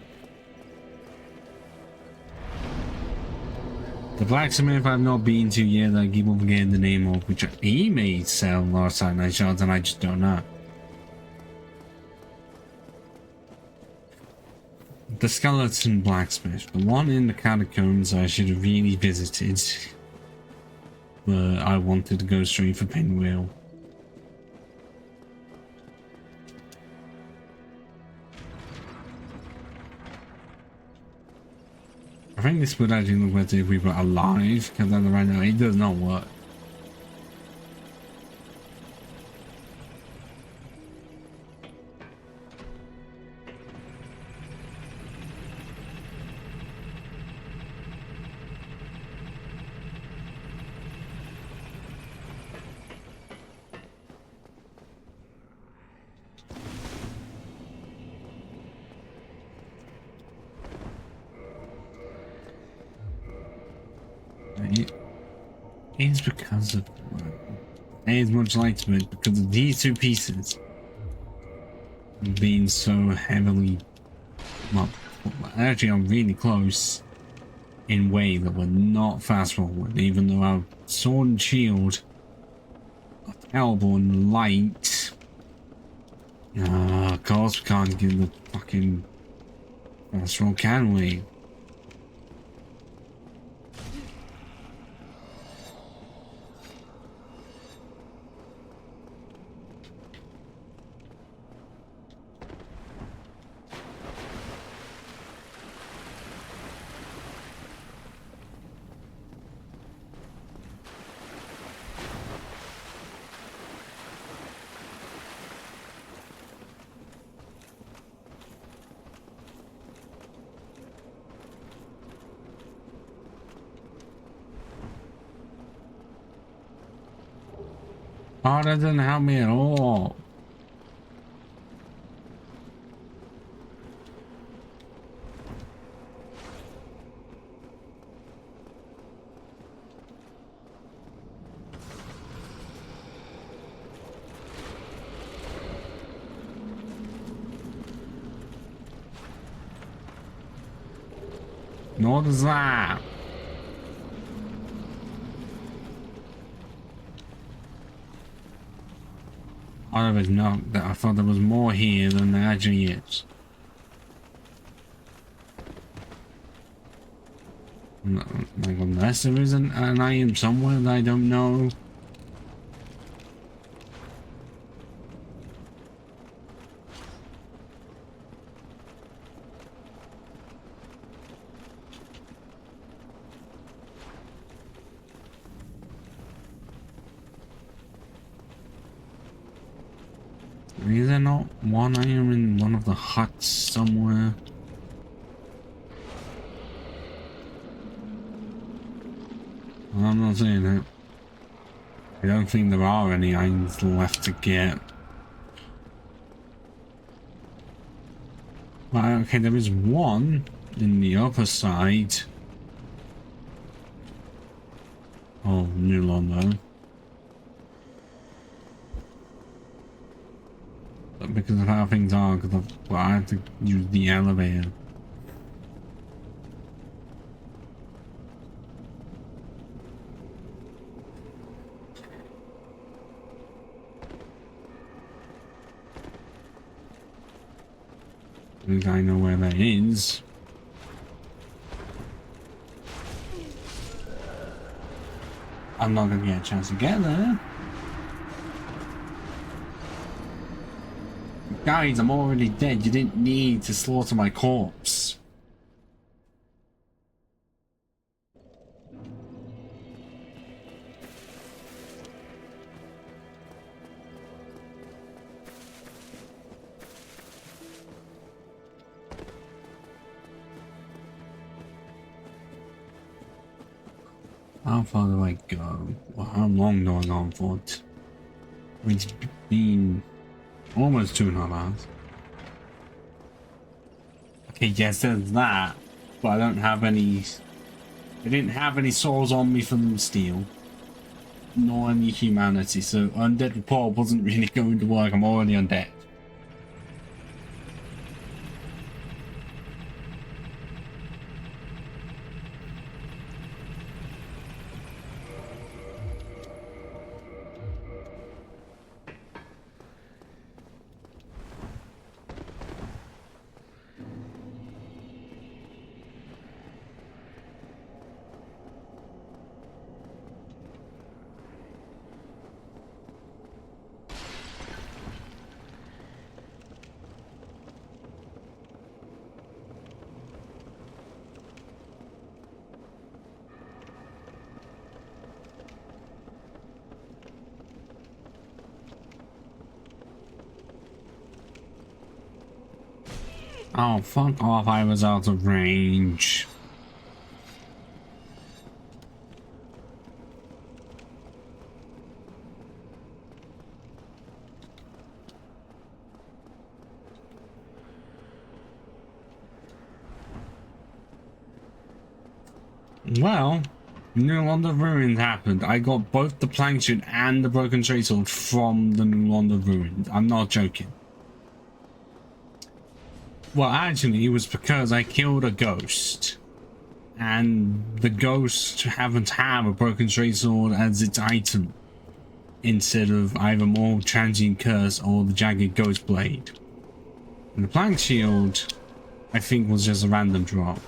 the blacksmith I've not been to yet. I keep on forgetting the name of, which he may sell last time I shot, and I just don't know. The skeleton blacksmith, the one in the catacombs I should have really visited, but I wanted to go straight for Pinwheel. I think this would actually look better if we were alive, because right now it does not work. It's because of as much like to it because of these two pieces being so heavily, well, actually I'm really close in way that we're not fast forward, even though our sword and shield are terrible and light. Of course we can't get the fucking fast roll, can we? Oh, that doesn't help me at all. Nor does that. I was not that I thought there was more here than there actually is. Like unless there is an item somewhere that I don't know. Is there not one item in one of the huts somewhere? I'm not saying it. I don't think there are any items left to get. Well, okay, there is one in the other side. Oh, New London. But because of how things are, because I have to use the elevator. I think I know where that is. I'm not gonna get a chance to get there. Guys, I'm already dead. You didn't need to slaughter my corpse. How far do I go? Well, how long do I go on for? It's been almost 2.5 hours. Okay, yes, there's that. But I don't have any... I didn't have any souls on me from steel. Nor any humanity, so undead report wasn't really going to work. I'm already undead. Oh, fuck off, I was out of range. Well, New London Ruins happened. I got both the plank shoot and the broken trade sword from the New London Ruins. I'm not joking. Well, actually, it was because I killed a ghost. And the ghost happened to have a broken trade sword as its item. Instead of either more transient curse or the jagged ghost blade. And the plank shield, I think, was just a random drop.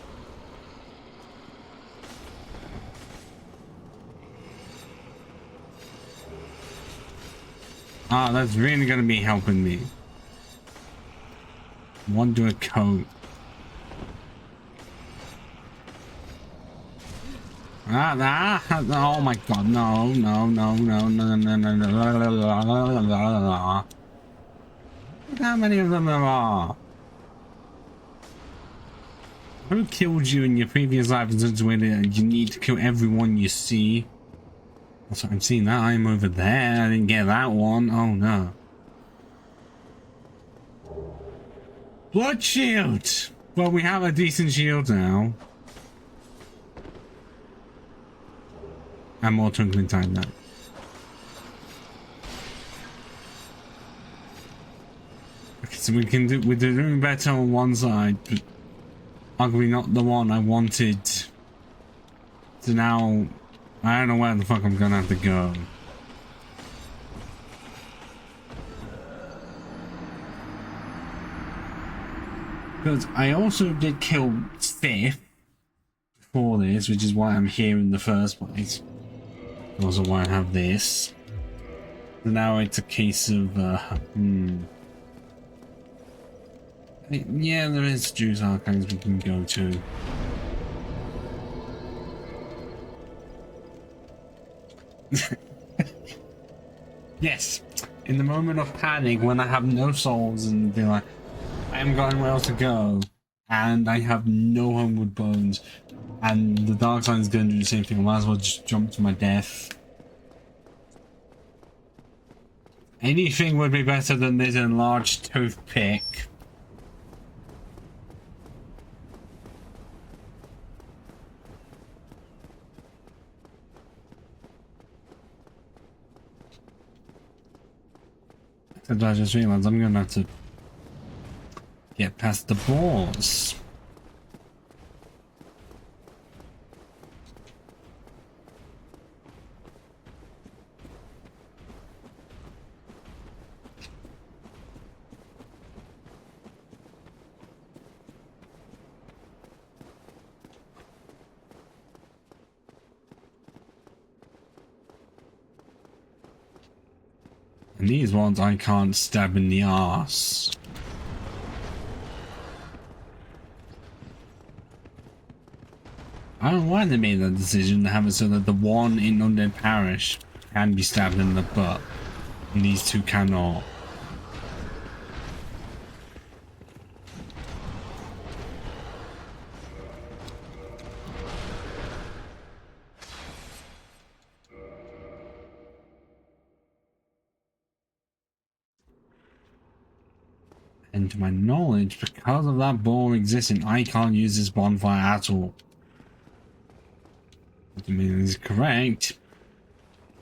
Ah, that's really going to be helping me. One do a coat. Oh my god, no. Look how many of them there are. Who killed you in your previous life in such a way that you need to kill everyone you see? Also, I'm seeing that item over there. I didn't get that one. Oh no. Blood shield! Well, we have a decent shield now. And more twinkling time now. Okay, so we're doing better on one side, but arguably not the one I wanted. So now, I don't know where the fuck I'm gonna have to go. Because I also did kill Steph before this, which is why I'm here in the first place. Also why I have this. So now it's a case of, yeah, there is Juice Archives we can go to. Yes, In the moment of panic, when I have no souls and be like, I haven't got anywhere else to go, and I have no homeward bones, and the dark side is going to do the same thing, I might as well just jump to my death. Anything would be better than this enlarged toothpick. I just realized I'm gonna have to get past the boss. And these ones I can't stab in the arse. I don't know why they made that decision to have it so that the one in Undead Parish can be stabbed in the butt, and these two cannot. And to my knowledge, because of that ball existing, I can't use this bonfire at all. What I mean is correct.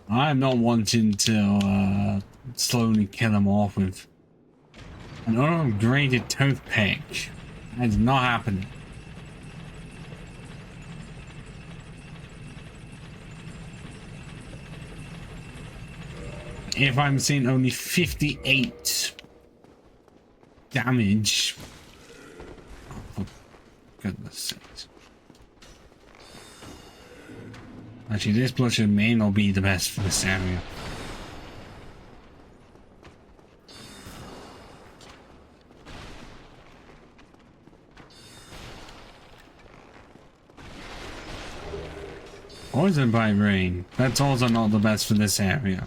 I'm not wanting to slowly kill him off with an upgraded toothpick. That's not happening. If I'm seeing only 58 damage, oh, for goodness sakes. Actually, this bloodshed may not be the best for this area. Poison by rain. That's also not the best for this area.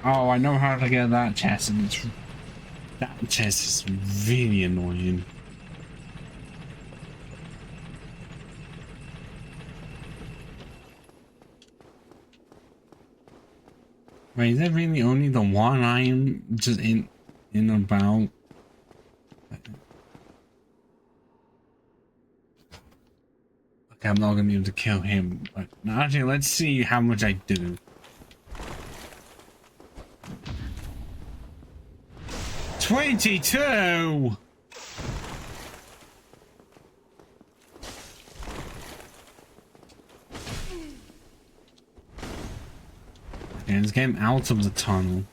Oh, I know how to get that chest, and that chest is really annoying. Wait, is that really only the one I am just in about? Okay, I'm not gonna be able to kill him, but actually, let's see how much I do. 22! Okay, let's get him out of the tunnel.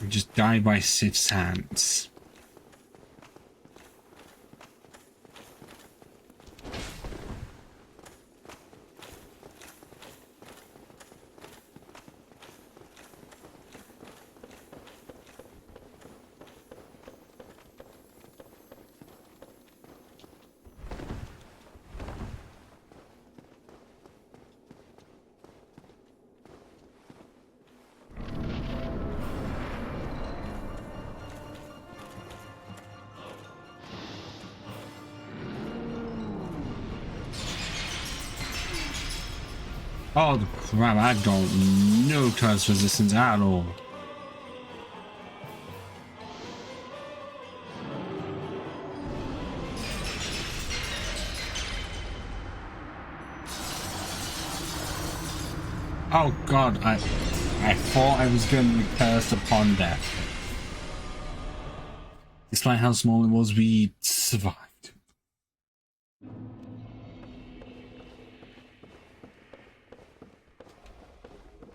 And just die by Sif's hands. Oh crap, I don't no curse resistance at all. Oh god, I thought I was going to be cursed upon death. Despite how small it was, we survived.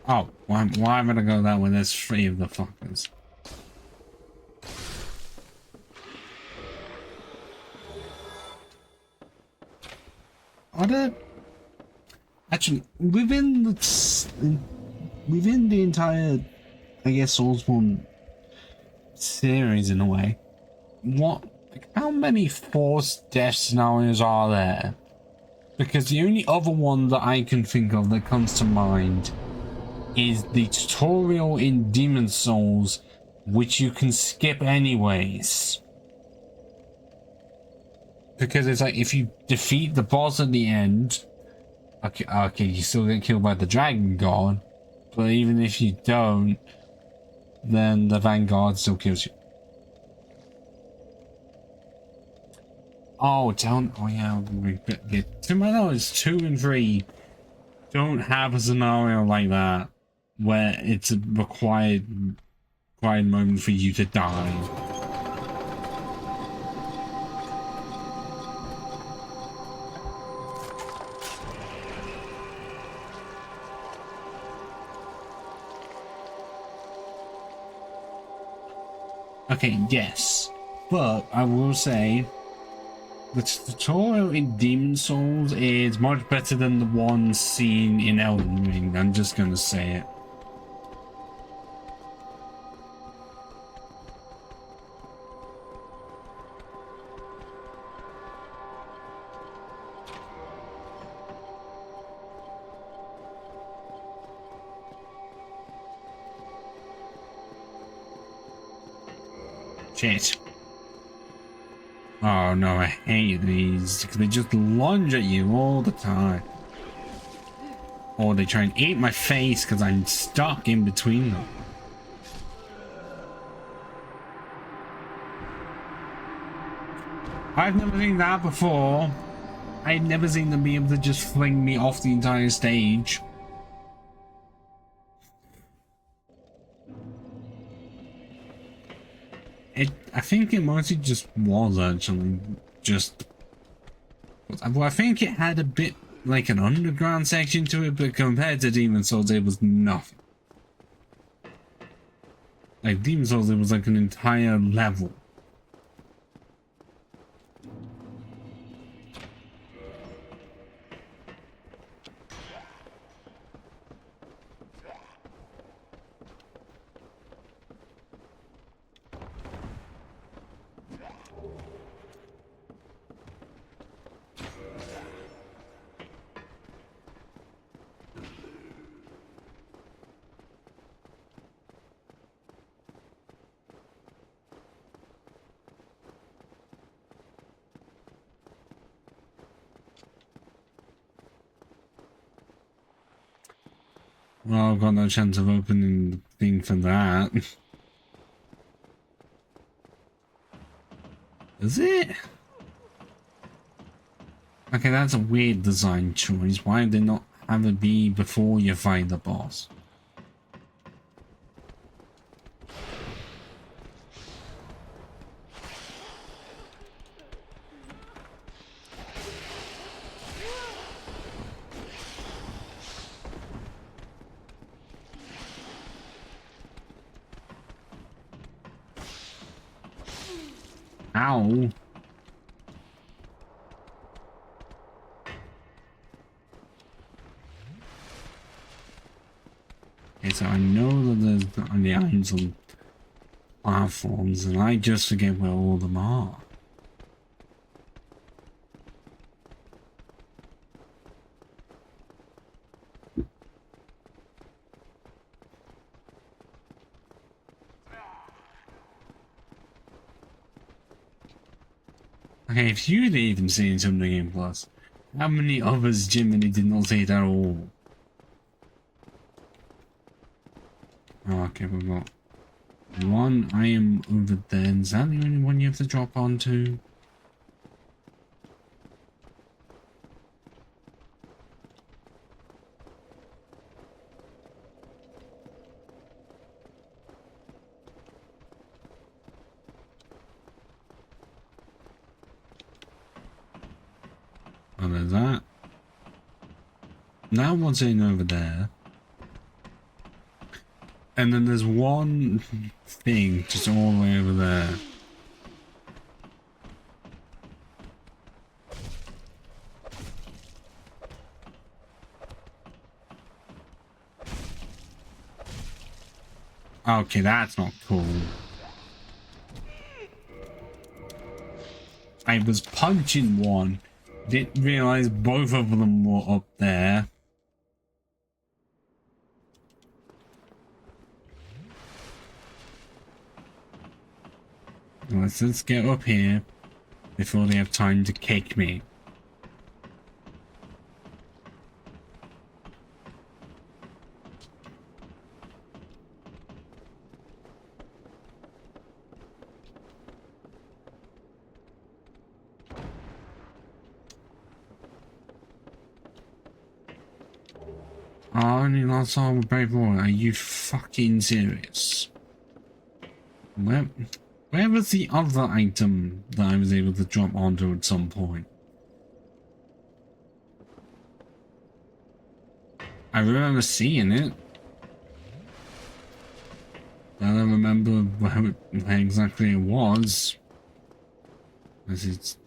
Oh, why am I gonna go that way? There's 3 of the fuckers. Are there... Actually, within the entire, I guess, Soulsborne series in a way, what, like, how many forced death scenarios are there? Because the only other one that I can think of that comes to mind is the tutorial in Demon Souls, which you can skip anyways. Because it's like, if you defeat the boss at the end, okay, you still get killed by the Dragon God, but even if you don't, then the Vanguard still kills you. Oh, yeah, to my knowledge, 2 and 3 don't have a scenario like that where it's a required moment for you to die. Okay, yes, but I will say the tutorial in Demon Souls is much better than the one seen in Elden Ring. I'm just gonna say it. Shit. Oh no, I hate these because they just lunge at you all the time. Or they try and eat my face because I'm stuck in between them. I've never seen that before. I've never seen them be able to just fling me off the entire stage. I think it mostly just was actually just. Well, I think it had a bit like an underground section to it, but compared to Demon Souls, it was nothing. Like Demon Souls, it was like an entire level. Well, I've got no chance of opening the thing for that. Is it? Okay, that's a weird design choice. Why did they not have it be before you fight the boss? Ow. Okay, so I know that there's the items on platforms, and I just forget where all of them are. Okay, if you didn't even see something in Plus, how many others Jiminy did not see it at all? Oh, okay, we've got one item over there. Is that the only one you have to drop onto? Oh, there's that. Now what's in over there? And then there's one thing just all the way over there. Okay, that's not cool. I was punching one. Didn't realize both of them were up there. Let's get up here before they have time to kick me. I only lost all with brave boy. Are you fucking serious? Where was the other item that I was able to drop onto at some point? I remember seeing it. I don't remember where exactly it was. As it's...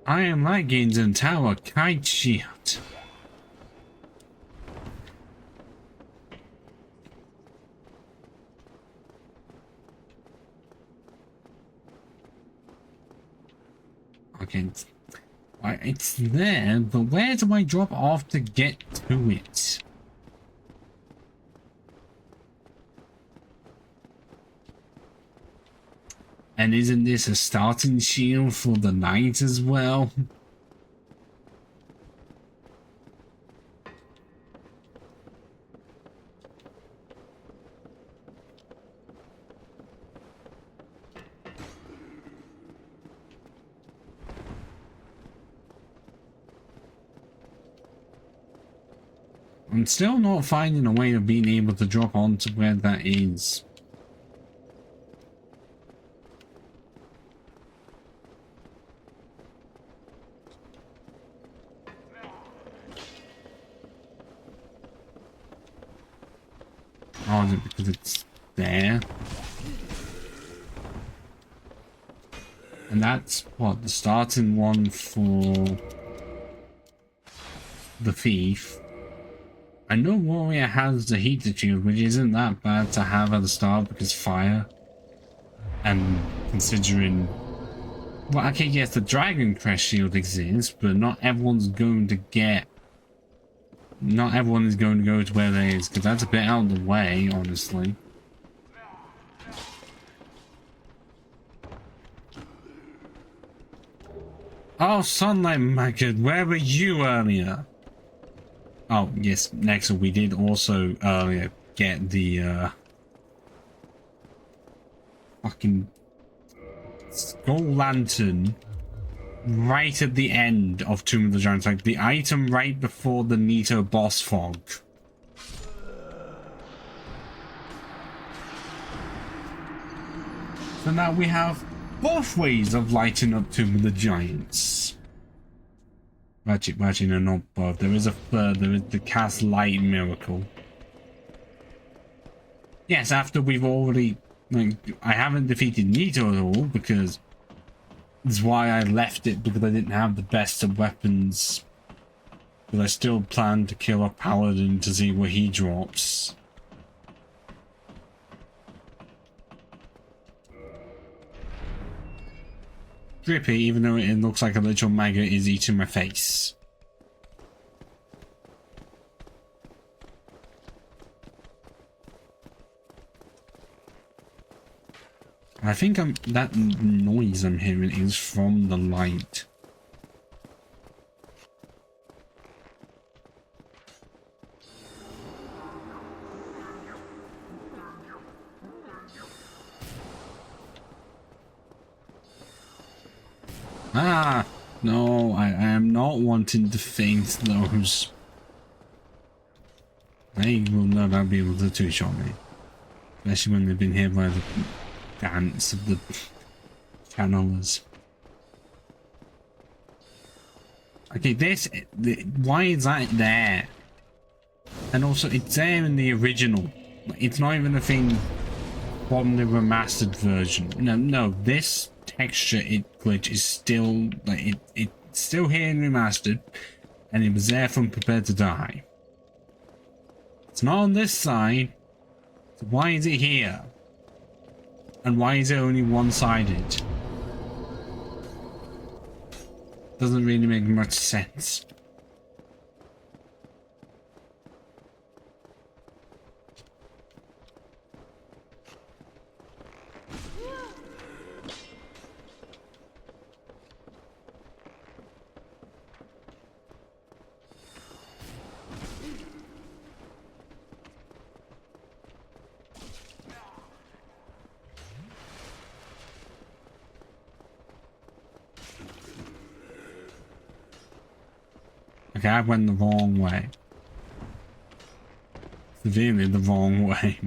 I am lagging in tower kite shield. Okay, it's there, but where do I drop off to get to it? And isn't this a starting shield for the knight as well? I'm still not finding a way of being able to drop onto where that is. Oh, is it because it's there? And that's what, the starting one for the thief. I know Warrior has the heater shield, which isn't that bad to have at the start because fire. And considering... Well, okay, yes, the Dragon Crest shield exists, but not everyone's going to get... Not everyone is going to go to where that is, because that's a bit out of the way, honestly. Oh, Sunlight Maggot, where were you earlier? Oh, yes, next we did also earlier get the fucking Skull Lantern right at the end of Tomb of the Giants, like the item right before the Nito boss fog. So now we have both ways of lighting up Tomb of the Giants. Actually, no, not both. There is a third. There is the cast light miracle. Yes, after we've already, like, I haven't defeated Nito at all because that's why I left it, because I didn't have the best of weapons. But I still plan to kill a paladin to see what he drops. Drippy, even though it looks like a literal maggot is eating my face. I think that noise I'm hearing is from the light. Ah, no, I am not wanting to faint those. They will never be able to two-shot me. Especially when they've been hit by the dance of the channelers. Okay, why is that there? And also, it's there in the original. It's not even a thing from the remastered version. No, this texture glitch is still like it's still here in remastered, and it was there from Prepared to Die. It's not on this side. So why is it here? And why is it only one-sided? Doesn't really make much sense. Okay, I went the wrong way. Severely the wrong way.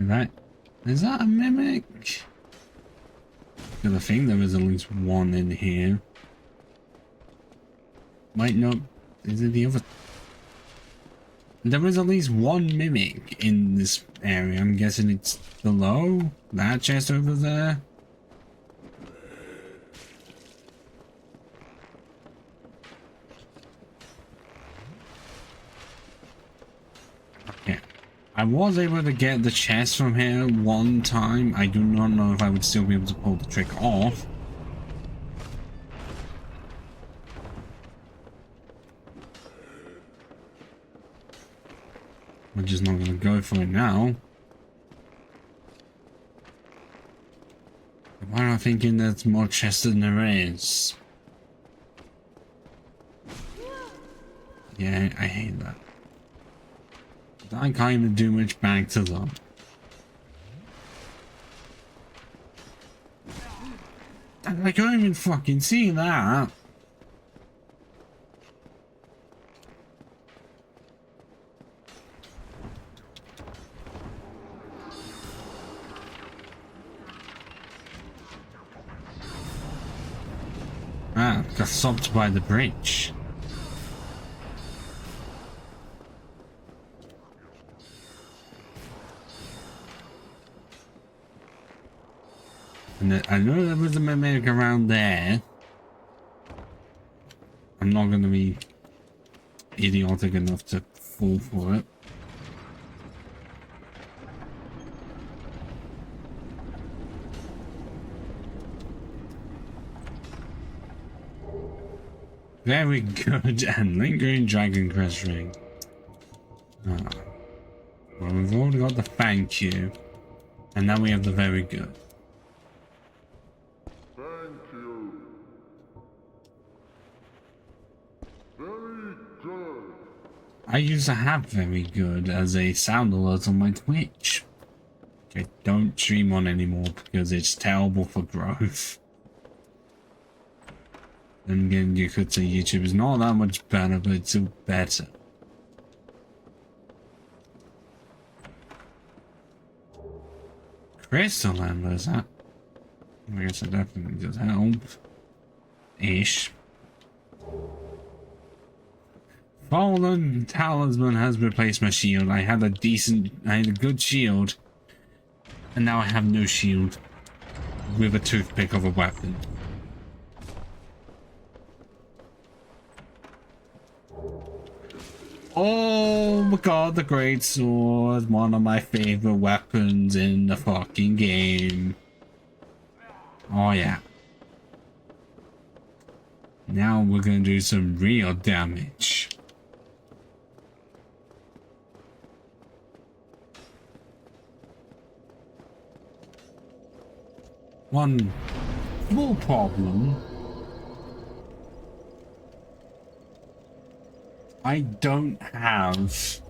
Right. Is that a mimic? Because I think there is at least one in here. Might not. Is it the other? There is at least one mimic in this area. I'm guessing it's below that chest over there. I was able to get the chest from here one time. I do not know if I would still be able to pull the trick off. We're just not going to go for it now. Why am I thinking there's more chests than there is? Yeah, I hate that. I can't even do much back to them. I can't even fucking see that. Ah, got stopped by the bridge. And I know there was a mimic around there. I'm not going to be idiotic enough to fall for it. Very good, and lingering dragon crest ring. Ah. Well, we've already got the thank you, and now we have the very good. I used to have very good as a sound alert on my Twitch. I don't stream on anymore because it's terrible for growth. And again, you could say YouTube is not that much better, but it's still better. Crystal Lander, is that? I guess it definitely does help. Ish. Fallen Talisman has replaced my shield. I had a good shield. And now I have no shield. With a toothpick of a weapon. Oh my god, the Great Sword. One of my favorite weapons in the fucking game. Oh yeah. Now we're gonna do some real damage. One small problem. I don't have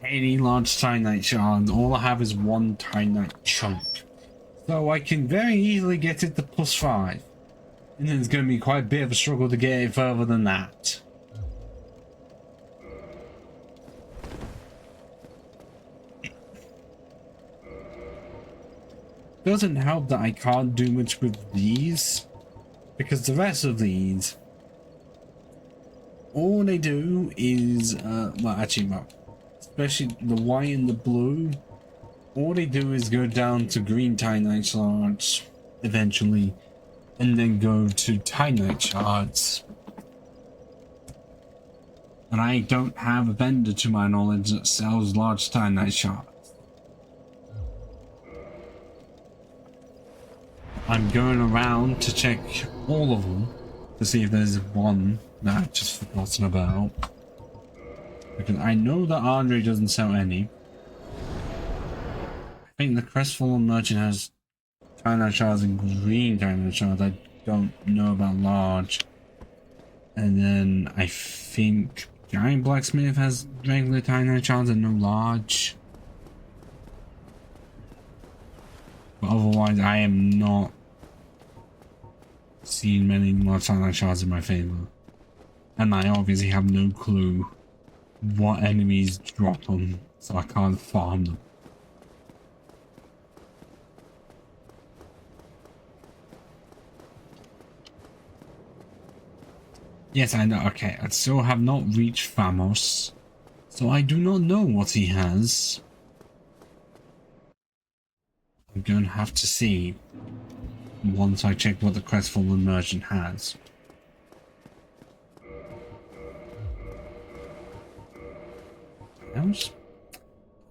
any large Titanite shards. All I have is one Titanite chunk. So I can very easily get it to +5. And then it's going to be quite a bit of a struggle to get it further than that. Doesn't help that I can't do much with these, because the rest of these, all they do is, well, actually, well, especially the white and the blue, all they do is go down to green Titanite shards eventually, and then go to Titanite shards. And I don't have a vendor, to my knowledge, that sells large Titanite shards. I'm going around to check all of them to see if there's one that I've just forgotten about. Because I know that Andre doesn't sell any. I think the Crestfallen Merchant has Titanite shards and green Titanite shards. I don't know about large. And then I think Giant Blacksmith has regular Titanite shards and no large. But otherwise, I am not seeing many more Titanite shards in my favor. And I obviously have no clue what enemies drop them, so I can't farm them. Yes, I know. Okay, I still have not reached Famos, so I do not know what he has. I'm going to have to see once I check what the Crestfallen Merchant has.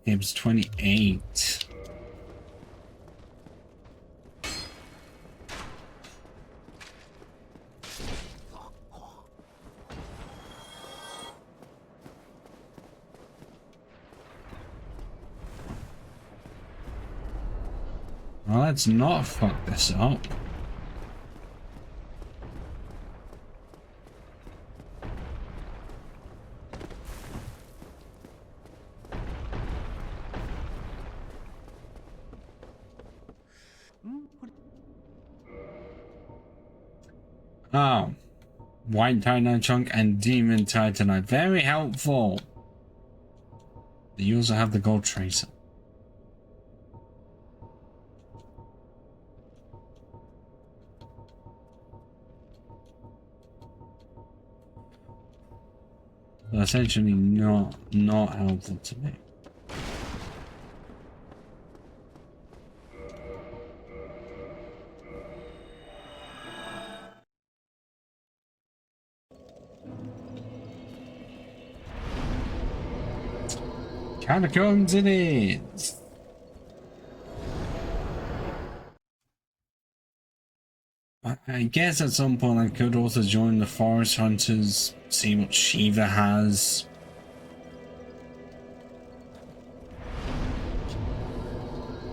It was 28. Well, let's not fuck this up. Oh, White Titanite chunk and Demon Titanite. Very helpful. You also have the Gold Tracer. So essentially not helpful to me. Catacombs it is. I guess at some point I could also join the Forest Hunters, see what Shiva has.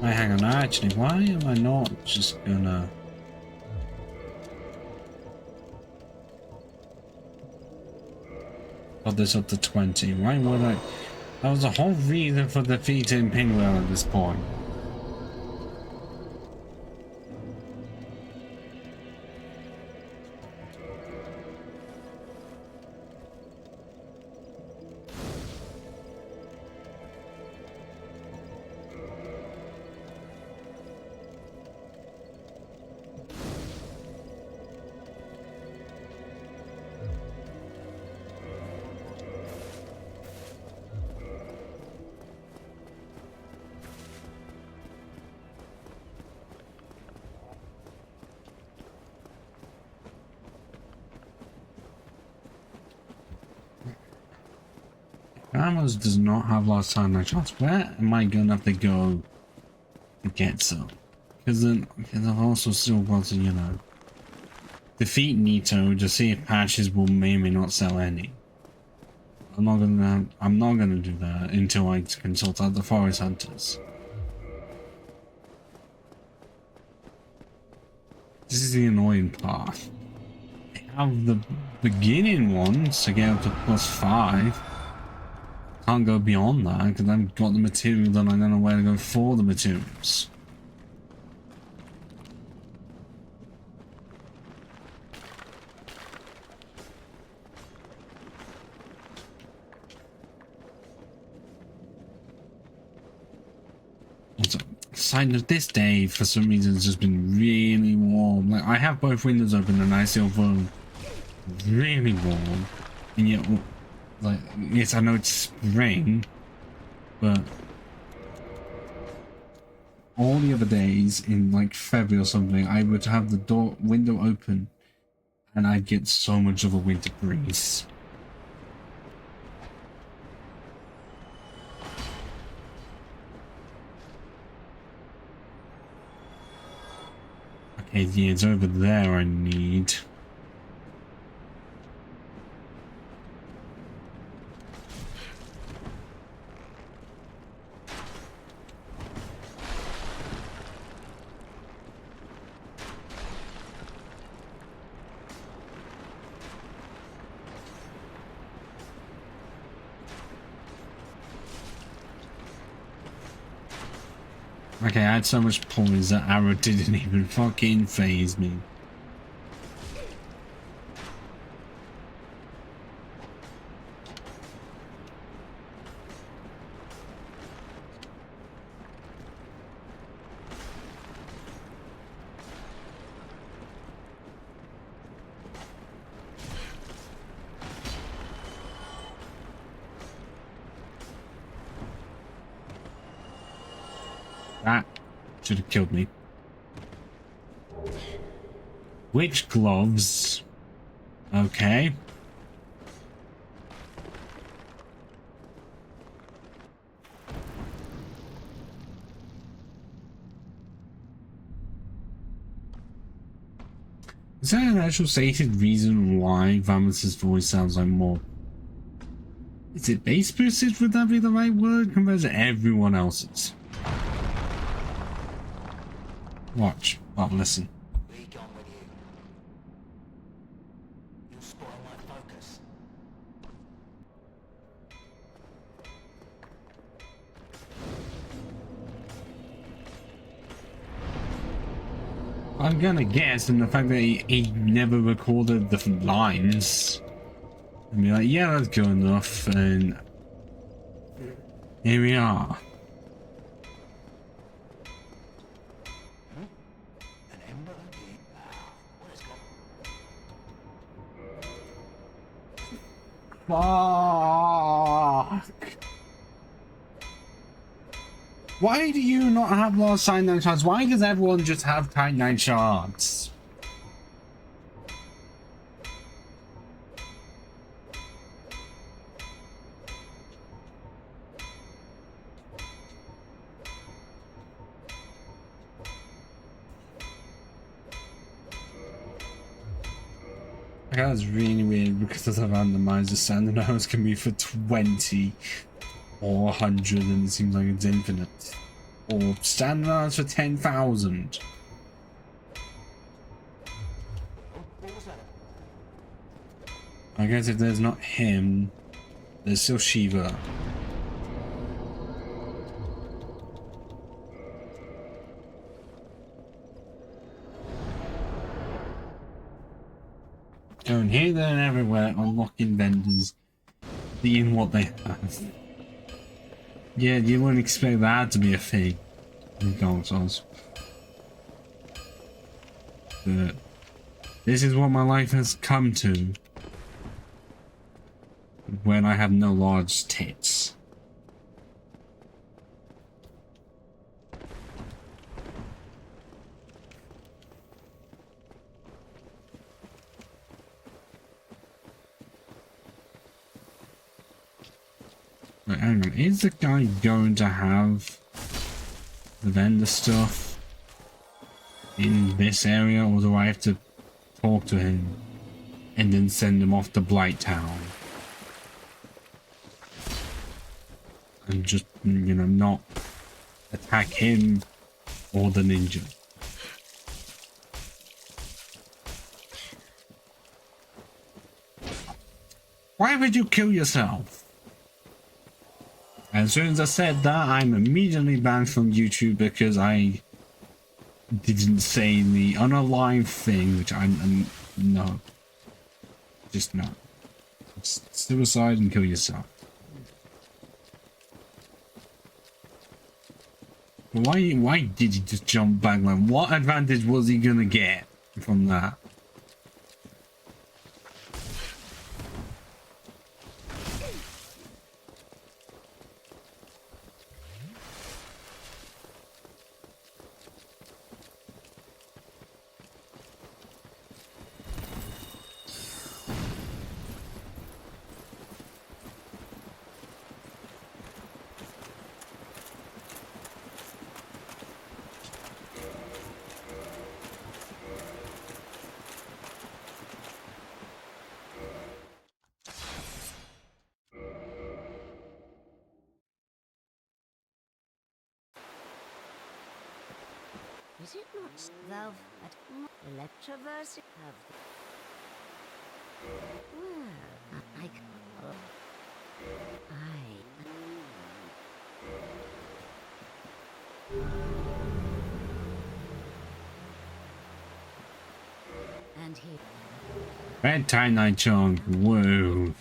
Wait, hang on, actually, why am I not just gonna... Got this up to 20, why would I... That was the whole reason for defeating Pinwheel at this point. Ramos does not have lost time my shots. Where am I gonna have to go to get some? Because I've also still got to, you know, defeat Nito to see if patches will may or may not sell any. I'm not gonna do that until I consult out the Forest Hunters. This is the annoying part. I have the beginning ones to get up to +5. Can't go beyond that because I've got the materials and I don't know where to go for the materials. Also, side note, this day for some reason has just been really warm. Like, I have both windows open and I still feel really warm, and yet, like, yes, I know it's spring, but all the other days in like February or something, I would have the window open and I'd get so much of a winter breeze. Okay, yeah, it's over there I need. Okay, I had so much points that arrow didn't even fucking phase me. That should have killed me. Which gloves? Okay. Is that an actual stated reason why Vamus's voice sounds like more? Is it bass boosted? Would that be the right word compared to everyone else's? Watch. Oh, listen. Be gone with you. You'll spoil my focus. I'm gonna guess, and the fact that he never recorded the lines, and be like, yeah, that's good enough, and here we are. Fuck. Why do you not have lost Tight 9 shards? Why does everyone just have Tight 9 shards? Okay, that's really weird because of the randomizer. Standard arrows can be for 20 or 100 and it seems like it's infinite. Or standard arrows for 10,000. I guess if there's not him, there's still Shiva. Going here, there, and everywhere, unlocking vendors, seeing what they have. Yeah, you wouldn't expect that to be a thing in Dark Souls. But this is what my life has come to when I have no large tits. Wait, hang on, is the guy going to have the vendor stuff in this area, or do I have to talk to him and then send him off to Blight Town? And just, you know, not attack him or the ninja. would you kill yourself? As soon as I said that, I'm immediately banned from YouTube because I didn't say the unalive thing, which I'm no. Just no. It's suicide and kill yourself. Why did he just jump back? Like, what advantage was he gonna get from that? Is it not thou at electroverse have? Well, I and he Red tie night chunk. Whoa.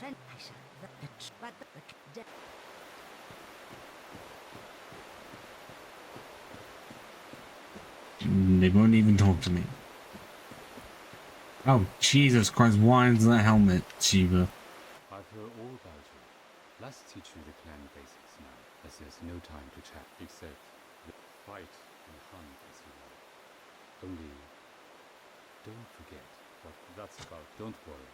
They won't even talk to me. Oh, Jesus Christ, why is that helmet, Shiva? I've heard all about you. Let's teach you the clan basics now, as there's no time to chat, except the fight and hunt as you like. Only, don't forget what that's about. Don't worry.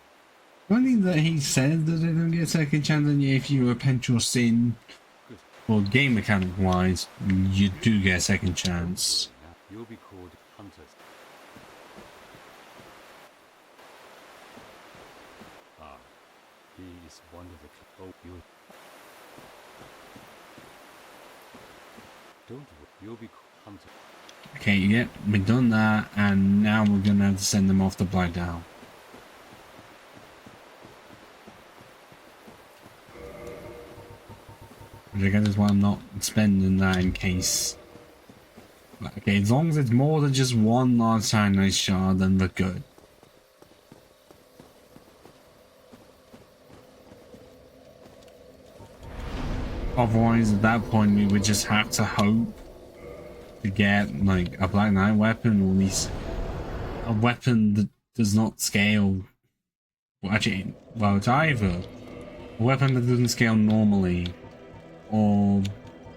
Funny that he says that they don't get a second chance, and if you repent your sin, well, game mechanic wise, you do get a second chance. You'll be called hunters. Ah, he is one of the. Oh, you. Don't worry. You'll be called hunters. Okay, yeah, we've done that, and now we're gonna have to send them off to Blightdown. Which I guess is why I'm not spending that in case. Okay, as long as it's more than just one large cyanide shard, then we're good. Otherwise, at that point, we would just have to hope to get, like, a Black Knight weapon, or at least a weapon that does not scale. Well, actually, well, it's either a weapon that doesn't scale normally, or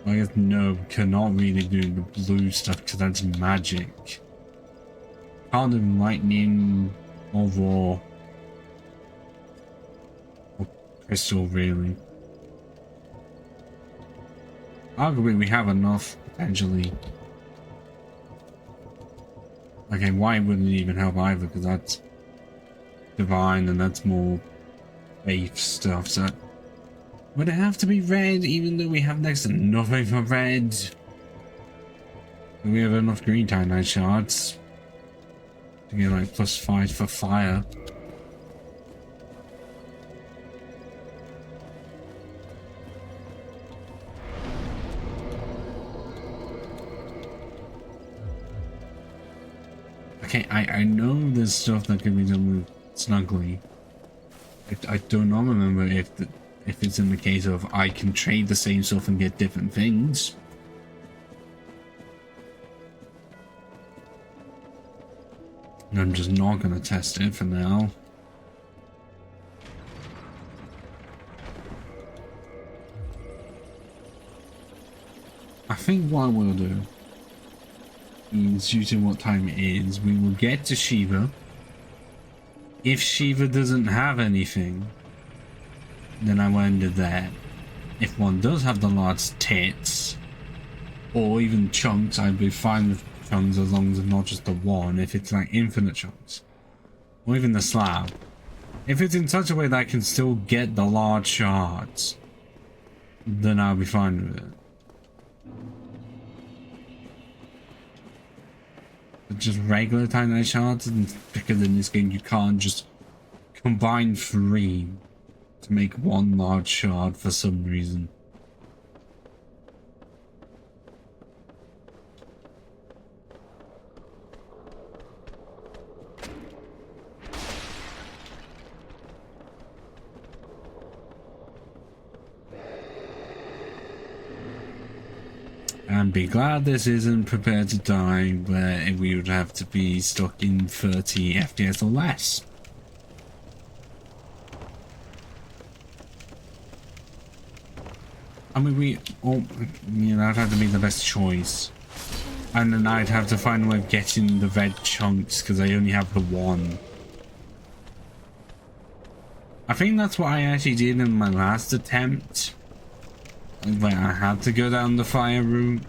I guess no, cannot really do the blue stuff because that's magic. Can't do lightning or raw or crystal really. Arguably we have enough potentially. Okay, why wouldn't it even help either? Because that's divine and that's more faith stuff. So would it have to be red, even though we have next to nothing for red? We have enough green Titanite shards to get like +5 for fire. Okay, I know there's stuff that can be done with Snuggly. I do not remember if it's in the case of I can trade the same stuff and get different things. And I'm just not going to test it for now. I think what we'll do is, using what time it is, we will get to Shiva. If Shiva doesn't have anything, then I will end it there. If one does have the large tits, or even chunks, I'd be fine with chunks as long as it's not just the one. If it's like infinite chunks, or even the slab. If it's in such a way that I can still get the large shards, then I'll be fine with it. But just regular Titanite shards, because in this game you can't just combine 3 to make one large shard for some reason. And be glad this isn't Prepare to Die, where we would have to be stuck in 30 FPS or less. I mean, I'd have to make the best choice. And then I'd have to find a way of getting the red chunks, because I only have the one. I think that's what I actually did in my last attempt, where I had to go down the fire route.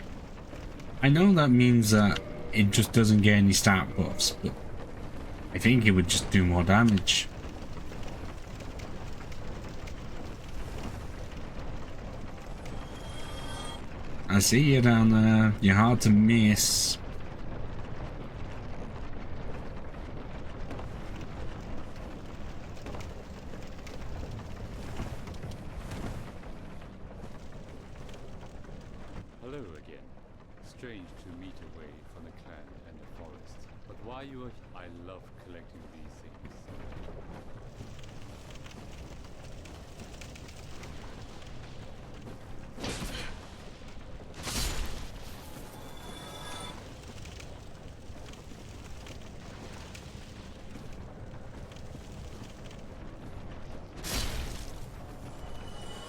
I know that means that it just doesn't get any stat buffs, but I think it would just do more damage. I see you down there. You're hard to miss. Hello again. Strange to meet away from the clan and the forest. But while you are, I love collecting these things.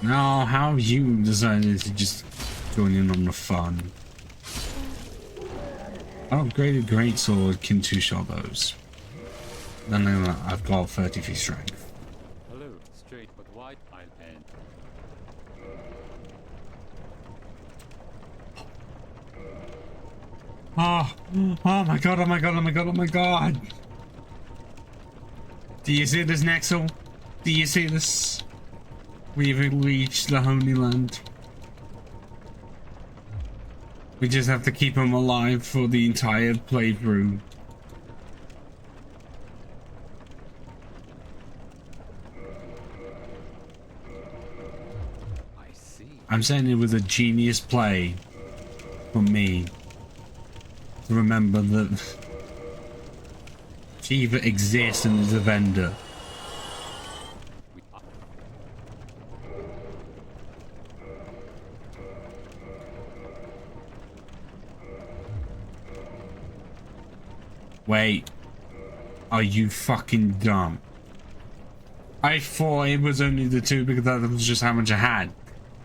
Now, how have you decided to just join in on the fun? Upgraded greatsword can two-shot those. Then I've got 33 strength. Hello, straight but wide. I'll end. Oh my god, oh my god, oh my god, oh my god! Do you see this, Nexel? Do you see this? We've reached the Holy Land. We just have to keep him alive for the entire playthrough. I see. I'm saying it was a genius play for me to remember that Shiva exists and is a vendor. Wait, are you fucking dumb? I thought it was only the two because that was just how much I had.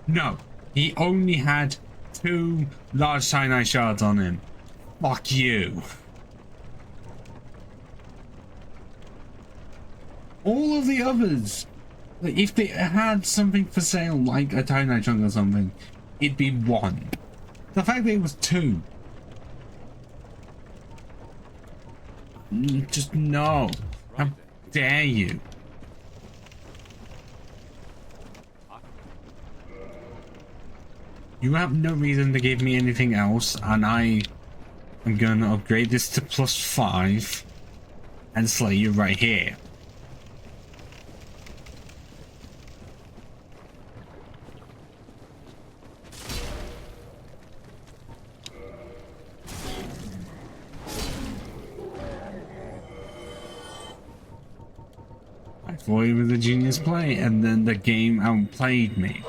No, he only had 2 large cyanide shards on him. Fuck you. All of the others, like, if they had something for sale, like a cyanide chunk or something, it'd be 1. The fact that it was 2. Just no. How dare you? You have no reason to give me anything else, and I am going to upgrade this to +5 and slay you right here. I thought it was a genius play, and then the game outplayed me.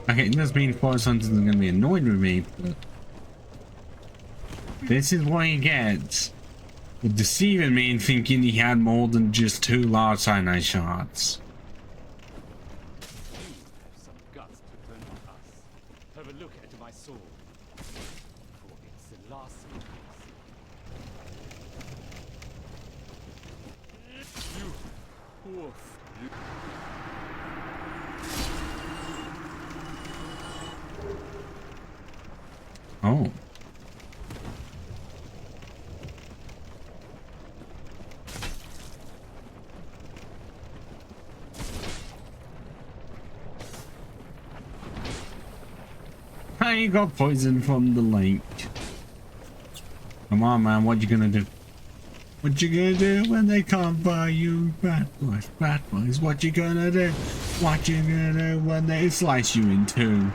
Okay, it does mean Forest Hunters are going to be annoyed with me, but this is what he gets for deceiving me and thinking he had more than just 2 large cyanide shards. You have some guts to turn on us. Have a look at my sword. For it's the last thing Woof. Oh. I got poisoned from the lake. Come on, man, what you gonna do? What you gonna do when they come by you? Bad boys, what you gonna do? What you gonna do when they slice you in two?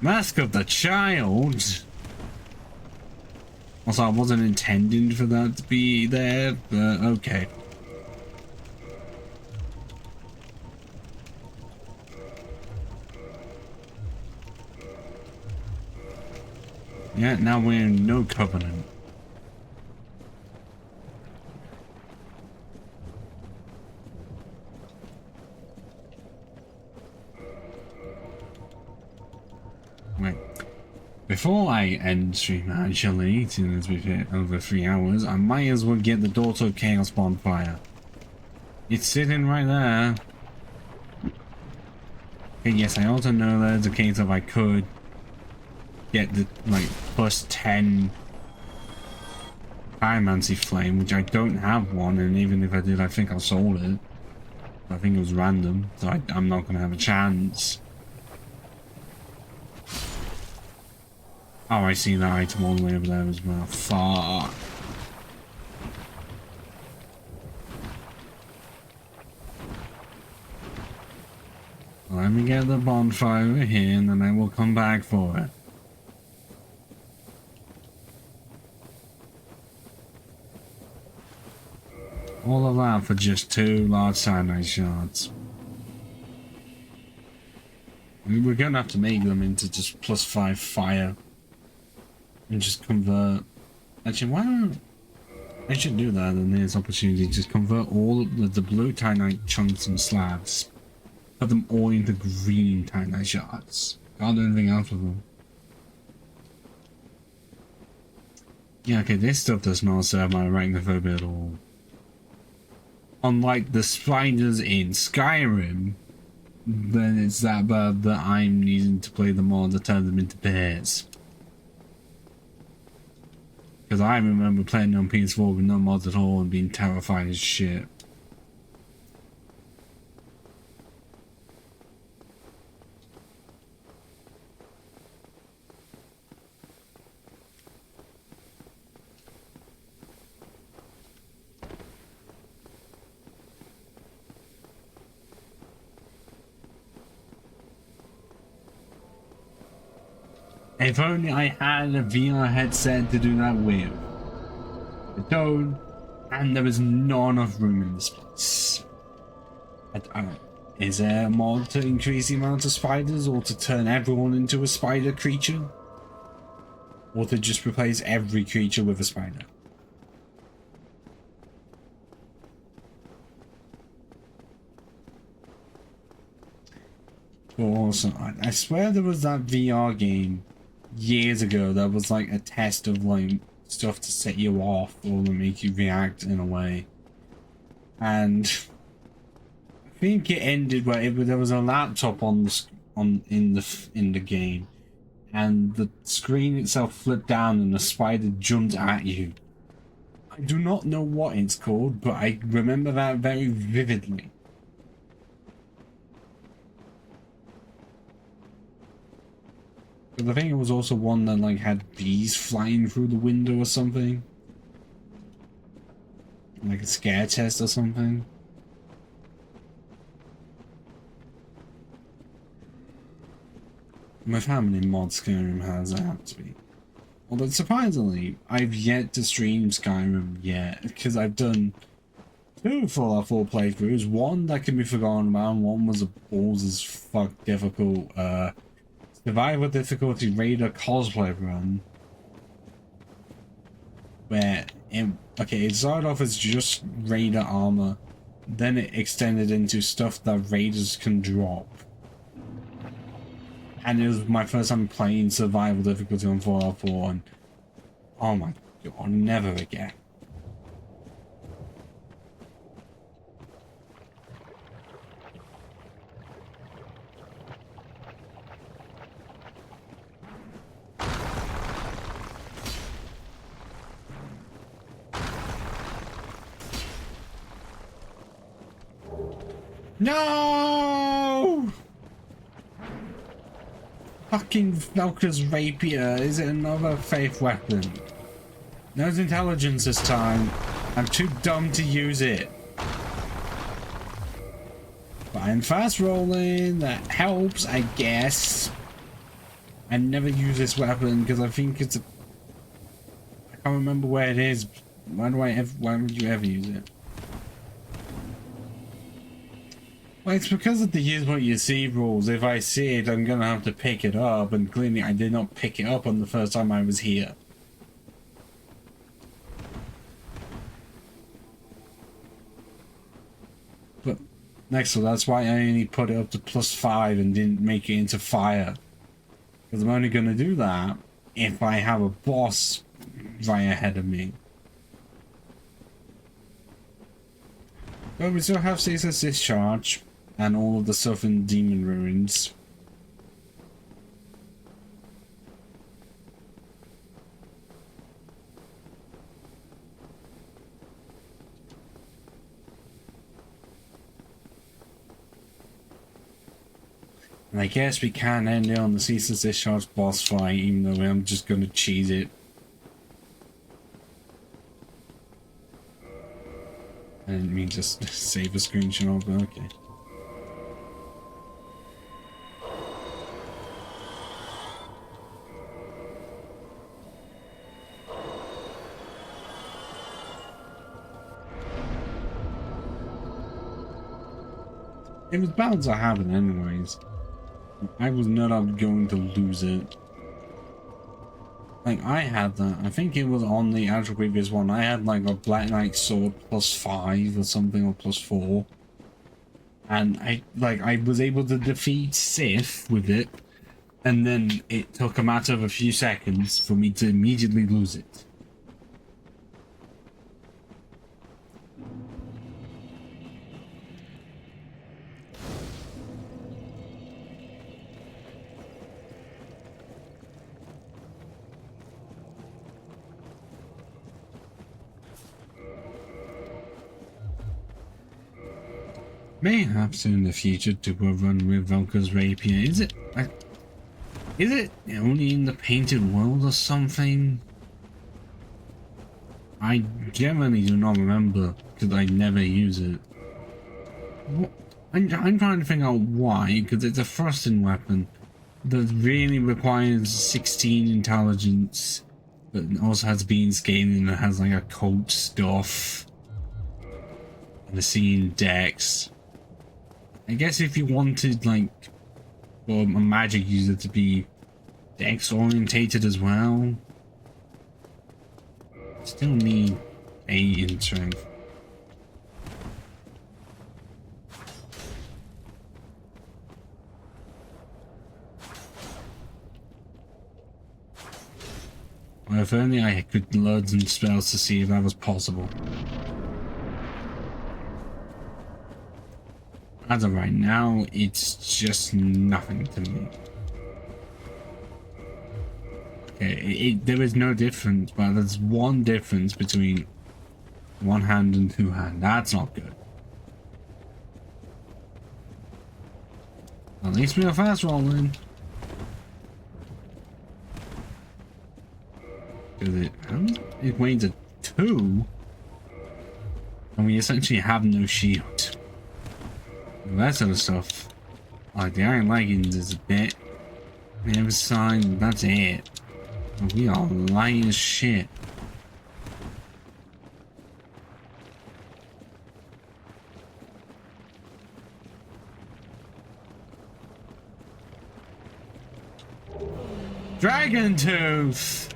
Mask of the Child? Also, I wasn't intending for that to be there, but okay. Yeah, now we're in no covenant. Wait. Before I end stream, actually, since we've hit over 3 hours, I might as well get the Daughter of Chaos bonfire. It's sitting right there. Okay, yes, I also know there's a case of I could get the, like, plus 10 Pyromancy Flame, which I don't have one, and even if I did, I think I sold it. I think it was random, so I'm not going to have a chance. Oh, I see that item all the way over there as well. Fuck. Let me get the bonfire over here, and then I will come back for it. All of that for just 2 large cyanide shards. We're gonna have to make them into just plus 5 fire. And just convert... Actually, why don't... I should do that in this opportunity. Just convert all the blue titanite chunks and slabs. Put them all into green titanite shards. Can't do anything else with them. Yeah, okay, this stuff does not serve my arachnophobia at all. Unlike the spiders in Skyrim, then it's that bad that I'm needing to play them all to turn them into bears. Because I remember playing on PS4 with no mods at all and being terrified as shit. If only I had a VR headset to do that with. I don't, and there was not enough room in this place. I don't. Is there a mod to increase the amount of spiders, or to turn everyone into a spider creature? Or to just replace every creature with a spider? Also, I swear there was that VR game years ago that was like a test of like stuff to set you off or to make you react in a way, and I think it ended where there was a laptop in the game, and the screen itself flipped down and a spider jumped at you. I do not know what it's called, but I remember that very vividly. But I think it was also one that like had bees flying through the window or something. Like a scare test or something. With how many mods Skyrim has, that have to be. Although surprisingly, I've yet to stream Skyrim yet, because I've done 2 Fallout 4 playthroughs. One that can be forgotten about, and one was a balls as fuck difficult survival difficulty raider cosplay run, where it started off as just raider armor, then it extended into stuff that raiders can drop, and it was my first time playing survival difficulty on Fallout 4, and oh my Or never again. No! Fucking Valka's rapier. Is it another faith weapon? No intelligence this time. I'm too dumb to use it. But I'm fast rolling. That helps, I guess. I never use this weapon because I think it's a... I can't remember where it is. Why would you ever use it? Well, it's because of the use what you see rules. If I see it, I'm gonna have to pick it up, and clearly I did not pick it up on the first time I was here. But next, so that's why I only put it up to +5 and didn't make it into fire. Because I'm only gonna do that if I have a boss right ahead of me. But we still have ceaseless discharge. And all of the stuff in Demon Ruins. And I guess we can end it on the Ceaseless Discharge boss fight, even though I'm just gonna cheese it. I didn't mean just save a screenshot, but okay. It was bound to happen anyways. I was not going to lose it. Like, I had that. I think it was on the actual previous one. I had like a Black Knight sword +5 or something, or +4. And I was able to defeat Sith with it. And then it took a matter of a few seconds for me to immediately lose it. Mayhaps in the future to run with Valka's rapier. Is it only in the painted world or something? I generally do not remember because I never use it. I'm trying to figure out why, because it's a thrusting weapon that really requires 16 intelligence, but also has beam scaling and it has like a coat stuff and a scene dex. I guess if you wanted like a magic user to be dex orientated as well, still need 8 in strength. Well, if only I could learn some spells to see if that was possible. As of right now, it's just nothing to me. Okay, there is no difference, but there's one difference between one hand and two hand. That's not good. At least we are fast rolling. Because it weighs a 2, and we essentially have no shield. That sort of stuff, like the iron leggings is a bit, the other side, that's it. We are light as shit. Dragon Tooth!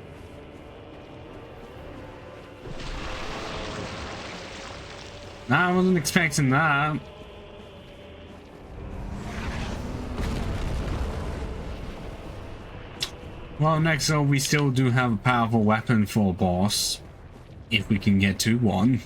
Nah, I wasn't expecting that. Well, next up, we still do have a powerful weapon for a boss. If we can get to one.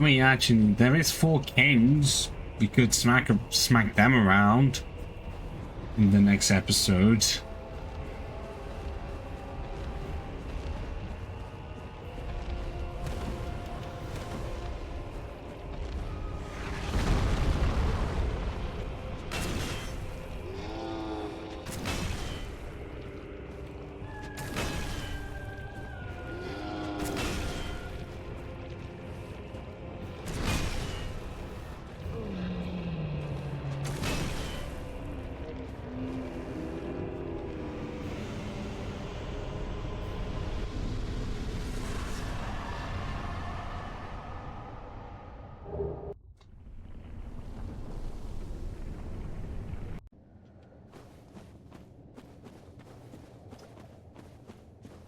I mean, actually, there is 4 kings. We could smack them around in the next episode.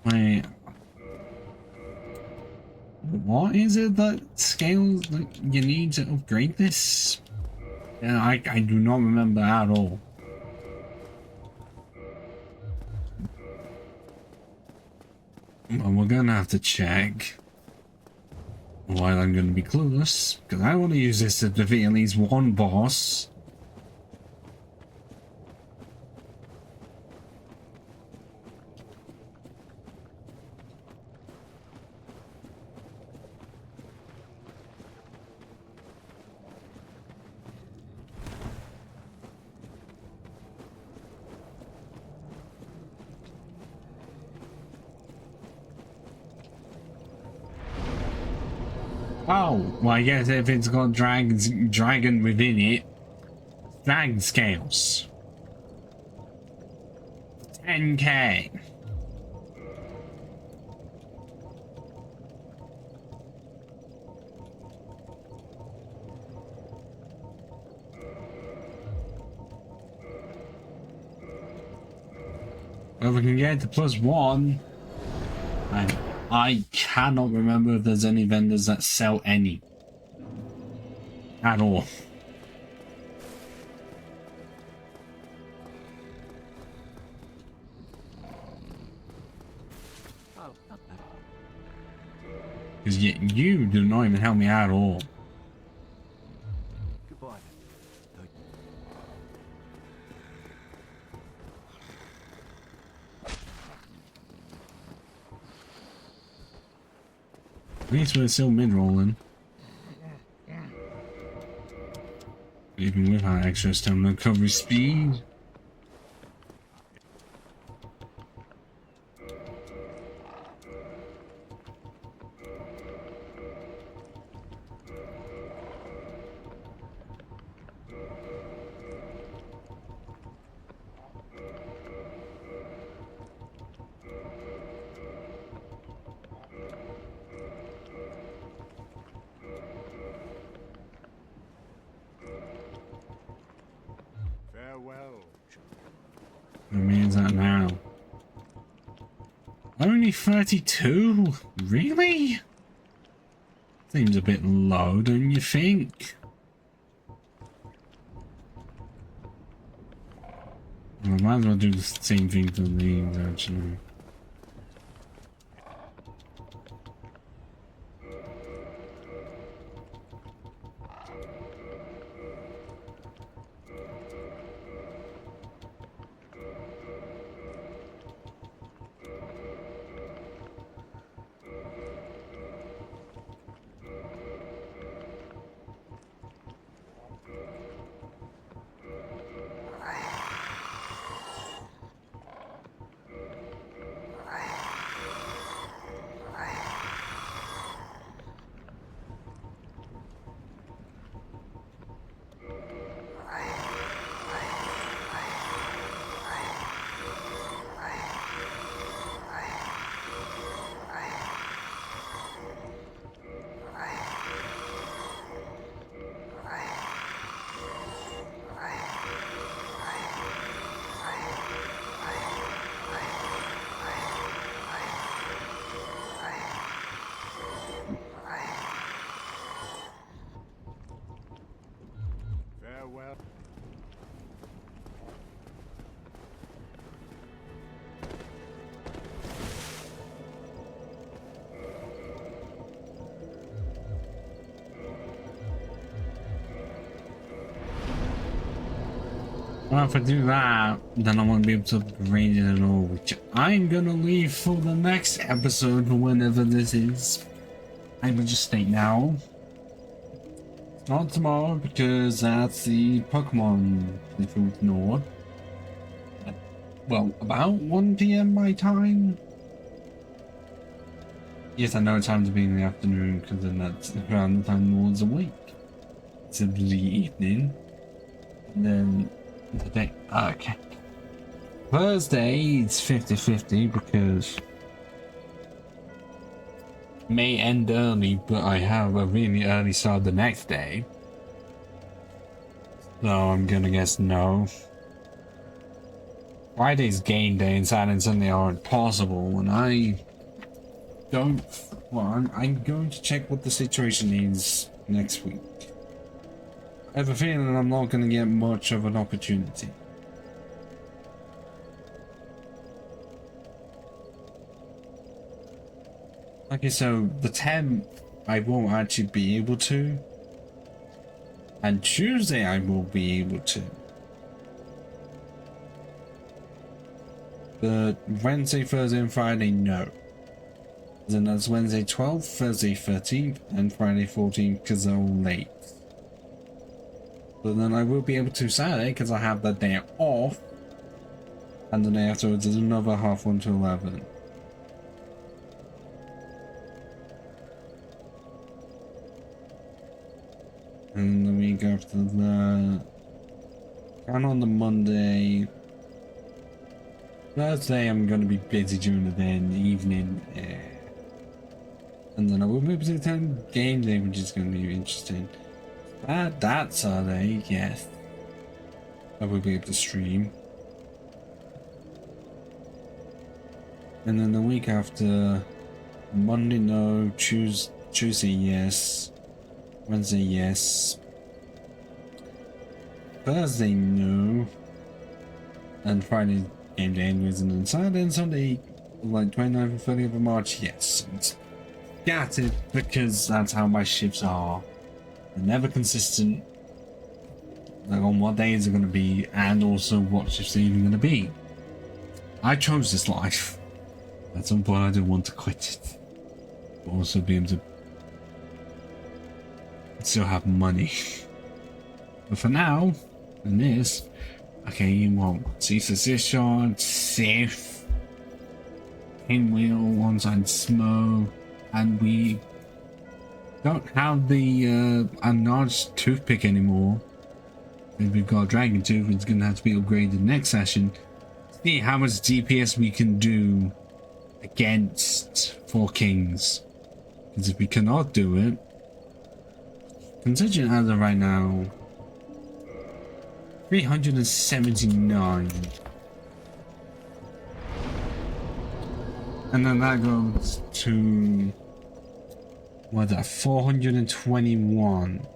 Wait. What is it that scales that you need to upgrade this? Yeah, I do not remember at all. Well, we're gonna have to check. While I'm gonna be clueless, because I want to use this to defeat at least one boss. Oh, well, I guess if it's got dragon within it, dragon scales. 10k. Well, we can get to +1. And I cannot remember if there's any vendors that sell any. At all. Because you do not even help me at all. Goodbye. At least we're still mid-rolling. Even with our extra stamina recovery speed. Farewell. What means that now? Only 32? Really? Seems a bit low, don't you think? I might as well do the same thing for these, actually. well. Well, if I do that, then I won't be able to upgrade it at all, which I'm gonna leave for the next episode, whenever this is. I will just state now. It's not tomorrow, because that's the Pokemon playthrough with Nord. Well, about 1 PM my time. Yes, I know it's time to be in the afternoon, because then that's around the time Nord's awake. It's in the evening. And then the day. Okay. Thursday, it's 50-50 because may end early, but I have a really early start the next day. So I'm gonna guess no. Friday's game day and Saturday and Sunday aren't possible, and I don't. Well, I'm going to check what the situation is next week. I have a feeling I'm not going to get much of an opportunity. Okay, so the 10th I won't actually be able to, and Tuesday I will be able to. But Wednesday, Thursday and Friday, no. Then that's Wednesday 12th, Thursday 13th, and Friday 14th because they're all late. But then I will be able to Saturday because I have that day off, and the day afterwards is another 1:30 to 11. And the week after that, and on the Monday, Thursday I'm going to be busy during the day and the evening, and then I will be able to attend game day, which is going to be interesting. That Saturday, yes, I will be able to stream. And then the week after, Monday no, Tuesday yes, Wednesday yes, Thursday no, and Friday game day anyways, and then Saturday and Sunday, like 29th and 30th of March, yes. It's scattered because that's how my shifts are. They're never consistent, like on what days are going to be, and also what shifts they're even going to be. I chose this life. At some point I didn't want to quit it, but also be able to still have money. But for now, in this, okay, you want Cecil, safe, pinwheel, one-side smoke, and we don't have the enlarged toothpick anymore. And we've got a dragon tooth, it's gonna have to be upgraded next session. See how much DPS we can do against 4 kings. Because if we cannot do it, contingent as of right now, 379. And then that goes to, what's that, 421.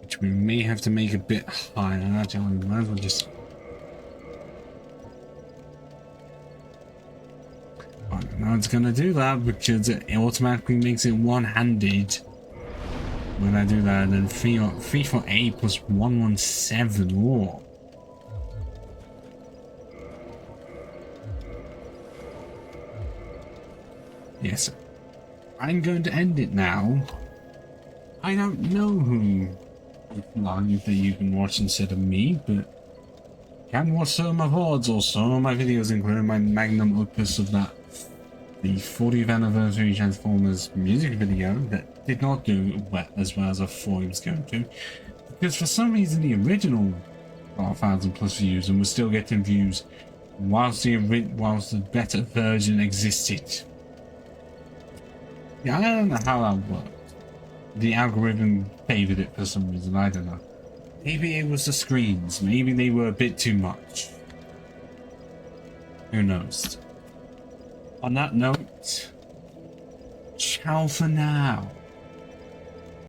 Which we may have to make a bit higher. Actually, we might as well just... I don't know it's gonna do that because it automatically makes it one-handed when I do that, and then 3 for 8 plus 117 more. Yes, I'm going to end it now. I don't know who live that you've been watching instead of me, but you can watch some of my VODs or some of my videos, including my magnum opus of that, the 40th anniversary Transformers music video that did not do as well as I thought it was going to, because for some reason the original got 1,000+ views and was still getting views whilst the better version existed. Yeah, I don't know how that worked. The algorithm favored it for some reason, I don't know. Maybe it was the screens, maybe they were a bit too much. Who knows? On that note, ciao for now.